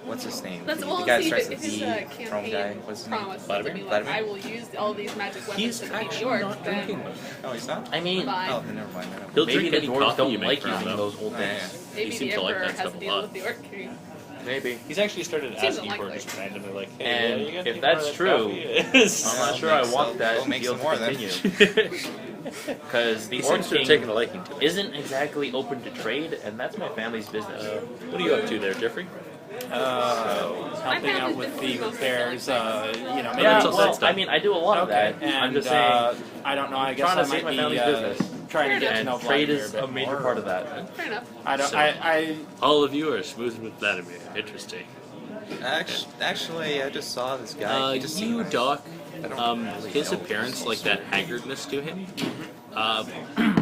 [SPEAKER 4] what's his name?
[SPEAKER 6] That's
[SPEAKER 4] the
[SPEAKER 6] all.
[SPEAKER 4] guy that
[SPEAKER 6] See,
[SPEAKER 4] starts
[SPEAKER 6] if
[SPEAKER 4] with
[SPEAKER 6] his
[SPEAKER 4] D, Chrome guy.
[SPEAKER 6] campaign
[SPEAKER 4] What's his name?
[SPEAKER 6] promise to
[SPEAKER 4] Vladimir?
[SPEAKER 6] be like,
[SPEAKER 4] Vladimir?
[SPEAKER 6] I will use all these magic weapons
[SPEAKER 8] He's
[SPEAKER 6] to defeat the
[SPEAKER 8] actually
[SPEAKER 6] orcs,
[SPEAKER 8] not
[SPEAKER 6] then
[SPEAKER 8] drinking much.
[SPEAKER 4] Oh, he's not.
[SPEAKER 2] I mean,
[SPEAKER 6] fine.
[SPEAKER 4] Oh, then never mind. Then.
[SPEAKER 8] He'll
[SPEAKER 2] maybe
[SPEAKER 8] drink
[SPEAKER 2] the
[SPEAKER 8] any
[SPEAKER 2] dwarves
[SPEAKER 8] coffee you
[SPEAKER 2] don't
[SPEAKER 8] make
[SPEAKER 2] like
[SPEAKER 8] for him,
[SPEAKER 2] using
[SPEAKER 8] though.
[SPEAKER 2] those old
[SPEAKER 4] Oh,
[SPEAKER 2] things.
[SPEAKER 4] yeah.
[SPEAKER 6] Maybe
[SPEAKER 8] He
[SPEAKER 6] the
[SPEAKER 8] seems to like
[SPEAKER 6] emperor
[SPEAKER 8] that
[SPEAKER 6] has
[SPEAKER 8] stuff
[SPEAKER 6] to
[SPEAKER 8] a
[SPEAKER 6] deal
[SPEAKER 8] lot.
[SPEAKER 6] with the orc king.
[SPEAKER 2] Maybe.
[SPEAKER 7] He's actually started
[SPEAKER 6] Seems
[SPEAKER 7] asking for
[SPEAKER 6] unlikely.
[SPEAKER 7] just randomly, like, hey,
[SPEAKER 2] And
[SPEAKER 7] you got
[SPEAKER 2] if
[SPEAKER 7] any
[SPEAKER 2] that's
[SPEAKER 7] more
[SPEAKER 2] true,
[SPEAKER 7] of that
[SPEAKER 2] I'm
[SPEAKER 7] coffee?
[SPEAKER 2] not sure I
[SPEAKER 4] make
[SPEAKER 2] want
[SPEAKER 4] some-
[SPEAKER 2] that
[SPEAKER 4] go make
[SPEAKER 2] deal
[SPEAKER 4] some
[SPEAKER 2] to
[SPEAKER 4] more then.
[SPEAKER 2] continue. Because the
[SPEAKER 8] He
[SPEAKER 2] orc
[SPEAKER 8] seems to have
[SPEAKER 2] king
[SPEAKER 8] taken a liking to it.
[SPEAKER 2] isn't exactly open to trade, and that's my family's business.
[SPEAKER 8] What are you up to there, Jeffrey?
[SPEAKER 9] Helping out with the repairs, you know, maybe
[SPEAKER 2] Yeah,
[SPEAKER 8] that's
[SPEAKER 2] well,
[SPEAKER 8] stuff.
[SPEAKER 2] I mean, I do a lot of
[SPEAKER 9] Okay,
[SPEAKER 2] that. I'm
[SPEAKER 9] and
[SPEAKER 2] just saying,
[SPEAKER 9] I don't know. I guess
[SPEAKER 2] trying
[SPEAKER 9] I
[SPEAKER 2] to save
[SPEAKER 9] might
[SPEAKER 2] my
[SPEAKER 9] be
[SPEAKER 2] family's business.
[SPEAKER 9] trying to get to
[SPEAKER 2] And
[SPEAKER 9] know
[SPEAKER 2] trade
[SPEAKER 9] Vladimir
[SPEAKER 2] is
[SPEAKER 9] a
[SPEAKER 2] a
[SPEAKER 9] bit
[SPEAKER 2] major
[SPEAKER 9] more.
[SPEAKER 2] part of that.
[SPEAKER 6] Fair enough.
[SPEAKER 9] I don't.
[SPEAKER 8] So-
[SPEAKER 9] I
[SPEAKER 8] All of you are smooth with Vladimir. Interesting.
[SPEAKER 4] Actually, I just saw this guy. He just
[SPEAKER 8] You,
[SPEAKER 4] seemed-
[SPEAKER 8] Doc,
[SPEAKER 4] I don't really
[SPEAKER 8] his
[SPEAKER 4] know.
[SPEAKER 8] appearance, like that haggardness to him,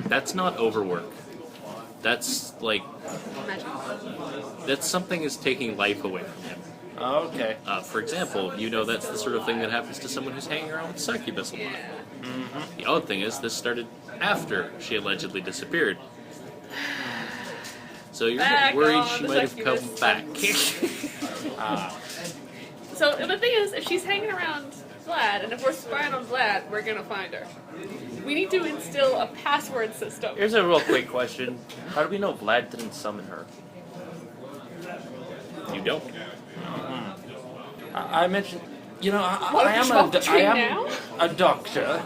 [SPEAKER 8] that's not overwork. That's like,
[SPEAKER 6] Magic.
[SPEAKER 8] that's something is taking life away from him.
[SPEAKER 9] okay.
[SPEAKER 8] For example, you know that's the sort of thing that happens to someone who's hanging around with succubus a lot.
[SPEAKER 6] Yeah.
[SPEAKER 8] The odd thing is, this started after she allegedly disappeared. So you're
[SPEAKER 6] Back
[SPEAKER 8] worried
[SPEAKER 6] on
[SPEAKER 8] she
[SPEAKER 6] the
[SPEAKER 8] might have come
[SPEAKER 6] succubus.
[SPEAKER 8] back.
[SPEAKER 6] So the thing is, if she's hanging around Vlad, and if we're spying on Vlad, we're gonna find her. We need to instill a password system.
[SPEAKER 2] Here's a real quick question. How do we know Vlad didn't summon her?
[SPEAKER 8] You don't.
[SPEAKER 9] I mentioned. You know,
[SPEAKER 6] What,
[SPEAKER 9] I am
[SPEAKER 6] you smoke the
[SPEAKER 9] I
[SPEAKER 6] tree
[SPEAKER 9] am
[SPEAKER 6] now?
[SPEAKER 9] a doctor.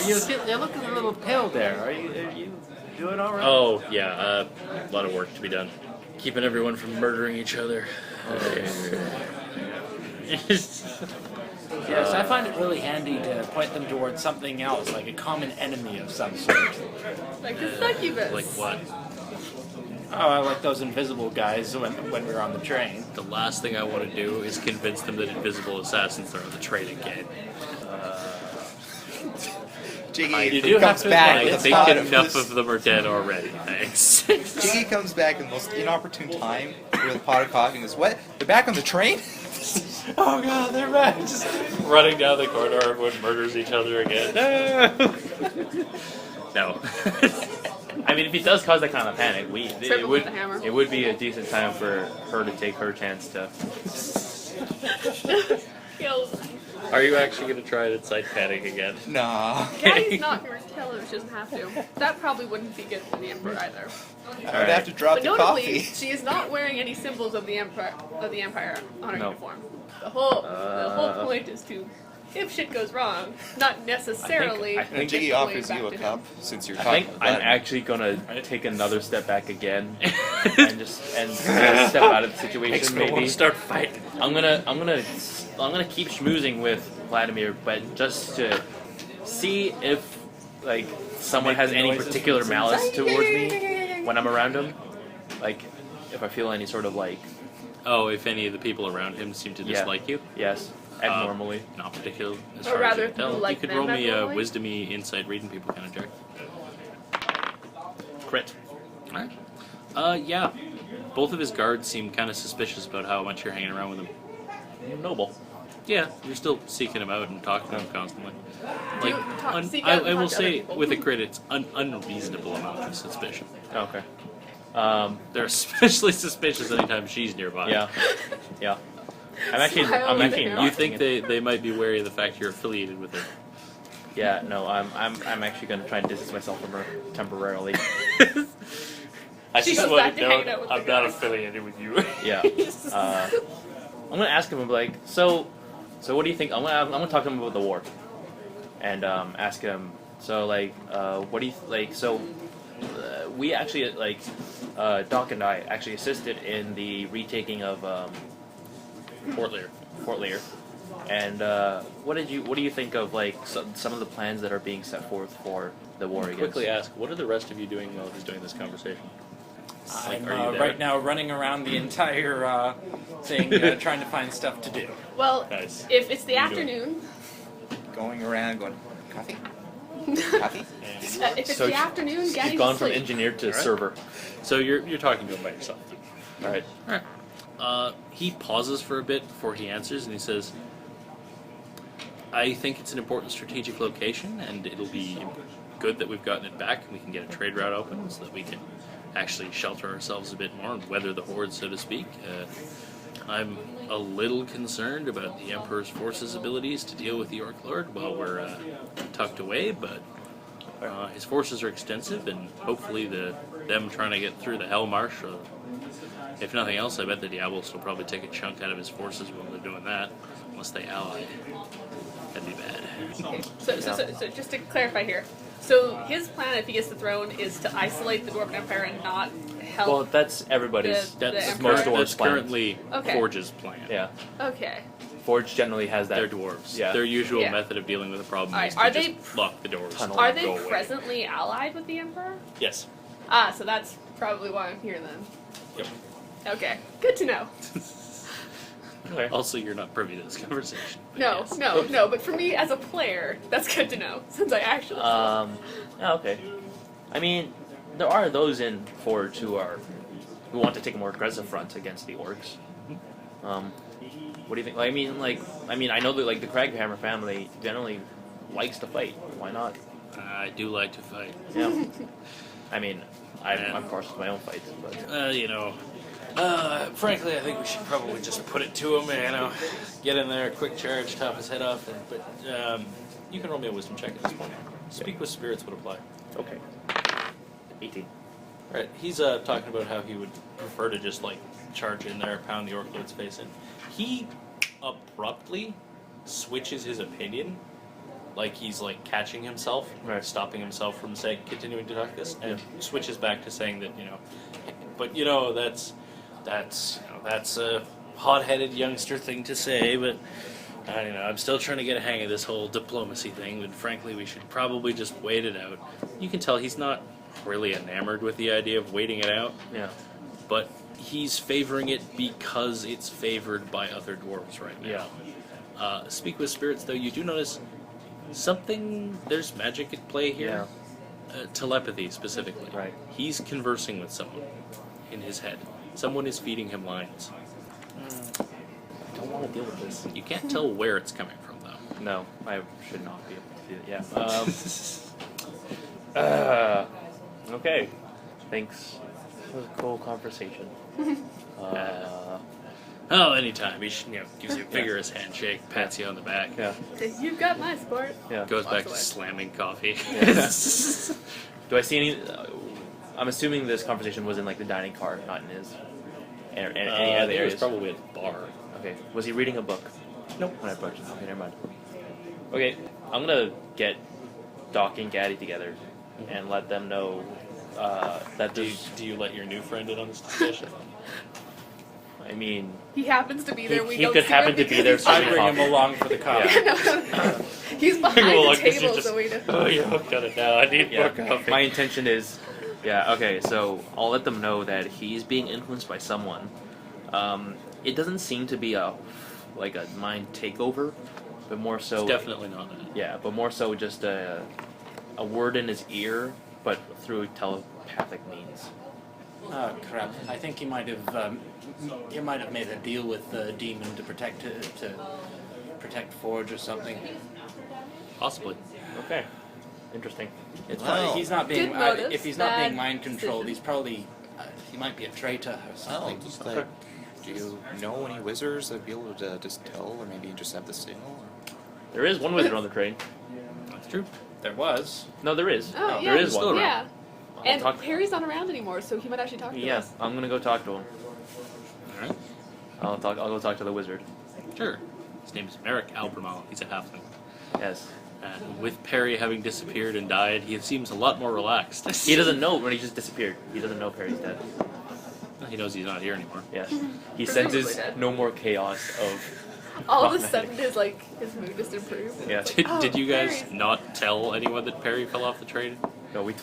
[SPEAKER 9] You're looking a little pale there. Are you doing all right?
[SPEAKER 8] Oh, yeah, a lot of work to be done. Keeping everyone from murdering each other.
[SPEAKER 9] Yes, I find it really handy to point them towards something else, like a common enemy of some sort.
[SPEAKER 6] Like the succubus.
[SPEAKER 8] Like what?
[SPEAKER 9] Oh, I like those invisible guys when we're on the train.
[SPEAKER 8] The last thing I want to do is convince them that invisible assassins are on the train again.
[SPEAKER 4] Jiggy
[SPEAKER 9] do have
[SPEAKER 4] comes
[SPEAKER 9] to
[SPEAKER 4] back.
[SPEAKER 9] admit,
[SPEAKER 8] I
[SPEAKER 4] with a
[SPEAKER 8] think
[SPEAKER 4] pot
[SPEAKER 8] enough
[SPEAKER 4] of
[SPEAKER 8] of them are dead already, thanks.
[SPEAKER 4] Jiggy comes back in the most inopportune time with a pot of coffee and goes, "What? They're back on the train?"
[SPEAKER 9] Oh god, they're back!
[SPEAKER 8] Just running down the corridor, everyone murders each other again. No.
[SPEAKER 2] I mean, if he does cause that kind of panic,
[SPEAKER 6] Triple with the hammer.
[SPEAKER 2] it would be a decent time for her to take her chance to.
[SPEAKER 6] Yo,
[SPEAKER 8] Are you actually going to try and incite panic again?
[SPEAKER 4] Nah.
[SPEAKER 6] Gaddy's not going to tell her she doesn't have to. That probably wouldn't be good for the Emperor either.
[SPEAKER 4] I would have to drop
[SPEAKER 6] But
[SPEAKER 4] the
[SPEAKER 6] notably,
[SPEAKER 4] coffee.
[SPEAKER 6] she is not wearing any symbols of the Empire on her
[SPEAKER 2] No.
[SPEAKER 6] uniform. The whole point is to, if shit goes wrong, not necessarily.
[SPEAKER 2] I think
[SPEAKER 4] Jiggy
[SPEAKER 6] deploy
[SPEAKER 4] offers
[SPEAKER 6] back
[SPEAKER 4] you a
[SPEAKER 6] to him.
[SPEAKER 4] cup since you're
[SPEAKER 2] I
[SPEAKER 4] talking
[SPEAKER 2] think
[SPEAKER 4] about
[SPEAKER 2] I'm
[SPEAKER 4] that.
[SPEAKER 2] actually gonna take another step back again and just step out of the situation.
[SPEAKER 8] Makes me want
[SPEAKER 2] Maybe
[SPEAKER 8] to start fighting.
[SPEAKER 2] I'm gonna keep schmoozing with Vladimir, but just to see if like someone
[SPEAKER 9] Make
[SPEAKER 2] has
[SPEAKER 9] the
[SPEAKER 2] any
[SPEAKER 9] noises
[SPEAKER 2] particular
[SPEAKER 9] from
[SPEAKER 2] malice towards me when I'm around him. Like if I feel any sort of like
[SPEAKER 8] Oh, if any of the people around him seem to
[SPEAKER 2] Yeah.
[SPEAKER 8] dislike you?
[SPEAKER 2] yes, abnormally.
[SPEAKER 8] Not particularly, as
[SPEAKER 6] Or
[SPEAKER 8] far
[SPEAKER 6] rather,
[SPEAKER 8] as you can tell.
[SPEAKER 6] like
[SPEAKER 8] you could
[SPEAKER 6] them
[SPEAKER 8] roll me a
[SPEAKER 6] abnormally?
[SPEAKER 8] wisdom-y, inside reading people kind of check.
[SPEAKER 2] Crit.
[SPEAKER 8] Alright. Yeah. Both of his guards seem kind of suspicious about how much you're hanging around with him.
[SPEAKER 2] Noble.
[SPEAKER 8] Yeah, you're still seeking him out and talking to him constantly. Like,
[SPEAKER 6] seek out and
[SPEAKER 8] I will
[SPEAKER 6] talk to other
[SPEAKER 8] say,
[SPEAKER 6] people.
[SPEAKER 8] with a crit, it's an unreasonable amount of suspicion.
[SPEAKER 2] Okay.
[SPEAKER 8] They're especially suspicious anytime she's nearby.
[SPEAKER 2] Yeah. Yeah. I'm actually
[SPEAKER 6] Smile with
[SPEAKER 2] not.
[SPEAKER 6] the
[SPEAKER 8] You think they might be wary of the fact you're affiliated with her.
[SPEAKER 2] Yeah, no, I'm actually gonna try and distance myself from her temporarily.
[SPEAKER 8] I
[SPEAKER 6] She
[SPEAKER 8] just
[SPEAKER 6] goes
[SPEAKER 8] want
[SPEAKER 6] back
[SPEAKER 8] to
[SPEAKER 6] to
[SPEAKER 8] know
[SPEAKER 6] hang out with
[SPEAKER 8] I'm
[SPEAKER 6] the
[SPEAKER 8] not
[SPEAKER 6] guys.
[SPEAKER 8] affiliated with you.
[SPEAKER 2] Yeah. I'm gonna ask him. I'm like, so what do you think? I'm gonna talk to him about the war, and ask him. So like, what do you like? So, we actually Doc and I actually assisted in the retaking of Fort Lear. And what do you think of like some of the plans that are being set forth for the war against?
[SPEAKER 7] Quickly ask, what are the rest of you doing while he's doing this conversation?
[SPEAKER 9] I'm
[SPEAKER 7] are you there?
[SPEAKER 9] right now running around the entire thing, trying to find stuff to do.
[SPEAKER 6] Well,
[SPEAKER 7] Nice.
[SPEAKER 6] if it's the
[SPEAKER 7] What are you
[SPEAKER 6] afternoon,
[SPEAKER 4] Going around, going, coffee? Coffee?
[SPEAKER 6] if it's
[SPEAKER 2] So
[SPEAKER 6] the afternoon, Gaddy's
[SPEAKER 2] You've gone from
[SPEAKER 6] asleep.
[SPEAKER 2] engineer to
[SPEAKER 7] Alright.
[SPEAKER 2] server.
[SPEAKER 7] So you're talking to him by yourself.
[SPEAKER 2] All right.
[SPEAKER 7] He pauses for a bit before he answers, and he says, I think it's an important strategic location, and it'll be good that we've gotten it back, and we can get a trade route open so that we can actually shelter ourselves a bit more and weather the horde, so to speak. I'm a little concerned about the Emperor's forces' abilities to deal with the Orc Lord while we're tucked away, but his forces are extensive, and hopefully them trying to get through the Hell Marsh, if nothing else, I bet the Diablos will probably take a chunk out of his forces while they're doing that, unless they ally. That'd be bad.
[SPEAKER 6] Okay. So just to clarify here, so his plan, if he gets the throne, is to isolate the Dwarven Empire and not help.
[SPEAKER 2] Well, that's everybody's.
[SPEAKER 6] The Emperor.
[SPEAKER 2] most dwarves'
[SPEAKER 7] That's
[SPEAKER 2] plans.
[SPEAKER 7] currently
[SPEAKER 6] Okay.
[SPEAKER 7] Forge's plan.
[SPEAKER 2] Yeah.
[SPEAKER 6] Okay.
[SPEAKER 2] Forge generally has that.
[SPEAKER 7] They're dwarves.
[SPEAKER 2] Yeah.
[SPEAKER 7] Their usual
[SPEAKER 6] Yeah.
[SPEAKER 7] method of dealing with a problem
[SPEAKER 6] Alright,
[SPEAKER 7] is to
[SPEAKER 6] are
[SPEAKER 7] just
[SPEAKER 6] they-
[SPEAKER 7] lock the doors.
[SPEAKER 2] Tunnel.
[SPEAKER 6] Are
[SPEAKER 7] and
[SPEAKER 6] they
[SPEAKER 7] go away.
[SPEAKER 6] presently allied with the Emperor?
[SPEAKER 7] Yes.
[SPEAKER 6] Ah, so that's probably why I'm here then.
[SPEAKER 7] Yep.
[SPEAKER 6] Okay. Good to know.
[SPEAKER 2] Okay.
[SPEAKER 7] Also, you're not privy to this conversation. but
[SPEAKER 6] No,
[SPEAKER 7] yes.
[SPEAKER 6] no. But for me as a player, that's good to know since I actually.
[SPEAKER 2] Yeah, okay. I mean, there are those in Forge who want to take a more aggressive front against the orcs. What do you think? I mean, I know that like the Craghammer family generally likes to fight. Why not?
[SPEAKER 7] I do like to fight.
[SPEAKER 2] Yeah. I mean, I'm cautious of my own fights, but
[SPEAKER 7] Frankly, I think we should probably just put it to him and, get in there, quick charge, top his head off. But you can roll me a wisdom check at this point. Speak with spirits would apply.
[SPEAKER 2] okay. 18.
[SPEAKER 7] Right, he's talking about how he would prefer to just charge in there, pound the Orc Lord's face in. He abruptly switches his opinion, like he's catching himself,
[SPEAKER 2] Right.
[SPEAKER 7] stopping himself from continuing to talk this, and switches back to saying that but that's a hot-headed youngster thing to say, but. I don't know, I'm still trying to get a hang of this whole diplomacy thing, but frankly, we should probably just wait it out. You can tell he's not really enamored with the idea of waiting it out,
[SPEAKER 2] Yeah.
[SPEAKER 7] but he's favoring it because it's favored by other dwarves right now. Speak with spirits, though, you do notice there's magic at play here. Telepathy, specifically.
[SPEAKER 2] Right.
[SPEAKER 7] He's conversing with someone in his head. Someone is feeding him lines.
[SPEAKER 2] I don't want to deal with this.
[SPEAKER 7] You can't tell where it's coming from, though.
[SPEAKER 2] No, I should not be able to do that. Yeah. Okay. Thanks. It was a cool conversation.
[SPEAKER 7] Anytime. He gives you a vigorous handshake, pats you on the back,
[SPEAKER 2] Yeah.
[SPEAKER 6] You've got my sport.
[SPEAKER 2] Yeah.
[SPEAKER 7] goes back
[SPEAKER 6] Walks
[SPEAKER 7] to
[SPEAKER 6] away.
[SPEAKER 7] slamming coffee.
[SPEAKER 2] Do I see any? I'm assuming this conversation was in the dining car, not in his. Any other
[SPEAKER 7] There was
[SPEAKER 2] areas.
[SPEAKER 7] probably at the bar.
[SPEAKER 2] Okay. Was he reading a book?
[SPEAKER 7] Nope.
[SPEAKER 2] When I approached him. Okay, never mind. Okay, I'm gonna get Doc and Gaddy together and let them know that
[SPEAKER 7] Do
[SPEAKER 2] this.
[SPEAKER 7] you let your new friend in on this discussion?
[SPEAKER 2] I mean,
[SPEAKER 6] He happens to be there. We
[SPEAKER 2] he
[SPEAKER 6] don't
[SPEAKER 2] could
[SPEAKER 6] see
[SPEAKER 2] happen
[SPEAKER 6] him
[SPEAKER 2] to be
[SPEAKER 6] because
[SPEAKER 2] there.
[SPEAKER 6] he's
[SPEAKER 9] I
[SPEAKER 2] serving
[SPEAKER 9] bring him
[SPEAKER 2] coffee.
[SPEAKER 9] along for the coffee.
[SPEAKER 2] Yeah.
[SPEAKER 6] He's behind
[SPEAKER 7] Well,
[SPEAKER 6] the
[SPEAKER 7] like, this is
[SPEAKER 6] table,
[SPEAKER 7] just-
[SPEAKER 6] so we don't.
[SPEAKER 7] Oh, yeah, I've got it now. I need more
[SPEAKER 2] Yeah.
[SPEAKER 7] coffee.
[SPEAKER 2] My intention is, okay. So I'll let them know that he's being influenced by someone. It doesn't seem to be a mind takeover, but more so.
[SPEAKER 7] It's definitely not that.
[SPEAKER 2] Yeah, but more so just a word in his ear, but through telepathic means.
[SPEAKER 9] Oh crap! I think he might have made a deal with the demon to protect Forge or something.
[SPEAKER 7] Possibly.
[SPEAKER 2] Okay, interesting.
[SPEAKER 9] It's
[SPEAKER 4] Wow.
[SPEAKER 9] probably, he's not being
[SPEAKER 6] Good motives,
[SPEAKER 9] if he's not being
[SPEAKER 6] bad
[SPEAKER 9] mind controlled,
[SPEAKER 6] decision.
[SPEAKER 9] he's probably he might be a traitor or
[SPEAKER 4] Oh,
[SPEAKER 9] something.
[SPEAKER 4] just do you know any wizards that would be able to just tell, or maybe just have the signal? Or?
[SPEAKER 2] There is one wizard on the train.
[SPEAKER 7] That's true.
[SPEAKER 9] There was.
[SPEAKER 2] No, there is.
[SPEAKER 6] Oh,
[SPEAKER 2] There
[SPEAKER 6] yeah.
[SPEAKER 2] is one.
[SPEAKER 6] Yeah.
[SPEAKER 2] I'll
[SPEAKER 6] And
[SPEAKER 2] talk-
[SPEAKER 6] Harry's not around anymore, so he might actually talk to
[SPEAKER 2] Yeah,
[SPEAKER 6] us.
[SPEAKER 2] I'm gonna go talk to him.
[SPEAKER 7] All right.
[SPEAKER 2] I'll go talk to the wizard.
[SPEAKER 7] Sure. His name is Merrick Albermal. He's a halfling.
[SPEAKER 2] Yes.
[SPEAKER 7] With Perry having disappeared and died, he seems a lot more relaxed.
[SPEAKER 2] He doesn't know when he just disappeared. He doesn't know Perry's dead.
[SPEAKER 7] He knows he's not here anymore.
[SPEAKER 2] Yes. He senses
[SPEAKER 6] dead.
[SPEAKER 2] no more chaos of...
[SPEAKER 6] All of a sudden, his mood just improved.
[SPEAKER 2] Yeah.
[SPEAKER 7] Did you guys
[SPEAKER 6] Perry.
[SPEAKER 7] not tell anyone that Perry fell off the train?
[SPEAKER 2] No, we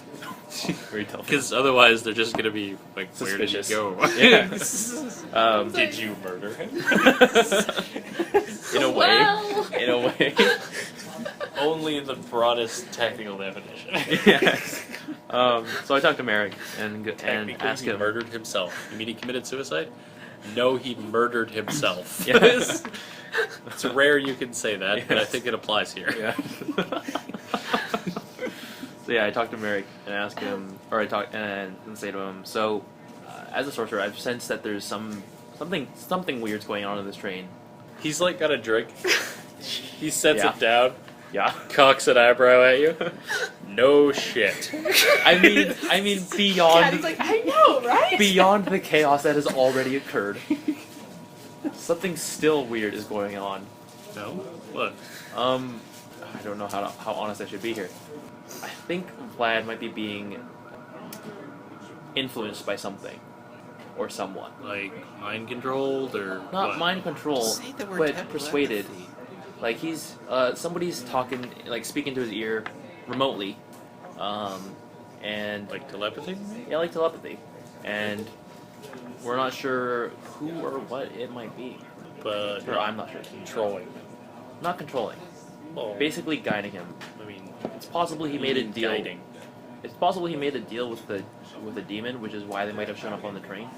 [SPEAKER 2] tell
[SPEAKER 7] Because otherwise they're just gonna be like, where did he
[SPEAKER 2] Suspicious.
[SPEAKER 7] go?
[SPEAKER 2] Yeah.
[SPEAKER 7] Did you murder him?
[SPEAKER 2] In a way.
[SPEAKER 6] Well.
[SPEAKER 2] In a way.
[SPEAKER 7] Only in the broadest technical definition.
[SPEAKER 2] Yes. So I talked to Merrick and
[SPEAKER 7] Technically,
[SPEAKER 2] asked
[SPEAKER 7] he
[SPEAKER 2] him.
[SPEAKER 7] murdered himself. You mean he committed suicide? No, he murdered himself.
[SPEAKER 2] Yes.
[SPEAKER 7] It's rare you can say that, but I
[SPEAKER 2] Yes.
[SPEAKER 7] think it applies here.
[SPEAKER 2] Yeah. So yeah, I talked to Merrick and asked him, or I talked and say to him. So, as a sorcerer, I've sensed that there's something weird's going on in this train.
[SPEAKER 7] He's like got a drink. He sets
[SPEAKER 2] Yeah.
[SPEAKER 7] it down,
[SPEAKER 2] Yeah.
[SPEAKER 7] cocks an eyebrow at you. No shit.
[SPEAKER 2] I mean beyond
[SPEAKER 6] Gaddy's like, I know, right?
[SPEAKER 2] beyond the chaos that has already occurred. Something still weird is going on.
[SPEAKER 7] No? What?
[SPEAKER 2] I don't know how honest I should be here. I think Vlad might be being influenced by something or someone.
[SPEAKER 7] Like mind controlled or
[SPEAKER 2] Not
[SPEAKER 7] what?
[SPEAKER 2] mind control,
[SPEAKER 4] Say the word
[SPEAKER 2] but
[SPEAKER 4] telepathy.
[SPEAKER 2] persuaded. Like he's somebody's talking, like speaking to his ear remotely, and
[SPEAKER 7] Like telepathy?
[SPEAKER 2] yeah, like telepathy, and we're not sure who or what it might be.
[SPEAKER 7] But
[SPEAKER 2] Or I'm not sure.
[SPEAKER 7] controlling.
[SPEAKER 2] Not controlling,
[SPEAKER 7] Well,
[SPEAKER 2] basically guiding him.
[SPEAKER 7] I mean,
[SPEAKER 2] It's possible he made a deal.
[SPEAKER 7] guiding.
[SPEAKER 2] It's possible he made a deal with the demon, which is why they might have shown up on the train.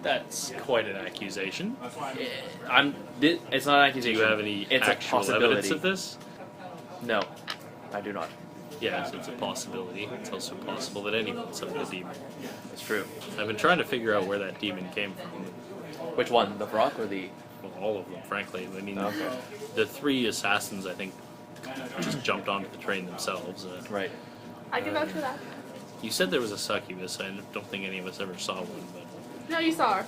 [SPEAKER 7] That's quite an accusation.
[SPEAKER 2] It's not an
[SPEAKER 7] Do
[SPEAKER 2] accusation.
[SPEAKER 7] you have any
[SPEAKER 2] it's
[SPEAKER 7] actual
[SPEAKER 2] a possibility.
[SPEAKER 7] evidence of this?
[SPEAKER 2] No, I do not.
[SPEAKER 7] Yes, it's a possibility. It's also possible that anyone summoned a demon.
[SPEAKER 2] It's true.
[SPEAKER 7] I've been trying to figure out where that demon came from.
[SPEAKER 2] Which one? The rock or the?
[SPEAKER 7] Well, all of them, frankly. I mean,
[SPEAKER 2] Okay.
[SPEAKER 7] the three assassins, I think, just jumped onto the train themselves.
[SPEAKER 2] Right.
[SPEAKER 6] I can vouch for that.
[SPEAKER 7] You said there was a succubus. I don't think any of us ever saw one, but
[SPEAKER 6] No, you saw her.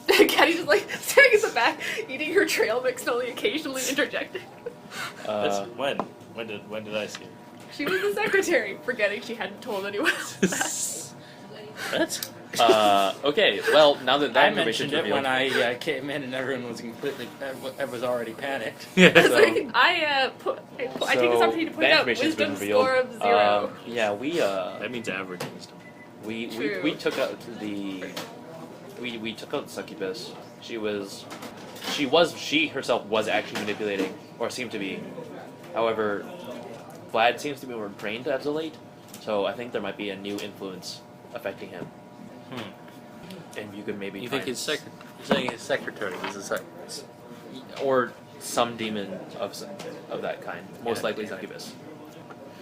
[SPEAKER 6] Gaddy just staring at the back, eating her trail mix and only occasionally interjecting.
[SPEAKER 7] that's when? When did I see her?
[SPEAKER 6] She was the secretary, forgetting she hadn't told anyone else.
[SPEAKER 7] What?
[SPEAKER 2] Okay. Well, now that
[SPEAKER 1] I
[SPEAKER 2] information's
[SPEAKER 1] mentioned it
[SPEAKER 2] revealed,
[SPEAKER 1] when I came in and everyone was completely, I was already panicked.
[SPEAKER 6] I was
[SPEAKER 2] So-
[SPEAKER 6] like, I take this opportunity to point
[SPEAKER 2] that
[SPEAKER 6] out
[SPEAKER 2] information's been
[SPEAKER 6] wisdom
[SPEAKER 2] revealed.
[SPEAKER 6] score of 0.
[SPEAKER 2] Yeah, we
[SPEAKER 7] That means average wisdom.
[SPEAKER 6] True.
[SPEAKER 2] we took out the we took out the succubus. She herself was actually manipulating, or seemed to be. However, Vlad seems to be more trained as of late, so I think there might be a new influence affecting him. And you could maybe
[SPEAKER 7] You
[SPEAKER 2] try
[SPEAKER 7] think
[SPEAKER 2] and-
[SPEAKER 7] you're saying his secretary was a succubus?
[SPEAKER 2] or some demon of that kind, most
[SPEAKER 7] Yeah.
[SPEAKER 2] likely succubus.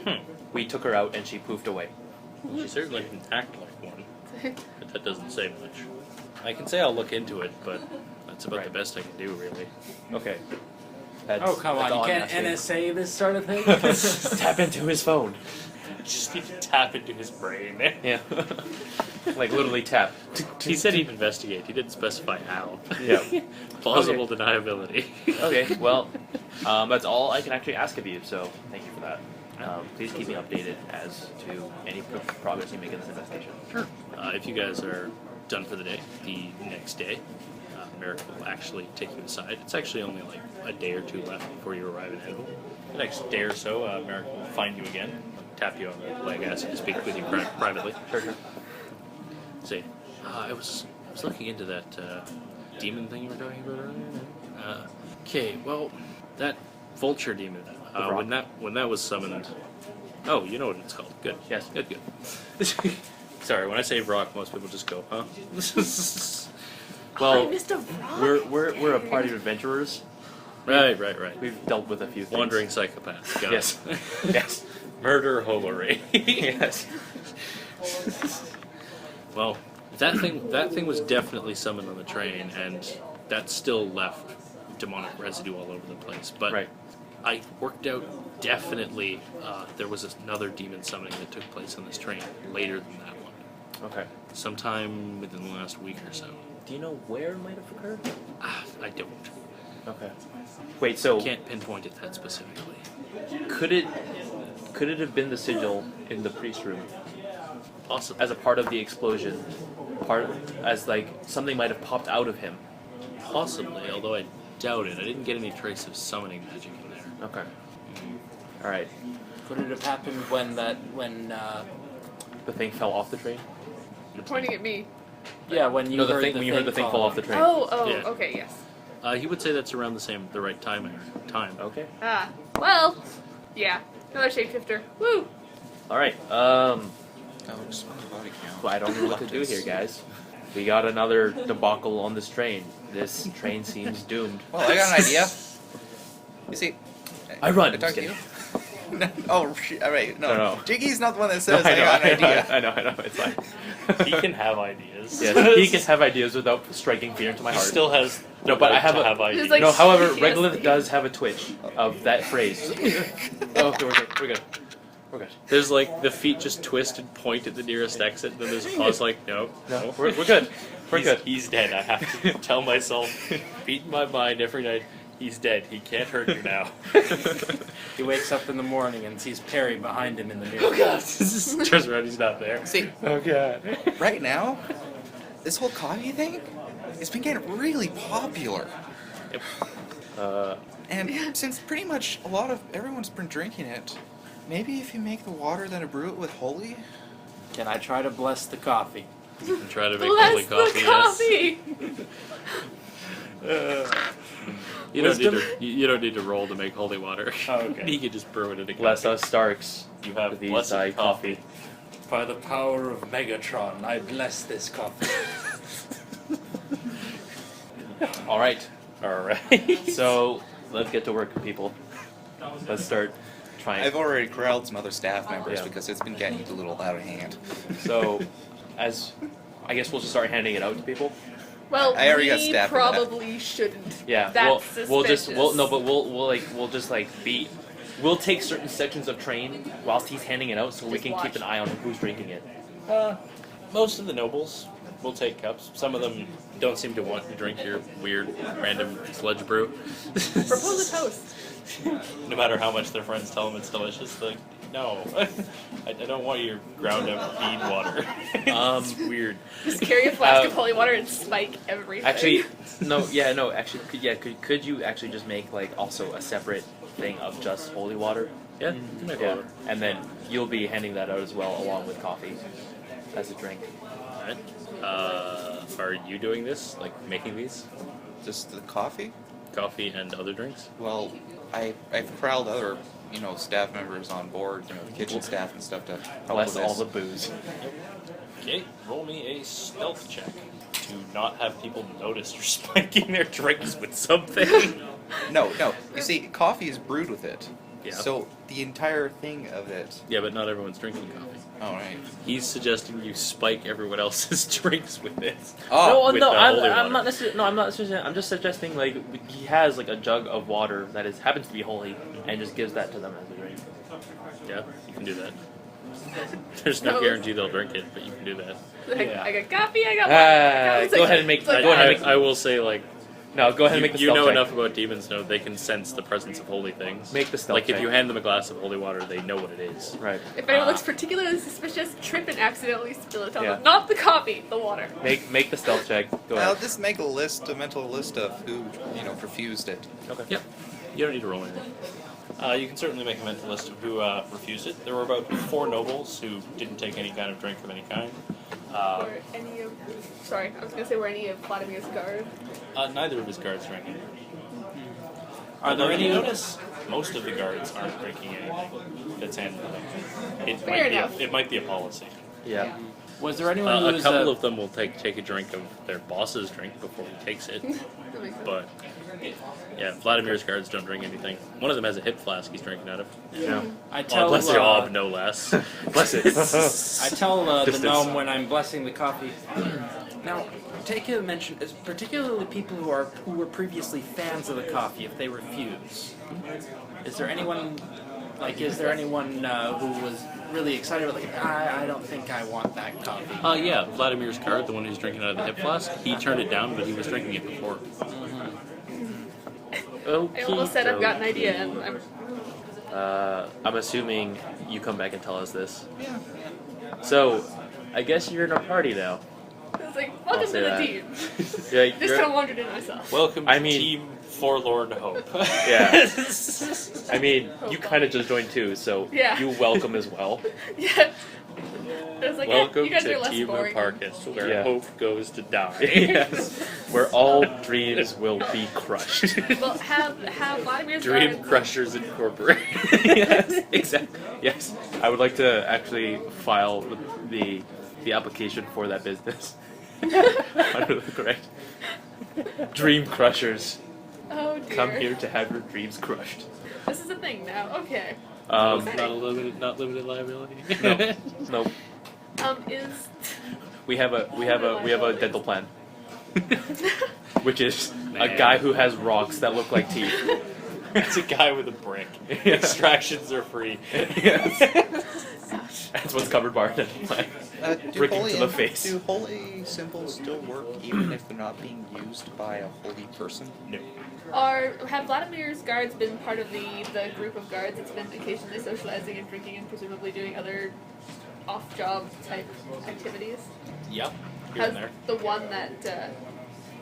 [SPEAKER 7] Hmm.
[SPEAKER 2] We took her out and she poofed away.
[SPEAKER 7] She certainly didn't act like one, but that doesn't say much. I can say I'll look into it, but that's about the
[SPEAKER 2] Right.
[SPEAKER 7] best I can do, really.
[SPEAKER 2] Okay.
[SPEAKER 1] Oh, come on,
[SPEAKER 2] that's all
[SPEAKER 1] you
[SPEAKER 2] I'm
[SPEAKER 1] can't
[SPEAKER 2] asking.
[SPEAKER 1] NSA this sort of thing?
[SPEAKER 2] Tap into his phone.
[SPEAKER 7] Just need to tap into his brain.
[SPEAKER 2] Yeah. Like literally tap.
[SPEAKER 7] He said he'd investigate. He didn't specify how.
[SPEAKER 2] Yeah.
[SPEAKER 7] Plausible deniability.
[SPEAKER 2] Okay, well, that's all I can actually ask of you, so thank you for that. Please keep me updated as to any progress you make in this investigation.
[SPEAKER 7] Sure. If you guys are done for the day, the next day, Merrick will actually take you aside. It's actually only like a day or two left before you arrive in Edinburgh. The next day or so, Merrick will find you again, tap you on the leg, ask you to speak with you privately.
[SPEAKER 2] Sure.
[SPEAKER 7] Say, I was looking into that demon thing you were talking about earlier. Okay, well, that vulture demon. When that was summoned. Oh, you know what it's called. Good.
[SPEAKER 2] Yes.
[SPEAKER 7] Good. Sorry, when I say rock, most people just go, huh?
[SPEAKER 2] Well,
[SPEAKER 6] Mr. Rock.
[SPEAKER 2] we're a party of adventurers.
[SPEAKER 7] Right.
[SPEAKER 2] We've dealt with a few things.
[SPEAKER 7] Wandering psychopaths. Got
[SPEAKER 2] Yes.
[SPEAKER 7] it.
[SPEAKER 2] Yes.
[SPEAKER 7] Murder, hobery.
[SPEAKER 2] Yes.
[SPEAKER 7] Well, that thing was definitely summoned on the train, and that still left demonic residue all over the place. But
[SPEAKER 2] Right.
[SPEAKER 7] I worked out definitely there was another demon summoning that took place on this train later than that one.
[SPEAKER 2] Okay.
[SPEAKER 7] Sometime within the last week or so.
[SPEAKER 2] Do you know where it might have occurred?
[SPEAKER 7] I don't.
[SPEAKER 2] Okay. Wait, so
[SPEAKER 7] Can't pinpoint it that specifically.
[SPEAKER 2] could it have been the sigil in the priest room
[SPEAKER 7] Possibly.
[SPEAKER 2] as a part of the explosion? As like something might have popped out of him.
[SPEAKER 7] Possibly, although I doubt it. I didn't get any trace of summoning magic in there.
[SPEAKER 2] Okay. All right.
[SPEAKER 1] Could it have happened when
[SPEAKER 2] The thing fell off the train.
[SPEAKER 6] You're pointing at me.
[SPEAKER 1] when you
[SPEAKER 2] No,
[SPEAKER 1] heard
[SPEAKER 2] when you heard the thing fall
[SPEAKER 1] fall
[SPEAKER 2] off the train.
[SPEAKER 6] Oh,
[SPEAKER 7] Yeah.
[SPEAKER 6] okay, yes.
[SPEAKER 7] He would say that's around the right time.
[SPEAKER 2] Okay.
[SPEAKER 6] Ah, well, yeah. Another shapeshifter. Woo!
[SPEAKER 2] All right.
[SPEAKER 4] Oh, just body count.
[SPEAKER 2] Well, I don't know what to do here, guys. We got another debacle on this train. This train seems doomed.
[SPEAKER 4] Well, I got an idea. You see,
[SPEAKER 2] I run.
[SPEAKER 4] I talked to
[SPEAKER 2] Just
[SPEAKER 4] you. No, oh, all right. No,
[SPEAKER 2] No.
[SPEAKER 4] Jiggy's not the one that says
[SPEAKER 2] No,
[SPEAKER 4] I got an idea.
[SPEAKER 2] I know. It's fine.
[SPEAKER 7] He can have ideas.
[SPEAKER 2] Yes, he can have ideas without striking fear into my
[SPEAKER 7] He
[SPEAKER 2] heart.
[SPEAKER 7] still has.
[SPEAKER 2] No, but I have a-
[SPEAKER 7] ideas.
[SPEAKER 6] He's like-
[SPEAKER 2] No, however,
[SPEAKER 6] Yes.
[SPEAKER 2] Regolith does have a twitch of that phrase. Oh, okay, we're good. We're good.
[SPEAKER 7] There's like the feet just twist and point at the nearest exit. Then there's a pause. Like no,
[SPEAKER 2] No, we're good. We're good.
[SPEAKER 7] He's dead. I have to tell myself, beat in my mind every night. He's dead. He can't hurt you now.
[SPEAKER 1] He wakes up in the morning and sees Perry behind him in the mirror.
[SPEAKER 7] Oh god! Turns around. He's not there.
[SPEAKER 4] See,
[SPEAKER 2] Oh god.
[SPEAKER 4] right now, this whole coffee thing, it's been getting really popular. And since pretty much everyone's been drinking it, maybe if you make the water, then brew it with holy.
[SPEAKER 1] Can I try to bless the coffee?
[SPEAKER 7] You can try to make
[SPEAKER 6] Bless
[SPEAKER 7] holy
[SPEAKER 6] the
[SPEAKER 7] coffee.
[SPEAKER 6] coffee!
[SPEAKER 7] You don't need
[SPEAKER 2] Wisdom?
[SPEAKER 7] to. You don't need to roll to make holy water.
[SPEAKER 1] Oh, okay.
[SPEAKER 7] You can just brew it in a
[SPEAKER 2] Bless
[SPEAKER 7] coffee.
[SPEAKER 2] us Starks.
[SPEAKER 7] You have
[SPEAKER 2] with these
[SPEAKER 7] blessed
[SPEAKER 2] coffee.
[SPEAKER 1] By the power of Megatron, I bless this coffee.
[SPEAKER 2] All right.
[SPEAKER 7] All right.
[SPEAKER 2] So let's get to work, people. Let's start trying.
[SPEAKER 4] I've already corralled some other staff members
[SPEAKER 2] Yeah.
[SPEAKER 4] because it's been getting a little out of hand.
[SPEAKER 2] So, I guess we'll just start handing it out to people.
[SPEAKER 6] Well,
[SPEAKER 4] I already got
[SPEAKER 6] we
[SPEAKER 4] stabbed in that.
[SPEAKER 6] probably shouldn't.
[SPEAKER 2] Yeah.
[SPEAKER 6] That's
[SPEAKER 2] we'll
[SPEAKER 6] suspicious.
[SPEAKER 2] we'll take certain sections of train whilst he's handing it out, so we
[SPEAKER 6] Just
[SPEAKER 2] can
[SPEAKER 6] watch.
[SPEAKER 2] keep an eye on who's drinking it.
[SPEAKER 7] Most of the nobles will take cups. Some of them don't seem to want to drink your weird, random sludge brew.
[SPEAKER 6] Propose a toast.
[SPEAKER 7] No matter how much their friends tell them it's delicious, like, no, I don't want your ground up bean water. It's weird.
[SPEAKER 6] Just carry a flask of holy water and spike everything.
[SPEAKER 2] Actually, could you actually just make like also a separate thing of just holy water?
[SPEAKER 7] Yeah, you can make
[SPEAKER 2] Yeah,
[SPEAKER 7] water.
[SPEAKER 2] and then you'll be handing that out as well, along with coffee as a drink.
[SPEAKER 7] Alright. Are you doing this? Like making these?
[SPEAKER 4] Just the coffee?
[SPEAKER 7] Coffee and other drinks?
[SPEAKER 4] Well, I've corralled other, staff members on board, the kitchen staff and stuff to help
[SPEAKER 2] Bless
[SPEAKER 4] with
[SPEAKER 2] all
[SPEAKER 4] this.
[SPEAKER 2] the booze.
[SPEAKER 7] Okay, roll me a stealth check to not have people notice you're spiking their drinks with something.
[SPEAKER 4] No. You see, coffee is brewed with it.
[SPEAKER 7] Yeah.
[SPEAKER 4] So the entire thing of it.
[SPEAKER 7] Yeah, but not everyone's drinking coffee.
[SPEAKER 4] Oh, right.
[SPEAKER 7] He's suggesting you spike everyone else's drinks with it.
[SPEAKER 4] Oh,
[SPEAKER 7] with the holy water.
[SPEAKER 2] I'm not necessarily. No, I'm not necessarily. I'm just suggesting like he has like a jug of water that happens to be holy, and just gives that to them as a drink.
[SPEAKER 7] Yeah, you can do that. There's no
[SPEAKER 6] No.
[SPEAKER 7] guarantee they'll drink it, but you can do that.
[SPEAKER 6] I got coffee, I got water. It's
[SPEAKER 2] Go
[SPEAKER 6] like-
[SPEAKER 2] ahead and make.
[SPEAKER 6] it's like-
[SPEAKER 2] Go ahead and make.
[SPEAKER 7] I will say, like,
[SPEAKER 2] No, go ahead and make the
[SPEAKER 7] you
[SPEAKER 2] stealth
[SPEAKER 7] know
[SPEAKER 2] check.
[SPEAKER 7] enough about demons to know they can sense the presence of holy things.
[SPEAKER 2] Make the stealth
[SPEAKER 7] Like, if
[SPEAKER 2] check.
[SPEAKER 7] you hand them a glass of holy water, they know what it is.
[SPEAKER 2] Right.
[SPEAKER 6] If anyone looks particularly suspicious, trip and accidentally spill it on
[SPEAKER 2] Yeah.
[SPEAKER 6] them. Not the coffee, the water.
[SPEAKER 2] Make the stealth check. Go
[SPEAKER 4] I'll
[SPEAKER 2] ahead.
[SPEAKER 4] just make a mental list of who, refused it.
[SPEAKER 2] Okay.
[SPEAKER 7] Yep. You don't need to roll anything. You can certainly make a mental list of who refused it. There were about 4 nobles who didn't take any kind of drink of any kind.
[SPEAKER 6] Or any of... Sorry, I was going to say were any of Vladimir's guard.
[SPEAKER 7] Neither of his guards drank it.
[SPEAKER 1] Are there any?
[SPEAKER 7] You notice most of the guards aren't drinking anything that's handed to them.
[SPEAKER 6] Fair enough.
[SPEAKER 7] It might be a policy.
[SPEAKER 2] Yeah.
[SPEAKER 1] Was there anyone who
[SPEAKER 7] A
[SPEAKER 1] was
[SPEAKER 7] couple of them will take a drink of their boss's drink before he takes it.
[SPEAKER 6] That makes sense.
[SPEAKER 7] But yeah, Vladimir's guards don't drink anything. One of them has a hip flask he's drinking out of.
[SPEAKER 2] Yeah.
[SPEAKER 1] I tell
[SPEAKER 7] On the job, no less.
[SPEAKER 2] Bless it.
[SPEAKER 1] I tell the
[SPEAKER 2] Distance.
[SPEAKER 1] gnome when I'm blessing the coffee. Now, take a mention, particularly people who were previously fans of the coffee, if they refuse. Is there anyone who was really excited about I don't think I want that coffee?
[SPEAKER 7] Yeah, Vladimir's guard, the one who's drinking out of the hip flask, he turned it down, but he was drinking it before.
[SPEAKER 2] Okay.
[SPEAKER 6] I almost said I've got an idea, and
[SPEAKER 2] I'm assuming you come back and tell us this.
[SPEAKER 4] Yeah.
[SPEAKER 2] So, I guess you're in a party now.
[SPEAKER 6] I was like, welcome to
[SPEAKER 2] say
[SPEAKER 6] the
[SPEAKER 2] that.
[SPEAKER 6] team.
[SPEAKER 2] Yeah,
[SPEAKER 6] Just kind of wandered in myself.
[SPEAKER 7] Welcome to
[SPEAKER 2] I mean-
[SPEAKER 7] Team Forlorn Hope.
[SPEAKER 2] Yeah. I mean, you kind of just joined too, so
[SPEAKER 6] Yeah.
[SPEAKER 2] you welcome as well.
[SPEAKER 6] Yeah. I was like,
[SPEAKER 7] Welcome
[SPEAKER 6] you guys are
[SPEAKER 7] to
[SPEAKER 6] less
[SPEAKER 7] Team
[SPEAKER 6] boring.
[SPEAKER 7] Parkus, where
[SPEAKER 2] Yeah.
[SPEAKER 7] hope goes to die.
[SPEAKER 2] Yes. Where all dreams will be crushed.
[SPEAKER 6] Well, have Vladimir's
[SPEAKER 7] Dream
[SPEAKER 6] guard-
[SPEAKER 7] Crushers Incorporated.
[SPEAKER 2] Yes, exactly. Yes, I would like to actually file the application for that business under the correct Dream Crushers.
[SPEAKER 6] Oh dear.
[SPEAKER 2] Come here to have your dreams crushed.
[SPEAKER 6] This is a thing now. Okay.
[SPEAKER 7] Not limited liability.
[SPEAKER 2] No, nope.
[SPEAKER 6] Is
[SPEAKER 2] We have a dental plan, which is a
[SPEAKER 7] Man.
[SPEAKER 2] guy who has rocks that look like teeth.
[SPEAKER 7] It's a guy with a brick.
[SPEAKER 2] Yeah.
[SPEAKER 7] Extractions are free.
[SPEAKER 2] Yes. That's what's covered by our dental plan.
[SPEAKER 4] Do
[SPEAKER 2] Bricking
[SPEAKER 4] holy
[SPEAKER 2] to the face.
[SPEAKER 4] Do holy symbols still work even if they're not being used by a holy person?
[SPEAKER 7] No.
[SPEAKER 6] have Vladimir's guards been part of the group of guards that's been occasionally socializing and drinking and presumably doing other off-job type activities?
[SPEAKER 7] Yep. Here
[SPEAKER 6] Has
[SPEAKER 7] and there.
[SPEAKER 6] the one that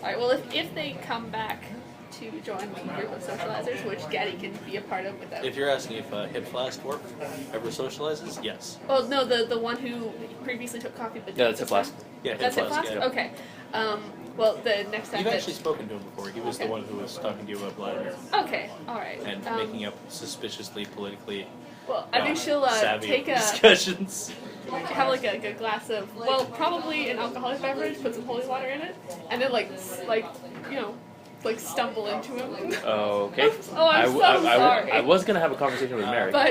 [SPEAKER 6] alright, well if they come back to join the group of socializers, which Gaddy can be a part of without
[SPEAKER 7] If you're asking if Hip Flask Dwarf ever socializes, yes.
[SPEAKER 6] well no, the one who previously took coffee but
[SPEAKER 2] Yeah, that's Hip Flask.
[SPEAKER 7] Yeah, Hip
[SPEAKER 6] That's Hip
[SPEAKER 7] Flask,
[SPEAKER 6] Flask?
[SPEAKER 7] yeah.
[SPEAKER 6] Okay. Well the next time
[SPEAKER 7] You've
[SPEAKER 6] that
[SPEAKER 7] actually spoken to him before. He was
[SPEAKER 6] Okay.
[SPEAKER 7] the one who was talking to you about Vladimir
[SPEAKER 6] okay, alright.
[SPEAKER 7] and making up suspiciously politically
[SPEAKER 6] Well, I think she'll
[SPEAKER 7] savvy
[SPEAKER 6] take a
[SPEAKER 7] discussions.
[SPEAKER 6] have like a glass of well, probably an alcoholic beverage, put some holy water in it, and then like stumble into him.
[SPEAKER 2] Okay.
[SPEAKER 6] Oops. Oh, I'm so sorry.
[SPEAKER 2] I was gonna have a conversation with Mary.
[SPEAKER 6] But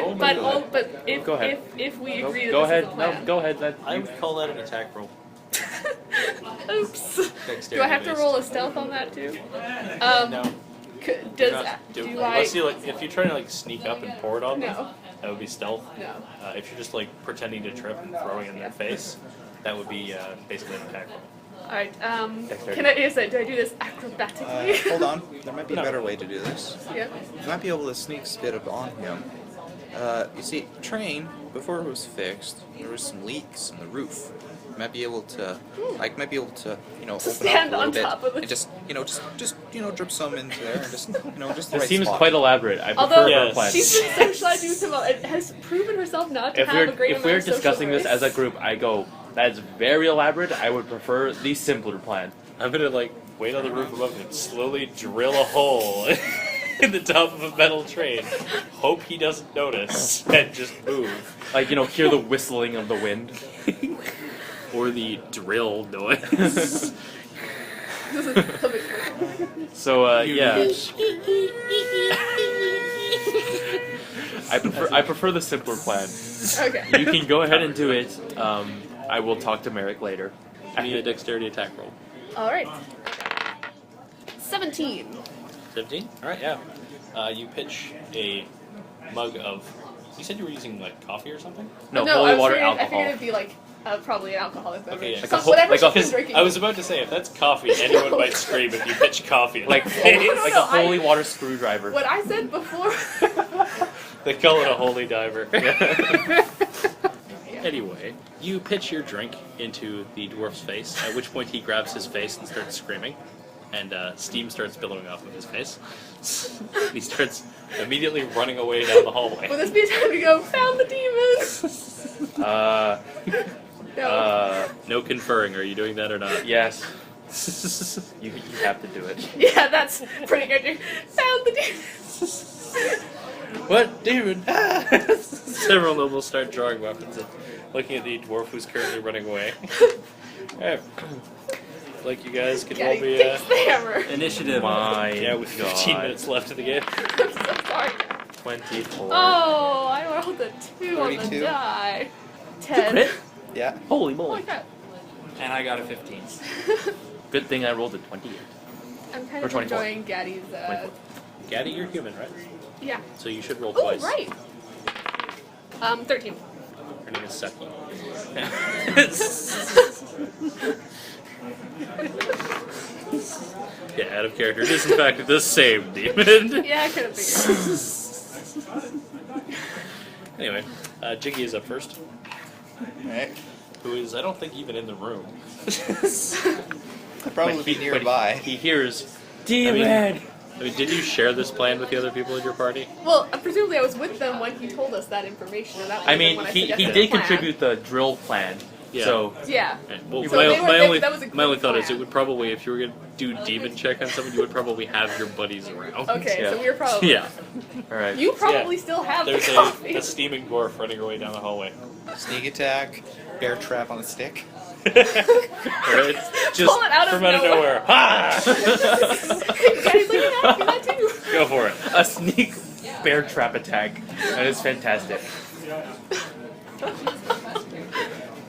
[SPEAKER 6] if
[SPEAKER 2] Go ahead.
[SPEAKER 6] if we agree
[SPEAKER 2] Go
[SPEAKER 6] that
[SPEAKER 2] ahead.
[SPEAKER 6] this is a plan.
[SPEAKER 2] No, go ahead.
[SPEAKER 7] I would call that an attack roll.
[SPEAKER 6] Oops. Do
[SPEAKER 7] Dexterity
[SPEAKER 6] I have to
[SPEAKER 7] based.
[SPEAKER 6] roll a stealth on that too?
[SPEAKER 7] No.
[SPEAKER 6] Does
[SPEAKER 7] You're not
[SPEAKER 6] do
[SPEAKER 7] doing-
[SPEAKER 6] I?
[SPEAKER 7] Let's see, like, if you're trying to like sneak up and pour it on them,
[SPEAKER 6] No.
[SPEAKER 7] that would be stealth.
[SPEAKER 6] No.
[SPEAKER 7] If you're just like pretending to trip and throwing it in their face, that would be basically an attack roll.
[SPEAKER 6] All right.
[SPEAKER 2] Dexterity.
[SPEAKER 6] Can I? Do I do this acrobatically?
[SPEAKER 4] Hold on, there might be a
[SPEAKER 7] No.
[SPEAKER 4] better way to do this.
[SPEAKER 6] Yeah.
[SPEAKER 4] You might be able to sneak spit up on him. You see, train, before it was fixed, there was some leaks in the roof. You might be able to, open
[SPEAKER 6] stand
[SPEAKER 4] up a
[SPEAKER 6] on
[SPEAKER 4] little
[SPEAKER 6] top
[SPEAKER 4] bit
[SPEAKER 6] of the-
[SPEAKER 4] and just drip some into there and just the
[SPEAKER 2] This
[SPEAKER 4] right
[SPEAKER 2] seems
[SPEAKER 4] spot.
[SPEAKER 2] quite elaborate. I
[SPEAKER 6] Although
[SPEAKER 2] prefer her
[SPEAKER 7] Yes.
[SPEAKER 2] plan.
[SPEAKER 6] she's been socializing with him, it has proven herself not to
[SPEAKER 2] If
[SPEAKER 6] have a great
[SPEAKER 2] we're
[SPEAKER 6] amount of social
[SPEAKER 2] discussing this as a
[SPEAKER 6] grace.
[SPEAKER 2] group, I go, that's very elaborate. I would prefer the simpler plan.
[SPEAKER 7] I'm gonna like wait on the roof above him, slowly drill a hole in the top of a metal train. Hope he doesn't notice and just move.
[SPEAKER 2] Like, hear the whistling of the wind.
[SPEAKER 7] Or the drill noise.
[SPEAKER 2] So, yeah. I prefer the simpler plan.
[SPEAKER 6] Okay.
[SPEAKER 2] You can go ahead and do it. I will talk to Merrick later.
[SPEAKER 7] I need a dexterity attack roll.
[SPEAKER 6] All right. 17.
[SPEAKER 7] 17? Alright, yeah. You pitch a mug of. You said you were using like coffee or something?
[SPEAKER 2] No,
[SPEAKER 6] I
[SPEAKER 2] holy
[SPEAKER 6] was
[SPEAKER 2] water
[SPEAKER 6] figured, I
[SPEAKER 2] alcohol.
[SPEAKER 6] figured it'd be like probably an alcoholic beverage.
[SPEAKER 7] Okay, yeah.
[SPEAKER 2] Like
[SPEAKER 6] So
[SPEAKER 2] a whole-
[SPEAKER 6] whatever
[SPEAKER 2] like
[SPEAKER 6] she's
[SPEAKER 2] a-
[SPEAKER 6] been drinking.
[SPEAKER 7] I was about to say, if that's coffee, anyone might scream if you pitch coffee. in
[SPEAKER 2] Like,
[SPEAKER 7] their face.
[SPEAKER 2] like
[SPEAKER 6] No,
[SPEAKER 2] a holy water screwdriver.
[SPEAKER 6] What I said before.
[SPEAKER 7] They call it a holy diver. Anyway, you pitch your drink into the dwarf's face, at which point he grabs his face and starts screaming, and steam starts billowing off of his face. He starts immediately running away down the hallway.
[SPEAKER 6] Will this be a time to go, found the demons? No.
[SPEAKER 7] No conferring, are you doing that or not?
[SPEAKER 2] Yes. You have to do it.
[SPEAKER 6] Yeah, that's pretty good. Found the demons.
[SPEAKER 7] What? Demon! Several nobles start drawing weapons and looking at the dwarf who's currently running away. Alright. Like you guys could all
[SPEAKER 6] Gaddy
[SPEAKER 7] be,
[SPEAKER 6] takes the hammer.
[SPEAKER 1] Initiative.
[SPEAKER 2] My
[SPEAKER 7] yeah, with 15
[SPEAKER 2] God.
[SPEAKER 7] minutes left of the game.
[SPEAKER 6] I'm so sorry.
[SPEAKER 2] 24.
[SPEAKER 6] Oh, I rolled a 2 on the
[SPEAKER 4] 32.
[SPEAKER 6] die. 10.
[SPEAKER 2] Crit?
[SPEAKER 4] Yeah.
[SPEAKER 2] Holy
[SPEAKER 6] Oh my
[SPEAKER 2] moly.
[SPEAKER 6] god.
[SPEAKER 1] And I got a 15.
[SPEAKER 2] Good thing I rolled a 28.
[SPEAKER 6] I'm kind
[SPEAKER 2] Or
[SPEAKER 6] of
[SPEAKER 2] 24.
[SPEAKER 6] enjoying Gaddy's.
[SPEAKER 2] 24.
[SPEAKER 7] Gaddy, you're human, right?
[SPEAKER 6] Yeah.
[SPEAKER 7] So you should roll
[SPEAKER 6] Oh,
[SPEAKER 7] twice.
[SPEAKER 6] right. 13.
[SPEAKER 7] Her name is Seki. Yeah, Out of character. It is in fact the same demon.
[SPEAKER 6] Yeah, I could have figured.
[SPEAKER 7] Anyway, Jiggy is up first.
[SPEAKER 4] Alright.
[SPEAKER 7] Who is, I don't think, even in the room.
[SPEAKER 4] I'd probably be nearby.
[SPEAKER 2] He hears
[SPEAKER 7] Demon! I mean, did you share this plan with the other people in your party?
[SPEAKER 6] Well, presumably I was with them when he told us that information. And that was
[SPEAKER 2] I mean,
[SPEAKER 6] when I
[SPEAKER 2] he
[SPEAKER 6] suggested
[SPEAKER 2] did
[SPEAKER 6] the plan.
[SPEAKER 2] contribute the drill plan.
[SPEAKER 7] Yeah.
[SPEAKER 2] So
[SPEAKER 6] Yeah.
[SPEAKER 7] Well,
[SPEAKER 6] So they were- that was a
[SPEAKER 7] my only
[SPEAKER 6] good
[SPEAKER 7] thought is
[SPEAKER 6] plan.
[SPEAKER 7] it would probably, if you were going to do demon check on someone, you would probably have your buddies around.
[SPEAKER 6] Okay,
[SPEAKER 2] Yeah.
[SPEAKER 6] so we were probably.
[SPEAKER 7] Yeah.
[SPEAKER 2] all right.
[SPEAKER 6] You probably still have
[SPEAKER 7] There's
[SPEAKER 6] the coffee.
[SPEAKER 7] a steaming gorf running away down the hallway.
[SPEAKER 4] Sneak attack, bear trap on a stick.
[SPEAKER 7] Right? Just
[SPEAKER 6] Pull it out of
[SPEAKER 7] from out of
[SPEAKER 6] nowhere.
[SPEAKER 7] nowhere. Ha!
[SPEAKER 6] Gaddy's like, yeah, do that too.
[SPEAKER 7] Go for it.
[SPEAKER 2] A sneak bear trap attack. That is fantastic.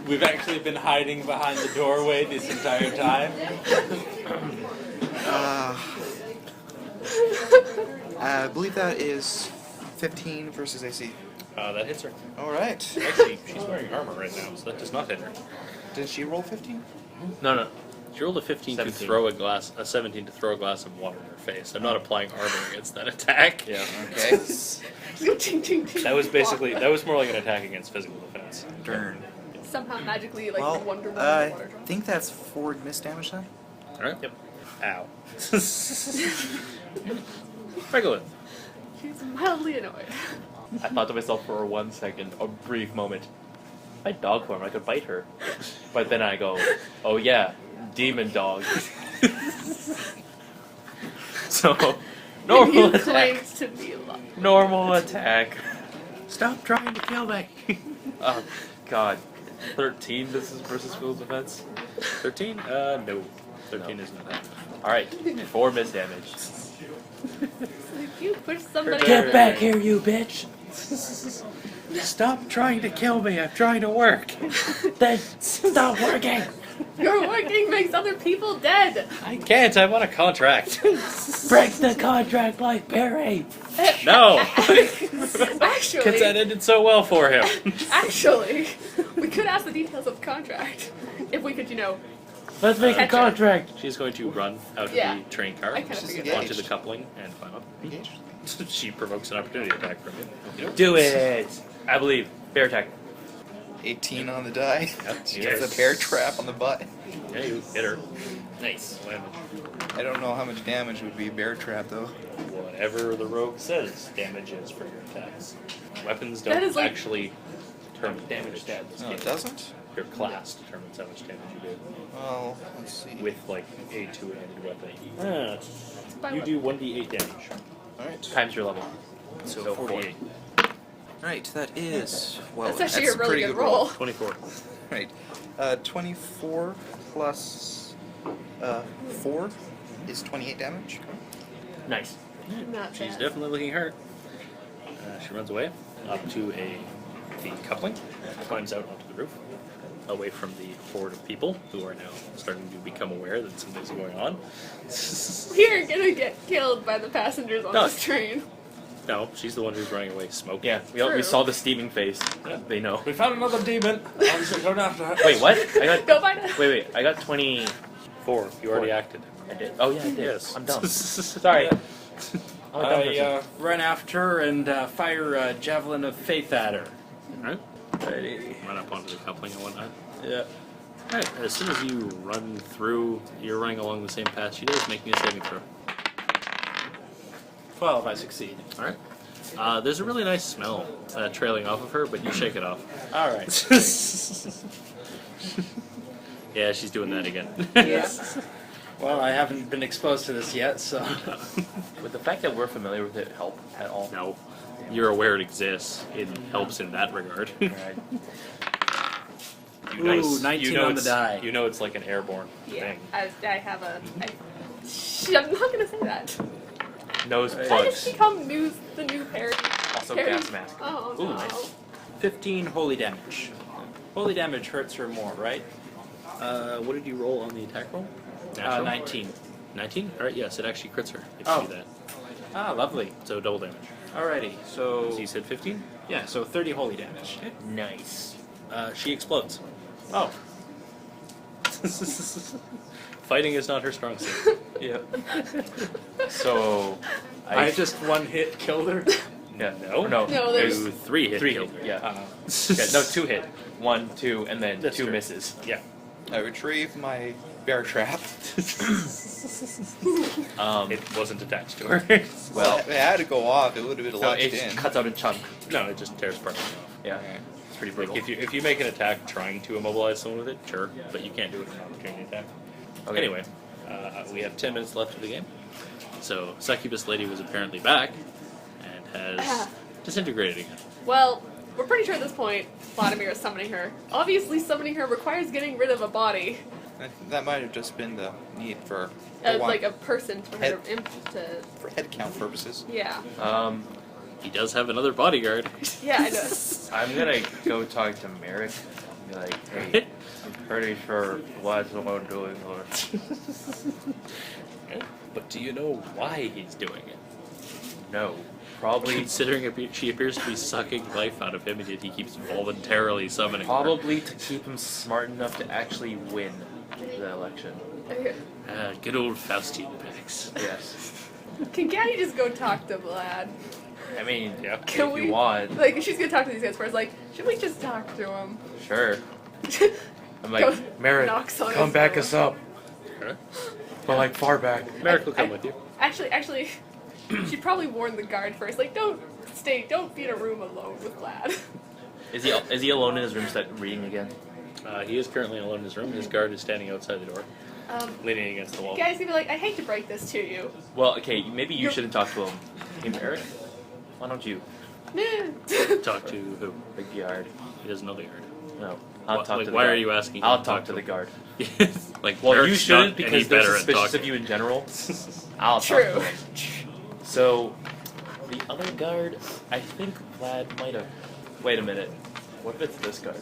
[SPEAKER 1] We've actually been hiding behind the doorway this entire time.
[SPEAKER 4] I believe that is 15 versus AC.
[SPEAKER 7] That hits her.
[SPEAKER 4] Alright.
[SPEAKER 7] Actually, she's wearing armor right now, so that does not hit her.
[SPEAKER 4] Did she roll 15?
[SPEAKER 2] No.
[SPEAKER 7] She rolled a 15 to
[SPEAKER 2] 17.
[SPEAKER 7] throw a 17 to throw a glass of water in her face. I'm not applying armor against that attack.
[SPEAKER 2] Yeah.
[SPEAKER 4] Okay.
[SPEAKER 6] Ting, ting, ting.
[SPEAKER 7] That was basically, that was more like an attack against physical defense.
[SPEAKER 4] Darn.
[SPEAKER 6] Somehow magically, like,
[SPEAKER 4] Well,
[SPEAKER 6] Wonder Woman
[SPEAKER 4] I
[SPEAKER 6] water drop.
[SPEAKER 4] think that's forward miss damage then.
[SPEAKER 7] Alright? Yep. Ow. Regular.
[SPEAKER 6] She's mildly annoyed.
[SPEAKER 2] I thought to myself for 1 second, a brief moment, if I dog form, I could bite her. But then I go, oh yeah, demon dog. So, normal
[SPEAKER 6] You
[SPEAKER 2] attack.
[SPEAKER 6] claims to be love.
[SPEAKER 2] Normal attack.
[SPEAKER 7] Stop trying to kill me!
[SPEAKER 2] Oh, God. 13 this is versus physical defense.
[SPEAKER 7] 13? No. 13 is not that.
[SPEAKER 2] Alright, 4 miss damage.
[SPEAKER 6] If you push somebody
[SPEAKER 2] Get back here, you bitch!
[SPEAKER 7] Stop trying to kill me, I'm trying to work!
[SPEAKER 2] Then stop working!
[SPEAKER 6] Your working makes other people dead.
[SPEAKER 7] I can't, I'm on a contract.
[SPEAKER 2] Break the contract like Barry!
[SPEAKER 7] No!
[SPEAKER 6] Actually,
[SPEAKER 7] Because that ended so well for him.
[SPEAKER 6] actually, we could ask the details of the contract if we could,
[SPEAKER 2] Let's make a
[SPEAKER 6] Catch her.
[SPEAKER 2] contract!
[SPEAKER 7] She's going to run out
[SPEAKER 6] Yeah.
[SPEAKER 7] of the train car,
[SPEAKER 6] I kind of
[SPEAKER 4] She's
[SPEAKER 6] figured
[SPEAKER 4] engaged.
[SPEAKER 6] that.
[SPEAKER 7] onto the coupling, and climb up.
[SPEAKER 4] Engaged.
[SPEAKER 7] She provokes an opportunity attack from you.
[SPEAKER 2] Do it! I believe. Bear attack.
[SPEAKER 4] 18 on the die.
[SPEAKER 7] Yep,
[SPEAKER 4] She
[SPEAKER 7] yes.
[SPEAKER 4] gets a bear trap on the butt.
[SPEAKER 7] Yeah, you hit her. Nice.
[SPEAKER 4] I don't know how much damage would be a bear trap though.
[SPEAKER 7] Whatever the rogue says damage is for your attacks. Weapons
[SPEAKER 6] That
[SPEAKER 7] don't
[SPEAKER 6] is like-
[SPEAKER 7] actually determine damage stats.
[SPEAKER 4] No, it doesn't?
[SPEAKER 7] Your class determines how much damage you do.
[SPEAKER 4] Well, let's see.
[SPEAKER 7] With like a two-handed weapon.
[SPEAKER 6] By
[SPEAKER 7] You
[SPEAKER 6] what?
[SPEAKER 7] do 1d8 damage.
[SPEAKER 4] Alright.
[SPEAKER 2] Times your level.
[SPEAKER 7] So 48.
[SPEAKER 4] Alright, that is. Well,
[SPEAKER 6] That's actually a really
[SPEAKER 4] pretty
[SPEAKER 6] good
[SPEAKER 4] good
[SPEAKER 6] roll.
[SPEAKER 7] 24.
[SPEAKER 4] Right. 24 plus 4 is 28 damage.
[SPEAKER 2] Nice.
[SPEAKER 6] Not
[SPEAKER 7] She's
[SPEAKER 6] bad.
[SPEAKER 7] definitely looking hurt. She runs away up to the coupling, climbs out onto the roof, away from the horde of people who are now starting to become aware that something's going on.
[SPEAKER 6] We're gonna get killed by the passengers on
[SPEAKER 7] No.
[SPEAKER 6] this train.
[SPEAKER 7] No, she's the one who's running away smoking.
[SPEAKER 2] Yeah, we
[SPEAKER 6] True.
[SPEAKER 2] saw the steaming face.
[SPEAKER 7] Yeah.
[SPEAKER 2] They know.
[SPEAKER 1] We found another demon. Don't have to.
[SPEAKER 2] Wait, what? I got.
[SPEAKER 6] Go find it.
[SPEAKER 2] Wait. I got 20.
[SPEAKER 7] 4. You already acted.
[SPEAKER 2] I did. Oh yeah, I did.
[SPEAKER 7] Yes.
[SPEAKER 2] I'm dumb. Sorry. I'm a dumb person.
[SPEAKER 1] I run after her and fire a javelin of faith at her.
[SPEAKER 7] Alright.
[SPEAKER 1] Righty.
[SPEAKER 7] Run up onto the coupling and whatnot.
[SPEAKER 1] Yeah.
[SPEAKER 7] Alright, as soon as you run through, you're running along the same path she does, making a saving throw.
[SPEAKER 1] 12, I succeed.
[SPEAKER 7] Alright. There's a really nice smell trailing off of her, but you shake it off.
[SPEAKER 1] All right.
[SPEAKER 7] Yeah, she's doing that again.
[SPEAKER 6] Yeah.
[SPEAKER 1] Well, I haven't been exposed to this yet, so.
[SPEAKER 2] Would the fact that we're familiar with it help at all?
[SPEAKER 7] No. You're aware it exists. It helps in that regard.
[SPEAKER 2] Alright.
[SPEAKER 7] You know
[SPEAKER 1] Ooh,
[SPEAKER 7] it's-
[SPEAKER 1] 19
[SPEAKER 7] you know
[SPEAKER 1] on the
[SPEAKER 7] it's-
[SPEAKER 1] die.
[SPEAKER 7] You know it's like an airborne
[SPEAKER 6] Yeah.
[SPEAKER 7] thing.
[SPEAKER 6] I have a. I'm not gonna say that.
[SPEAKER 2] Nose
[SPEAKER 6] I just
[SPEAKER 2] plugs.
[SPEAKER 6] become the new Perry.
[SPEAKER 2] Also
[SPEAKER 6] Perry.
[SPEAKER 2] gas mask.
[SPEAKER 6] Oh
[SPEAKER 2] Ooh,
[SPEAKER 6] no.
[SPEAKER 2] nice.
[SPEAKER 1] 15 holy damage. Holy damage hurts her more, right?
[SPEAKER 7] What did you roll on the attack roll? Natural?
[SPEAKER 1] 19.
[SPEAKER 7] 19? Alright, yes, it actually crits her if
[SPEAKER 1] Oh.
[SPEAKER 7] you do that.
[SPEAKER 1] Ah, lovely.
[SPEAKER 7] So double damage.
[SPEAKER 1] Alrighty,
[SPEAKER 7] So
[SPEAKER 1] so
[SPEAKER 7] you said 15?
[SPEAKER 1] yeah, so 30 holy damage.
[SPEAKER 2] Nice.
[SPEAKER 7] She explodes.
[SPEAKER 1] Oh,
[SPEAKER 7] Fighting is not her strong suit.
[SPEAKER 2] Yeah. So
[SPEAKER 9] I just one hit killed her.
[SPEAKER 2] yeah.
[SPEAKER 7] No.
[SPEAKER 2] No.
[SPEAKER 6] No, there's-
[SPEAKER 7] Ooh, 3 hit
[SPEAKER 2] 3
[SPEAKER 7] kill.
[SPEAKER 2] hit. Yeah. Yeah. No, 2 hit. 1, 2, and then
[SPEAKER 7] That's
[SPEAKER 2] 2
[SPEAKER 7] true.
[SPEAKER 2] misses.
[SPEAKER 7] Yeah.
[SPEAKER 4] I retrieve my bear trap.
[SPEAKER 7] It wasn't attached to her.
[SPEAKER 2] Well,
[SPEAKER 4] it had to go off. It would have been
[SPEAKER 2] no,
[SPEAKER 4] launched
[SPEAKER 2] it
[SPEAKER 4] in.
[SPEAKER 2] cuts out a chunk.
[SPEAKER 7] No, it just tears part of it off.
[SPEAKER 2] Yeah.
[SPEAKER 4] Okay.
[SPEAKER 2] It's pretty
[SPEAKER 7] Like
[SPEAKER 2] brutal.
[SPEAKER 7] if you make an attack trying to immobilize someone with it, sure, but you can't do it with an opportunity attack.
[SPEAKER 2] Okay.
[SPEAKER 7] Anyway, we have 10 minutes left of the game. So succubus lady was apparently back and has disintegrated again.
[SPEAKER 6] Well, we're pretty sure at this point Vladimir is summoning her. Obviously, summoning her requires getting rid of a body,
[SPEAKER 4] That might have just been the need for the
[SPEAKER 6] like a person for her to.
[SPEAKER 4] for head count purposes.
[SPEAKER 6] Yeah.
[SPEAKER 7] He does have another bodyguard.
[SPEAKER 6] Yeah, I know.
[SPEAKER 2] I'm gonna go talk to Merrick and be like, hey, I'm pretty sure Vlad's the one doing this.
[SPEAKER 7] But do you know why he's doing it?
[SPEAKER 2] No. Probably
[SPEAKER 7] Considering she appears to be sucking life out of him, and yet he keeps voluntarily summoning her.
[SPEAKER 2] probably to keep him smart enough to actually win the election.
[SPEAKER 7] Good old Faustian packs.
[SPEAKER 2] Yes.
[SPEAKER 6] Can Gaddy just go talk to Vlad?
[SPEAKER 2] I mean,
[SPEAKER 7] Yeah.
[SPEAKER 6] Can
[SPEAKER 2] if
[SPEAKER 6] we?
[SPEAKER 2] you want,
[SPEAKER 6] Like, she's gonna talk to these guys first. Like, should we just talk to him?
[SPEAKER 2] sure. I'm
[SPEAKER 6] Go-
[SPEAKER 2] like, Merrick,
[SPEAKER 6] knocks on
[SPEAKER 2] come
[SPEAKER 6] his
[SPEAKER 2] back
[SPEAKER 6] door.
[SPEAKER 2] us up.
[SPEAKER 7] Huh?
[SPEAKER 2] But like far back.
[SPEAKER 7] Merrick will come with you.
[SPEAKER 6] Actually, she'd probably warn the guard first. Like, don't be in a room alone with Vlad.
[SPEAKER 2] Is he alone in his room reading again?
[SPEAKER 7] He is currently alone in his room. His guard is standing outside the door, leaning against the wall.
[SPEAKER 6] You guys gonna be like, I hate to break this to you.
[SPEAKER 2] Well, okay, maybe you
[SPEAKER 6] You're-
[SPEAKER 2] shouldn't talk to him. Hey, Merrick, why don't you?
[SPEAKER 7] Talk to who?
[SPEAKER 2] Like the guard.
[SPEAKER 7] He doesn't know the guard.
[SPEAKER 2] No, I'll talk
[SPEAKER 7] Like,
[SPEAKER 2] to the
[SPEAKER 7] why
[SPEAKER 2] guard.
[SPEAKER 7] are you asking?
[SPEAKER 2] I'll
[SPEAKER 7] him
[SPEAKER 2] talk to the
[SPEAKER 7] him?
[SPEAKER 2] guard.
[SPEAKER 7] Like,
[SPEAKER 2] Well, you
[SPEAKER 7] Merrick's
[SPEAKER 2] shouldn't
[SPEAKER 7] not any
[SPEAKER 2] because they're
[SPEAKER 7] better at
[SPEAKER 2] suspicious
[SPEAKER 7] talking.
[SPEAKER 2] of you in general. I'll
[SPEAKER 6] True.
[SPEAKER 2] talk to him. So, the other guard, I think Vlad might have. Wait a minute. What if it's this guard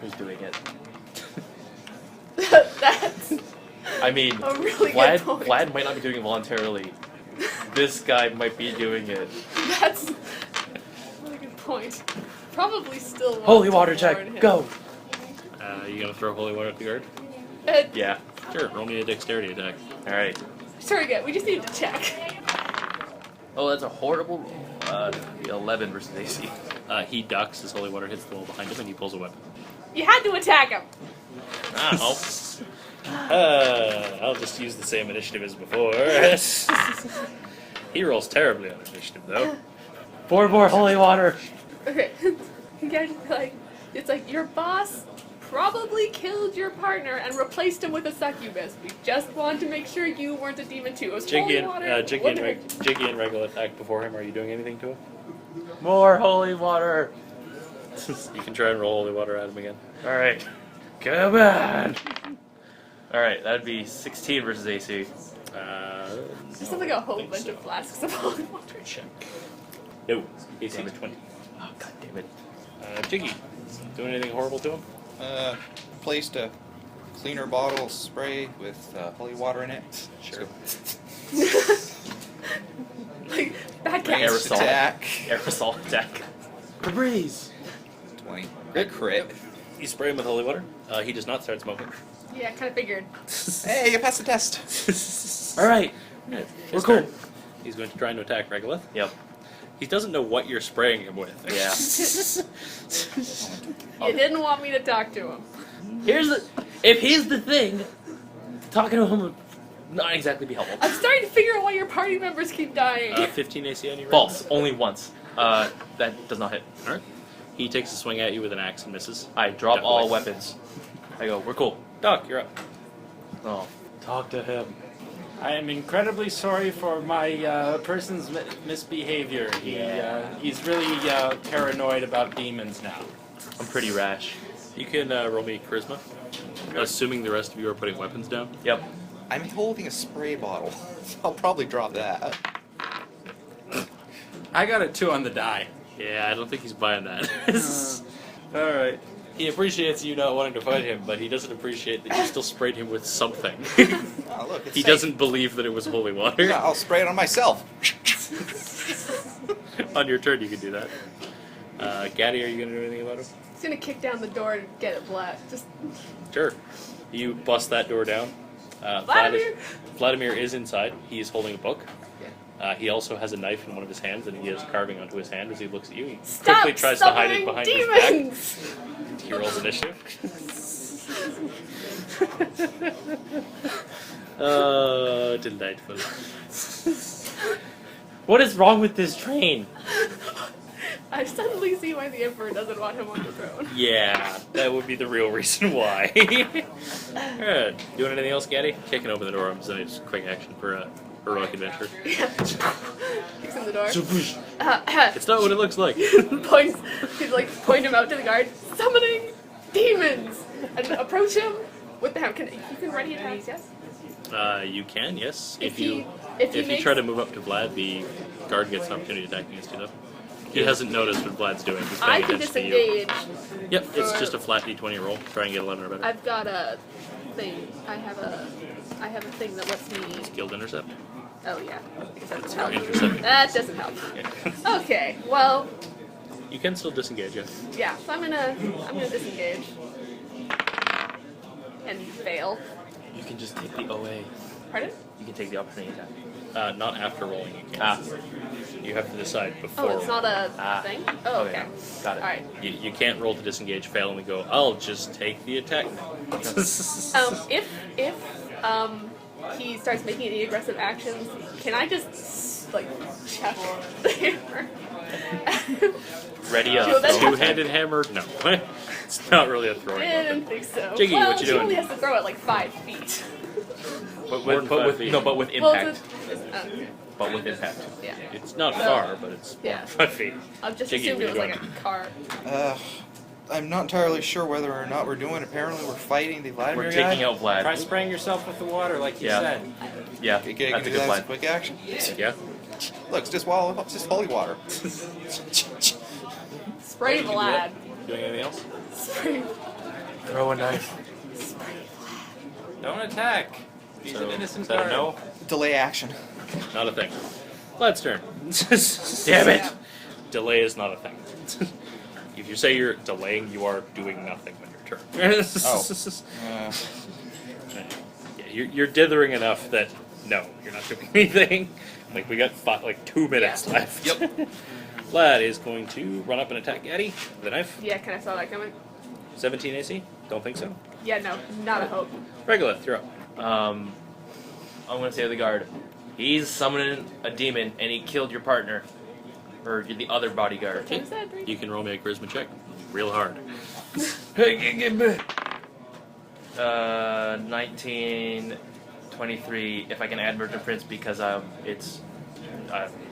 [SPEAKER 2] who's doing it?
[SPEAKER 6] That's
[SPEAKER 2] I mean,
[SPEAKER 6] a really
[SPEAKER 2] Vlad,
[SPEAKER 6] good point.
[SPEAKER 2] Vlad might not be doing it voluntarily. This guy might be doing it.
[SPEAKER 6] That's a really good point. Probably still want
[SPEAKER 2] Holy
[SPEAKER 6] to
[SPEAKER 2] water
[SPEAKER 6] warn
[SPEAKER 2] check,
[SPEAKER 6] him.
[SPEAKER 2] go!
[SPEAKER 7] You gonna throw holy water at the guard?
[SPEAKER 2] Yeah.
[SPEAKER 7] Sure. Roll me a dexterity attack.
[SPEAKER 2] Alright.
[SPEAKER 6] Sorry, again. We just need to check.
[SPEAKER 2] Oh, that's a horrible 11 versus AC.
[SPEAKER 7] He ducks as holy water hits the wall behind him, and he pulls a weapon.
[SPEAKER 6] You had to attack him.
[SPEAKER 7] Ow. I'll just use the same initiative as before. He rolls terribly on initiative, though.
[SPEAKER 2] 4 more holy water!
[SPEAKER 6] Okay. You guys just be like, it's like your boss probably killed your partner and replaced him with a succubus. We just wanted to make sure you weren't a demon too. It was
[SPEAKER 7] Jiggy
[SPEAKER 6] holy water.
[SPEAKER 7] and
[SPEAKER 6] whatever.
[SPEAKER 7] Jiggy and regular attack before him. Are you doing anything to him?
[SPEAKER 2] More holy water!
[SPEAKER 7] You can try and roll holy water at him again.
[SPEAKER 2] Alright. Come on! Alright, that'd be 16 versus AC.
[SPEAKER 6] Just have like a whole bunch of flasks of holy water.
[SPEAKER 7] Check. No. AC is 20.
[SPEAKER 2] Oh, god damn it.
[SPEAKER 7] Jiggy, doing anything horrible to him?
[SPEAKER 4] Placed a cleaner bottle spray with holy water in it.
[SPEAKER 7] Sure.
[SPEAKER 6] Like bad
[SPEAKER 2] Like
[SPEAKER 6] guys.
[SPEAKER 2] aerosol.
[SPEAKER 4] Attack.
[SPEAKER 2] Aerosol attack. Febreze!
[SPEAKER 4] 20. A crit.
[SPEAKER 7] You spray him with holy water. He does not start smoking.
[SPEAKER 6] Yeah, kind of figured.
[SPEAKER 4] Hey, you passed the test.
[SPEAKER 2] Alright.
[SPEAKER 7] His
[SPEAKER 2] We're cool.
[SPEAKER 7] turn. He's going to try and attack Regolith.
[SPEAKER 2] Yep.
[SPEAKER 7] He doesn't know what you're spraying him with.
[SPEAKER 2] Yeah.
[SPEAKER 6] You didn't want me to talk to him.
[SPEAKER 2] If he's the thing, talking to him would not exactly be helpful.
[SPEAKER 6] I'm starting to figure out why your party members keep dying.
[SPEAKER 7] 15 AC on you.
[SPEAKER 2] False. Only once. That does not hit.
[SPEAKER 7] Alright. He takes a swing at you with an axe and misses.
[SPEAKER 2] I drop
[SPEAKER 7] Definitely.
[SPEAKER 2] all weapons. I go, we're cool.
[SPEAKER 7] Doc, you're up.
[SPEAKER 2] Oh. Talk to him.
[SPEAKER 9] I am incredibly sorry for my person's misbehavior. He's really paranoid about demons now.
[SPEAKER 2] I'm pretty rash.
[SPEAKER 7] You can roll me charisma, assuming the rest of you are putting weapons down.
[SPEAKER 2] Yep.
[SPEAKER 4] I'm holding a spray bottle. I'll probably drop that.
[SPEAKER 9] I got a 2 on the die.
[SPEAKER 7] Yeah, I don't think he's buying that.
[SPEAKER 9] All right.
[SPEAKER 7] He appreciates you not wanting to fight him, but he doesn't appreciate that you still sprayed him with something.
[SPEAKER 4] Oh, look, it's
[SPEAKER 7] He
[SPEAKER 4] safe.
[SPEAKER 7] doesn't believe that it was holy water.
[SPEAKER 4] Yeah, I'll spray it on myself.
[SPEAKER 7] On your turn, you can do that. Gaddy, are you going to do anything about him?
[SPEAKER 6] He's gonna kick down the door and get it black. Just
[SPEAKER 7] Sure. You bust that door down. Vladimir is inside. He is holding a book. He also has a knife in one of his hands, and he is carving onto his hand as he looks at you. He quickly tries to hide it behind his back. He rolls initiative. Oh, delightful.
[SPEAKER 2] What is wrong with this train?
[SPEAKER 6] I suddenly see why the Emperor doesn't want him on the throne.
[SPEAKER 7] Yeah, that would be the real reason why. Alright, doing anything else, Gaddy? Kicking open the door. I'm just quick action for a heroic adventure.
[SPEAKER 6] Yeah. Kicks in the door.
[SPEAKER 7] It's not what it looks like.
[SPEAKER 6] Points. He's like, point him out to the guard. Summoning demons! And approach him with the hammer. You can ready attacks, yes?
[SPEAKER 7] You can, yes.
[SPEAKER 6] If
[SPEAKER 7] you try to move up to Vlad, the guard gets an opportunity to attack against you, though. He hasn't noticed what Vlad's doing. He's
[SPEAKER 6] I
[SPEAKER 7] paying
[SPEAKER 6] can
[SPEAKER 7] attention to you.
[SPEAKER 6] disengage.
[SPEAKER 7] Yep, it's just a flat d20 roll. Try and get 11 or better.
[SPEAKER 6] I've got a thing. I have a thing that lets me.
[SPEAKER 7] Skilled intercept.
[SPEAKER 6] Oh yeah. That doesn't
[SPEAKER 7] Or
[SPEAKER 6] help.
[SPEAKER 7] intercept.
[SPEAKER 6] That doesn't help.
[SPEAKER 7] Yeah.
[SPEAKER 6] Okay. Well.
[SPEAKER 7] You can still disengage, yeah.
[SPEAKER 6] Yeah. So I'm gonna disengage. And fail.
[SPEAKER 2] You can just take the OA.
[SPEAKER 6] Pardon?
[SPEAKER 2] You can take the opportunity attack.
[SPEAKER 7] Not after rolling, you can. You have to decide before.
[SPEAKER 6] Oh, it's not a thing? Oh, okay.
[SPEAKER 2] Got it.
[SPEAKER 6] Alright.
[SPEAKER 7] You can't roll to disengage, fail, and we go, I'll just take the attack now.
[SPEAKER 6] If he starts making any aggressive actions, can I just, like, chuck the hammer?
[SPEAKER 2] Ready up.
[SPEAKER 7] Two-handed hammer? No. It's not really a throwing
[SPEAKER 6] I
[SPEAKER 7] weapon.
[SPEAKER 6] didn't think so.
[SPEAKER 7] Jiggy,
[SPEAKER 6] well,
[SPEAKER 7] what you
[SPEAKER 6] she
[SPEAKER 7] doing?
[SPEAKER 6] only has to throw it like 5 feet.
[SPEAKER 2] But with impact.
[SPEAKER 6] Well,
[SPEAKER 2] But with impact.
[SPEAKER 6] yeah.
[SPEAKER 7] It's not far, but it's
[SPEAKER 6] Yeah.
[SPEAKER 7] 5 feet.
[SPEAKER 6] I've just
[SPEAKER 7] Jiggy,
[SPEAKER 6] assumed it was
[SPEAKER 7] what
[SPEAKER 6] like
[SPEAKER 7] you
[SPEAKER 6] a car.
[SPEAKER 4] I'm not entirely sure whether or not we're doing. Apparently, we're fighting the Vladimir
[SPEAKER 2] We're taking
[SPEAKER 4] guy.
[SPEAKER 2] out Vlad.
[SPEAKER 9] Try spraying yourself with the water, like you said.
[SPEAKER 2] Yeah,
[SPEAKER 4] Can
[SPEAKER 2] that's a
[SPEAKER 4] do
[SPEAKER 2] good
[SPEAKER 4] that as a
[SPEAKER 2] plan.
[SPEAKER 4] quick action.
[SPEAKER 7] Yeah.
[SPEAKER 4] Look, it's just holy water.
[SPEAKER 6] Spray Vlad.
[SPEAKER 7] Doing anything else?
[SPEAKER 6] Spray.
[SPEAKER 2] Throw a knife.
[SPEAKER 9] Don't attack. He's an innocent
[SPEAKER 7] Is that a
[SPEAKER 9] guard.
[SPEAKER 7] no?
[SPEAKER 4] Delay action.
[SPEAKER 7] Not a thing. Vlad's turn.
[SPEAKER 2] Damn it!
[SPEAKER 7] Delay is not a thing. If you say you're delaying, you are doing nothing on your turn. Yeah, you're dithering enough that no, you're not doing anything. Like we got 2 minutes left.
[SPEAKER 4] Yep.
[SPEAKER 7] Vlad is going to run up and attack Gaddy with a knife.
[SPEAKER 6] Yeah, can I saw that coming?
[SPEAKER 7] 17 AC? Don't think so.
[SPEAKER 6] Yeah, no, not a hope.
[SPEAKER 7] Regolith, you're up.
[SPEAKER 2] I'm gonna say to the guard, he's summoning a demon and he killed your partner. Or the other bodyguard.
[SPEAKER 6] What is that? Three?
[SPEAKER 7] You can roll me a charisma check. Real hard.
[SPEAKER 2] 19, 23, if I can add Merchant Prince because it's,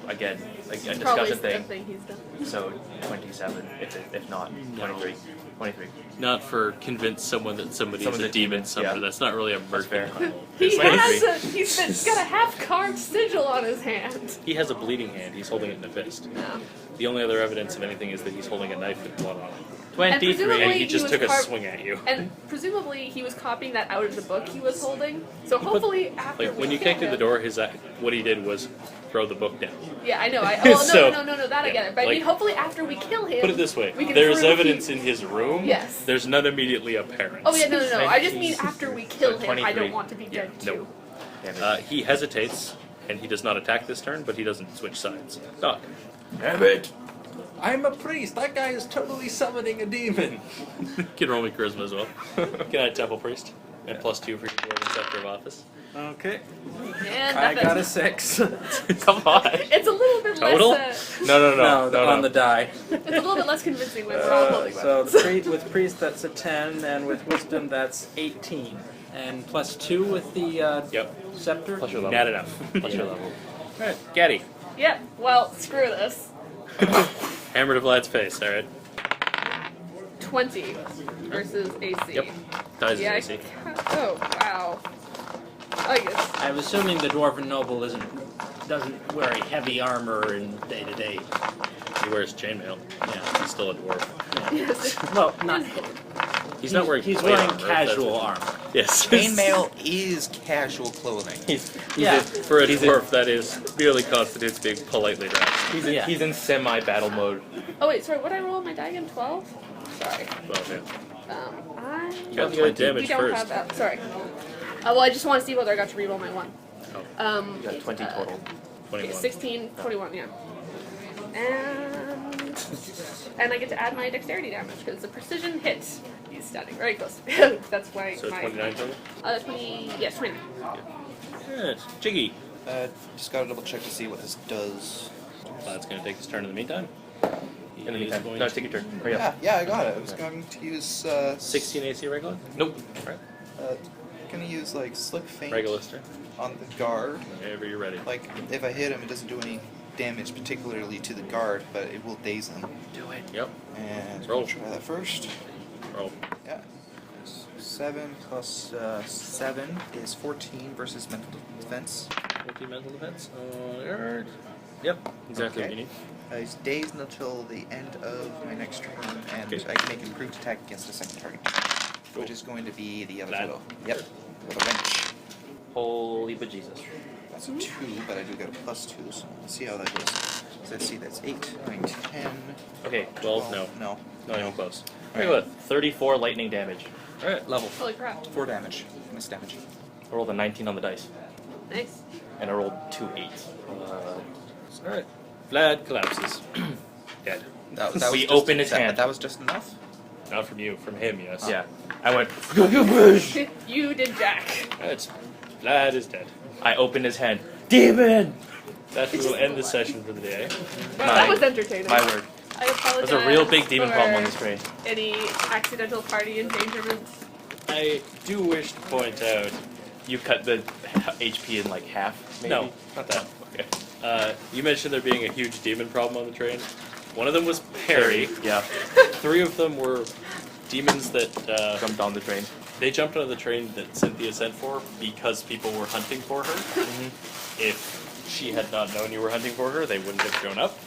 [SPEAKER 2] again, a
[SPEAKER 6] Probably
[SPEAKER 2] discussion
[SPEAKER 6] the
[SPEAKER 2] thing.
[SPEAKER 6] thing he's done.
[SPEAKER 2] So 27, if not 23. 23.
[SPEAKER 7] Not for convince someone that somebody is a demon summoner.
[SPEAKER 2] yeah.
[SPEAKER 7] That's not really a
[SPEAKER 2] That's fair.
[SPEAKER 7] merchant title.
[SPEAKER 6] He's
[SPEAKER 2] like-
[SPEAKER 6] got a half-carved sigil on his hand.
[SPEAKER 7] He has a bleeding hand. He's holding it in a fist.
[SPEAKER 6] No.
[SPEAKER 7] The only other evidence of anything is that he's holding a knife with blood on it.
[SPEAKER 2] 23.
[SPEAKER 6] presumably-
[SPEAKER 7] And he just
[SPEAKER 6] was
[SPEAKER 7] took a
[SPEAKER 6] carved-
[SPEAKER 7] swing at you.
[SPEAKER 6] And presumably he was copying that out of the book he was holding. So hopefully after
[SPEAKER 7] Like
[SPEAKER 6] we
[SPEAKER 7] when you
[SPEAKER 6] kill
[SPEAKER 7] kicked in the
[SPEAKER 6] him-
[SPEAKER 7] door, what he did was throw the book down.
[SPEAKER 6] Yeah, I know. No,
[SPEAKER 7] So-
[SPEAKER 6] that I get it. But I
[SPEAKER 7] like-
[SPEAKER 6] mean, hopefully after we kill him.
[SPEAKER 7] Put it this way:
[SPEAKER 6] we can
[SPEAKER 7] there's
[SPEAKER 6] prove
[SPEAKER 7] evidence
[SPEAKER 6] he-
[SPEAKER 7] in his room.
[SPEAKER 6] Yes.
[SPEAKER 7] There's none immediately apparent.
[SPEAKER 6] Oh yeah, no. I just mean after we kill him, I
[SPEAKER 2] 23.
[SPEAKER 6] don't want to be dead
[SPEAKER 7] no.
[SPEAKER 6] too.
[SPEAKER 2] Damn it.
[SPEAKER 7] He hesitates, and he does not attack this turn, but he doesn't switch sides. Doc.
[SPEAKER 2] Damn it!
[SPEAKER 9] I'm a priest. That guy is totally summoning a demon.
[SPEAKER 7] You can roll me charisma as well. Can I temple priest? And +2 for your dwarven scepter of office.
[SPEAKER 9] Okay.
[SPEAKER 6] And
[SPEAKER 9] I got a
[SPEAKER 6] nothing.
[SPEAKER 9] 6.
[SPEAKER 2] Come on!
[SPEAKER 6] It's a little bit
[SPEAKER 7] Total?
[SPEAKER 6] less.
[SPEAKER 9] No, on the die.
[SPEAKER 6] It's a little bit less convincing when we're all holding
[SPEAKER 9] So
[SPEAKER 6] weapons.
[SPEAKER 9] with priest that's a 10, and with wisdom that's 18, and +2 with the
[SPEAKER 7] Yep.
[SPEAKER 9] scepter.
[SPEAKER 2] Plus your level.
[SPEAKER 7] Not enough.
[SPEAKER 2] Plus your level.
[SPEAKER 7] Alright, Gaddy.
[SPEAKER 6] Yeah. Well, screw this.
[SPEAKER 7] Hammer to Vlad's face, alright.
[SPEAKER 6] 20 versus AC.
[SPEAKER 7] Yep. Dies
[SPEAKER 6] Yeah.
[SPEAKER 7] as AC.
[SPEAKER 6] Oh wow. I guess.
[SPEAKER 9] I'm assuming the dwarven noble doesn't wear a heavy armor in day to day.
[SPEAKER 7] He wears chainmail.
[SPEAKER 9] Yeah.
[SPEAKER 7] He's still a dwarf.
[SPEAKER 6] Yes.
[SPEAKER 9] Well, not.
[SPEAKER 7] He's not wearing
[SPEAKER 9] He's
[SPEAKER 7] plate
[SPEAKER 9] wearing
[SPEAKER 7] armor, if that's
[SPEAKER 9] casual
[SPEAKER 7] what-
[SPEAKER 9] armor.
[SPEAKER 7] Yes.
[SPEAKER 4] Chainmail is casual clothing.
[SPEAKER 9] Yeah.
[SPEAKER 7] For a dwarf, that is merely constitutes being politely dressed.
[SPEAKER 2] He's in semi-battle mode.
[SPEAKER 6] Oh wait, sorry. What did I roll on my die again? 12. Sorry.
[SPEAKER 7] Well, yeah.
[SPEAKER 6] I
[SPEAKER 8] You got
[SPEAKER 2] We
[SPEAKER 8] 20 damage
[SPEAKER 6] We don't
[SPEAKER 8] first.
[SPEAKER 6] have that. Sorry. Well, I just want to see whether I got to reroll my one.
[SPEAKER 2] You got 20 total.
[SPEAKER 8] 21.
[SPEAKER 6] 16, 21, yeah. And I get to add my dexterity damage because the precision hit. He's standing very close. That's why
[SPEAKER 8] So
[SPEAKER 6] my
[SPEAKER 8] 29 total?
[SPEAKER 6] 29.
[SPEAKER 8] Good. Jiggy.
[SPEAKER 4] Just gotta double check to see what this does.
[SPEAKER 8] That's going to take his turn in the meantime.
[SPEAKER 2] In the
[SPEAKER 8] He is
[SPEAKER 2] meantime,
[SPEAKER 8] going
[SPEAKER 2] no,
[SPEAKER 8] to-
[SPEAKER 2] take your turn. Hurry up.
[SPEAKER 4] Yeah, I got it. I was going to use
[SPEAKER 8] 16 AC regular?
[SPEAKER 2] Nope.
[SPEAKER 4] gonna use like slip feint
[SPEAKER 8] Regular.
[SPEAKER 4] on the guard.
[SPEAKER 8] Whenever you're ready.
[SPEAKER 4] Like if I hit him, it doesn't do any damage particularly to the guard, but it will daze him.
[SPEAKER 2] Do it.
[SPEAKER 8] Yep.
[SPEAKER 4] And
[SPEAKER 8] Roll.
[SPEAKER 4] try that first.
[SPEAKER 8] Roll.
[SPEAKER 4] Yeah. 7 plus 7 is 14 versus mental defense.
[SPEAKER 8] 14 mental defense. Guard. Yep. Exactly what you need.
[SPEAKER 4] He's dazed until the end of my next turn, and
[SPEAKER 8] Okay.
[SPEAKER 4] I can make improved attack against the second target,
[SPEAKER 8] Cool.
[SPEAKER 4] which is going to be the other
[SPEAKER 8] That.
[SPEAKER 4] fellow. Yep, with a wrench.
[SPEAKER 2] Holy bejesus.
[SPEAKER 4] That's a 2, but I do get a +2, so let's see how that goes. So let's see, that's 8, 9, 10.
[SPEAKER 8] Okay, 12, no.
[SPEAKER 4] No.
[SPEAKER 8] Not even close. Very good.
[SPEAKER 2] 34 lightning damage.
[SPEAKER 8] Alright, level.
[SPEAKER 6] Holy crap.
[SPEAKER 4] 4 damage. Miss damage.
[SPEAKER 2] I rolled a 19 on the dice.
[SPEAKER 6] Nice.
[SPEAKER 2] And I rolled 2 8s.
[SPEAKER 8] Alright. Vlad collapses. Dead.
[SPEAKER 4] That
[SPEAKER 2] We
[SPEAKER 4] was just-
[SPEAKER 2] opened his
[SPEAKER 4] that-
[SPEAKER 2] hand.
[SPEAKER 4] That was just enough?
[SPEAKER 8] Not from you, from him, yes.
[SPEAKER 2] Yeah. I went.
[SPEAKER 6] You did Jack.
[SPEAKER 8] Right. Vlad is dead.
[SPEAKER 2] I opened his hand. Demon!
[SPEAKER 8] That will end the session for the day.
[SPEAKER 6] Well,
[SPEAKER 2] My-
[SPEAKER 6] that was entertaining.
[SPEAKER 2] My word.
[SPEAKER 6] I apologize.
[SPEAKER 2] There's a real big demon
[SPEAKER 6] for
[SPEAKER 2] problem on this train.
[SPEAKER 6] Any accidental party endangerment.
[SPEAKER 8] I do wish to point out.
[SPEAKER 2] You cut the HP in like half, maybe?
[SPEAKER 8] No, not that.
[SPEAKER 2] Okay.
[SPEAKER 8] You mentioned there being a huge demon problem on the train. One of them was Perry.
[SPEAKER 2] Yeah.
[SPEAKER 8] 3 of them were demons that
[SPEAKER 2] Jumped on the train.
[SPEAKER 8] they jumped on the train that Cynthia sent for because people were hunting for her. If she had not known you were hunting for her, they wouldn't have shown up.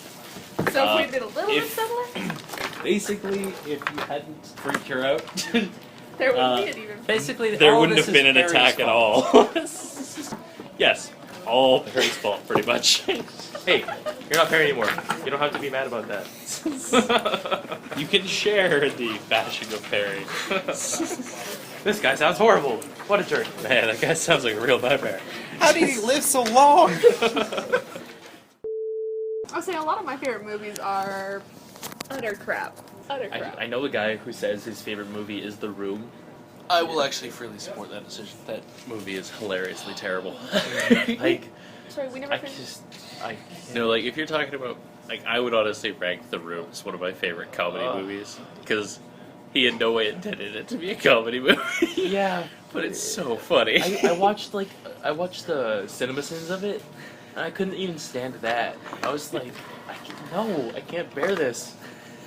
[SPEAKER 6] So if we did a little bit
[SPEAKER 8] if-
[SPEAKER 6] subtler,
[SPEAKER 8] Basically, if you hadn't freaked her out,
[SPEAKER 6] there wouldn't be an even.
[SPEAKER 1] Basically,
[SPEAKER 8] there
[SPEAKER 1] all
[SPEAKER 8] wouldn't
[SPEAKER 1] this
[SPEAKER 8] have been
[SPEAKER 1] is
[SPEAKER 8] an
[SPEAKER 1] Perry's
[SPEAKER 8] attack at
[SPEAKER 1] fault.
[SPEAKER 8] all. Yes, all Perry's fault, pretty much.
[SPEAKER 2] Hey, you're not Perry anymore. You don't have to be mad about that.
[SPEAKER 8] You can share the bashing of Perry.
[SPEAKER 2] This guy sounds horrible. What a jerk.
[SPEAKER 8] Man, that guy sounds like a real nightmare.
[SPEAKER 4] How did he live so long?
[SPEAKER 6] I'll say a lot of my favorite movies are utter crap. Utter crap.
[SPEAKER 2] I know the guy who says his favorite movie is The Room.
[SPEAKER 8] I will actually freely support that decision. That movie is hilariously terrible.
[SPEAKER 2] Like,
[SPEAKER 6] Sorry, we never
[SPEAKER 2] I
[SPEAKER 6] finished.
[SPEAKER 2] just, I can't.
[SPEAKER 8] No, like if you're talking about, like I would honestly rank The Room as one of my favorite comedy movies because he in no way intended it to be a comedy movie.
[SPEAKER 2] Yeah,
[SPEAKER 8] but it's so funny.
[SPEAKER 2] I watched the CinemaSins of it, and I couldn't even stand that. I was like, I can't bear this.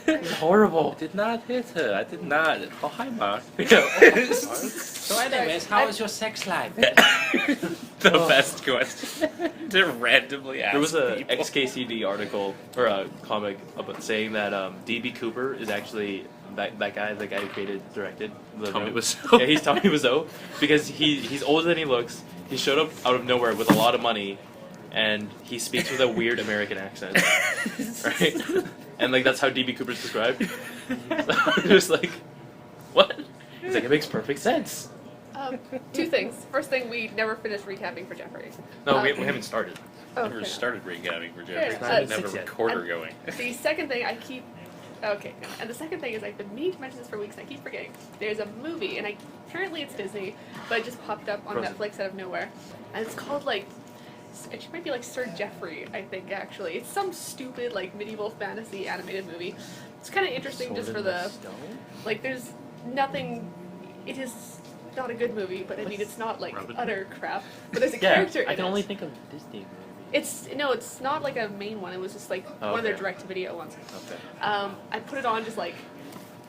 [SPEAKER 2] It's horrible.
[SPEAKER 8] did not hit her. I did not. Oh, hi, Mark.
[SPEAKER 1] So, anyways, how is your sex life?
[SPEAKER 8] The best question to randomly ask
[SPEAKER 2] There was a
[SPEAKER 8] people.
[SPEAKER 2] XKCD article or a comic about saying that DB Cooper is actually that guy who created, directed the
[SPEAKER 8] Tommy
[SPEAKER 2] Room.
[SPEAKER 8] Wiseau.
[SPEAKER 2] Yeah, he's Tommy Wiseau because he's older than he looks. He showed up out of nowhere with a lot of money, and he speaks with a weird American accent, right? And like that's how DB Cooper's described. Just like, what? He's like, it makes perfect sense.
[SPEAKER 6] 2 things. First thing, we never finished recapping for Jeffrey.
[SPEAKER 2] No, we haven't started.
[SPEAKER 8] Never
[SPEAKER 6] Okay.
[SPEAKER 8] started recapping for
[SPEAKER 6] Fair
[SPEAKER 8] Jeffrey.
[SPEAKER 6] enough.
[SPEAKER 8] I didn't have a
[SPEAKER 2] 6 yet.
[SPEAKER 8] recorder going.
[SPEAKER 6] The second thing I keep. Okay, no. And the second thing is I've been meaning to mention this for weeks and I keep forgetting. There's a movie, and apparently it's Disney, but it just popped up on
[SPEAKER 2] Frozen.
[SPEAKER 6] Netflix out of nowhere. And it's called like. It might be like Sir Geoffrey, I think, actually. It's some stupid, like, medieval fantasy animated movie. It's kind of interesting just for the. Like, there's nothing. It is not a good movie, but I mean, it's not like
[SPEAKER 8] Robin?
[SPEAKER 6] utter crap. But there's a
[SPEAKER 2] Yeah,
[SPEAKER 6] character in
[SPEAKER 2] I can
[SPEAKER 6] it.
[SPEAKER 2] only think of Disney movies.
[SPEAKER 6] It's not like a main one. It was just like
[SPEAKER 2] Oh,
[SPEAKER 6] one of their
[SPEAKER 2] okay.
[SPEAKER 6] direct-to-video ones.
[SPEAKER 2] Okay.
[SPEAKER 6] I put it on just like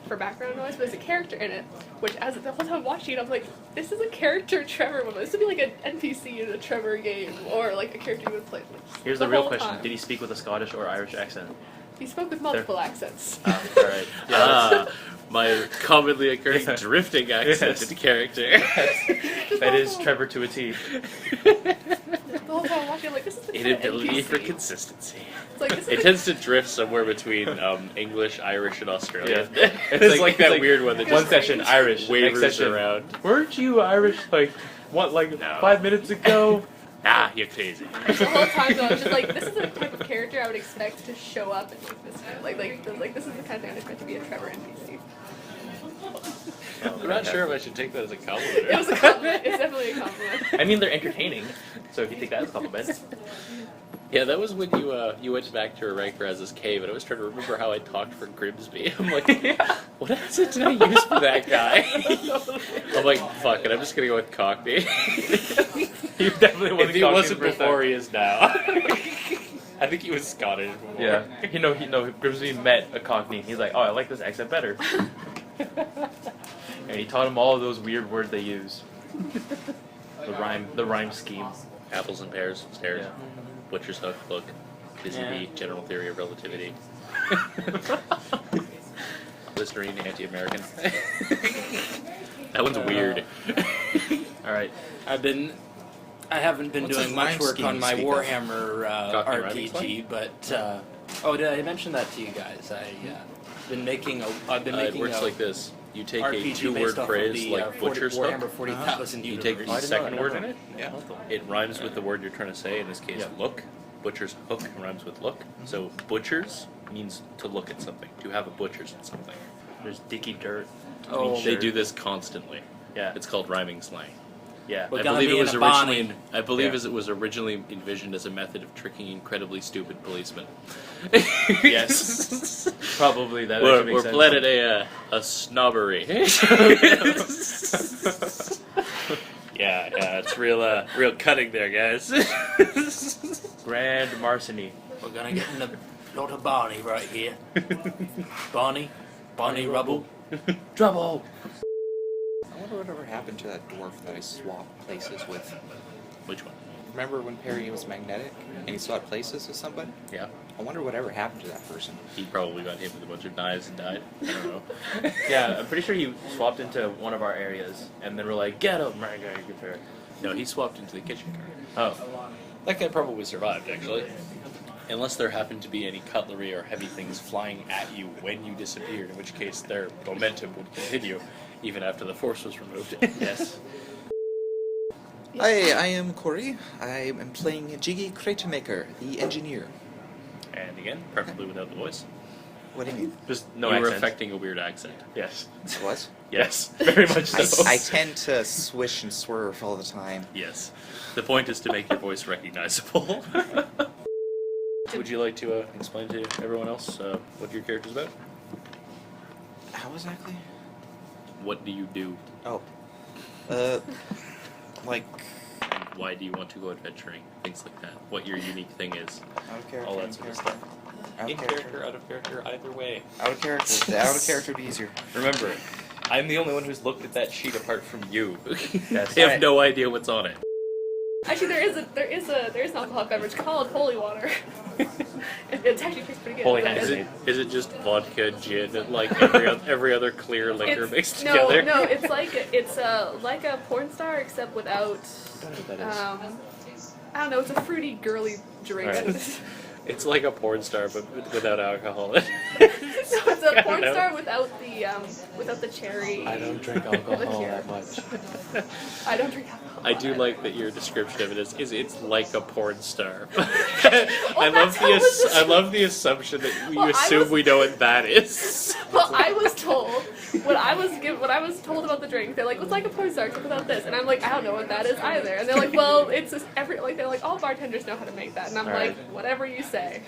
[SPEAKER 6] for background noise, but there's a character in it, which as the whole time watching it, I'm like, this is a character Trevor would. This would be like an NPC in a Trevor game, or like a character you would play. Like,
[SPEAKER 2] Here's the real
[SPEAKER 6] whole
[SPEAKER 2] question:
[SPEAKER 6] time.
[SPEAKER 2] did he speak with a Scottish or Irish accent?
[SPEAKER 6] He spoke with multiple accents.
[SPEAKER 2] Alright. Yeah,
[SPEAKER 8] My commonly occurring
[SPEAKER 2] Yeah.
[SPEAKER 8] drifting accent
[SPEAKER 2] Yes.
[SPEAKER 8] into character.
[SPEAKER 2] that is Trevor to a T.
[SPEAKER 6] The whole time watching, like, this is the kind of
[SPEAKER 8] Inability for
[SPEAKER 6] NPC.
[SPEAKER 8] consistency.
[SPEAKER 6] It's like, this is
[SPEAKER 8] It
[SPEAKER 6] the-
[SPEAKER 8] tends to drift somewhere between English, Irish, and Australian.
[SPEAKER 2] Yeah.
[SPEAKER 8] It's like that weird one that
[SPEAKER 2] one
[SPEAKER 8] just
[SPEAKER 2] session Irish, next
[SPEAKER 8] wavers
[SPEAKER 2] session
[SPEAKER 8] around.
[SPEAKER 2] Weren't you Irish like what like
[SPEAKER 8] No.
[SPEAKER 2] 5 minutes ago?
[SPEAKER 8] Ah, you're crazy.
[SPEAKER 6] The whole time though, I was just like, this is the type of character I would expect to show up in like this. Like this is the kind of thing I'd expect to be a Trevor NPC.
[SPEAKER 8] I'm not sure if I should take that as a
[SPEAKER 6] It
[SPEAKER 8] compliment.
[SPEAKER 6] was a compliment. It's definitely a compliment.
[SPEAKER 2] I mean they're entertaining, so if you take that as a compliment.
[SPEAKER 8] Yeah, that was when you went back to Ranker as his cave, and I was trying to remember how I talked for Grimsby. I'm like, what accent did I use for that guy? I'm like, fuck it, I'm just gonna go with Cockney.
[SPEAKER 2] You definitely
[SPEAKER 8] If he wasn't before, he is now. I think he was Scottish before.
[SPEAKER 2] Yeah, Grimsby met a Cockney. He's like, oh, I like this accent better. And he taught him all of those weird words they use. The rhyme scheme.
[SPEAKER 8] Apples and pears, stairs.
[SPEAKER 2] Yeah.
[SPEAKER 8] Butcher's hook, look. Busy
[SPEAKER 1] Yeah.
[SPEAKER 8] bee, general theory of relativity. Listerine, anti-American. That one's weird.
[SPEAKER 2] All right.
[SPEAKER 1] I haven't been
[SPEAKER 4] What's
[SPEAKER 1] doing
[SPEAKER 4] a
[SPEAKER 1] much
[SPEAKER 4] rhyme
[SPEAKER 1] work
[SPEAKER 4] scheme
[SPEAKER 1] on
[SPEAKER 4] you
[SPEAKER 1] my
[SPEAKER 4] speak of?
[SPEAKER 1] Warhammer
[SPEAKER 8] Cockney rhyming
[SPEAKER 1] RPG, but oh, did I mention that to you guys? Been making I've been
[SPEAKER 8] It
[SPEAKER 1] making
[SPEAKER 8] works
[SPEAKER 1] a
[SPEAKER 8] like this. You take
[SPEAKER 1] RPG
[SPEAKER 8] a two-word
[SPEAKER 1] based off of
[SPEAKER 8] phrase
[SPEAKER 1] the,
[SPEAKER 8] like
[SPEAKER 1] 40
[SPEAKER 8] butcher's hook.
[SPEAKER 1] Warhammer 40,000
[SPEAKER 8] You
[SPEAKER 1] universe.
[SPEAKER 8] take
[SPEAKER 2] I
[SPEAKER 8] the
[SPEAKER 2] didn't know
[SPEAKER 8] second
[SPEAKER 2] that.
[SPEAKER 8] word in it.
[SPEAKER 4] Yeah.
[SPEAKER 8] It rhymes with the word you're trying to say. In this case,
[SPEAKER 2] Yeah.
[SPEAKER 8] look. Butcher's hook rhymes with look. So butchers means to look at something, to have a butcher's at something.
[SPEAKER 2] There's dicky dirt.
[SPEAKER 1] Oh,
[SPEAKER 8] They do this constantly.
[SPEAKER 2] Yeah.
[SPEAKER 8] It's called rhyming slang.
[SPEAKER 2] Yeah.
[SPEAKER 1] We're
[SPEAKER 8] I
[SPEAKER 1] gonna
[SPEAKER 8] believe
[SPEAKER 1] be
[SPEAKER 8] it was
[SPEAKER 1] in a Bonnie.
[SPEAKER 8] originally. I believe
[SPEAKER 2] Yeah.
[SPEAKER 8] as it was originally envisioned as a method of tricking incredibly stupid policemen.
[SPEAKER 2] Yes. Probably that.
[SPEAKER 8] We're,
[SPEAKER 2] actually makes sense.
[SPEAKER 8] bled at a snobbery. yeah, it's real cutting there, guys.
[SPEAKER 2] Grand Marciny.
[SPEAKER 1] We're gonna get in a lot of Barney right here. Barney Rubble.
[SPEAKER 2] Trouble.
[SPEAKER 4] I wonder whatever happened to that dwarf that I swapped places with.
[SPEAKER 8] Which one?
[SPEAKER 4] Remember when Perry was magnetic and he swapped places with somebody?
[SPEAKER 8] Yeah,
[SPEAKER 4] I wonder whatever happened to that person.
[SPEAKER 8] he probably got hit with a bunch of knives and died. I don't know.
[SPEAKER 2] Yeah, I'm pretty sure he swapped into one of our areas, and then we're like, get him,
[SPEAKER 8] No, he swapped into the kitchen car.
[SPEAKER 2] Oh.
[SPEAKER 8] That guy probably survived, actually. Unless there happened to be any cutlery or heavy things flying at you when you disappeared, in which case their momentum would continue even after the force was removed.
[SPEAKER 2] Yes.
[SPEAKER 4] Hi, I am Corey. I am playing Jiggy Cratermaker, the engineer.
[SPEAKER 8] And again, preferably without the voice.
[SPEAKER 4] What do you mean?
[SPEAKER 2] Just no
[SPEAKER 8] you were
[SPEAKER 2] accent.
[SPEAKER 8] affecting a weird accent.
[SPEAKER 2] Yes.
[SPEAKER 4] What?
[SPEAKER 2] Yes. Very much so.
[SPEAKER 4] I tend to swish and swerve all the time.
[SPEAKER 8] Yes. The point is to make your voice recognizable. Would you like to explain to everyone else what your character's about?
[SPEAKER 4] How exactly?
[SPEAKER 8] What do you do?
[SPEAKER 4] Oh. Like,
[SPEAKER 8] And why do you want to go adventuring? Things like that. What your unique thing is.
[SPEAKER 4] out of character.
[SPEAKER 8] All that
[SPEAKER 4] in
[SPEAKER 8] sort of
[SPEAKER 4] character.
[SPEAKER 8] stuff.
[SPEAKER 4] Out
[SPEAKER 8] In
[SPEAKER 4] of
[SPEAKER 8] character, out of character, either way.
[SPEAKER 4] Out of character. The out of character would be easier.
[SPEAKER 8] Remember, I'm the only one who's looked at that sheet apart from you.
[SPEAKER 2] Yes.
[SPEAKER 8] I have no idea what's on it.
[SPEAKER 6] Actually, there is an alcoholic beverage called holy water. It actually tastes pretty good.
[SPEAKER 2] Holy
[SPEAKER 6] But
[SPEAKER 2] hand.
[SPEAKER 8] Is it just vodka, gin, and like every other clear liquor mixed
[SPEAKER 6] no,
[SPEAKER 8] together?
[SPEAKER 6] No, it's like a porn star except without.
[SPEAKER 8] I don't know what that is.
[SPEAKER 6] I don't know. It's a fruity, girly drink.
[SPEAKER 8] Alright. It's like a porn star, but without alcohol.
[SPEAKER 6] No, it's a
[SPEAKER 8] I
[SPEAKER 6] porn
[SPEAKER 8] don't know.
[SPEAKER 6] star without the cherry.
[SPEAKER 2] I don't drink alcohol that much.
[SPEAKER 6] I don't drink alcohol.
[SPEAKER 8] I do like that your description of it is it's like a porn star. I love the assumption that we
[SPEAKER 6] Well, I
[SPEAKER 8] assume
[SPEAKER 6] was-
[SPEAKER 8] we know what that is.
[SPEAKER 6] Well, I was told when I was told about the drink, they're like, "It's like a porn star except without this," and I'm like, "I don't know what that is either." And they're like, "Well, it's just they're like, all bartenders know how to make that," and I'm
[SPEAKER 2] All right.
[SPEAKER 6] like, "Whatever you say."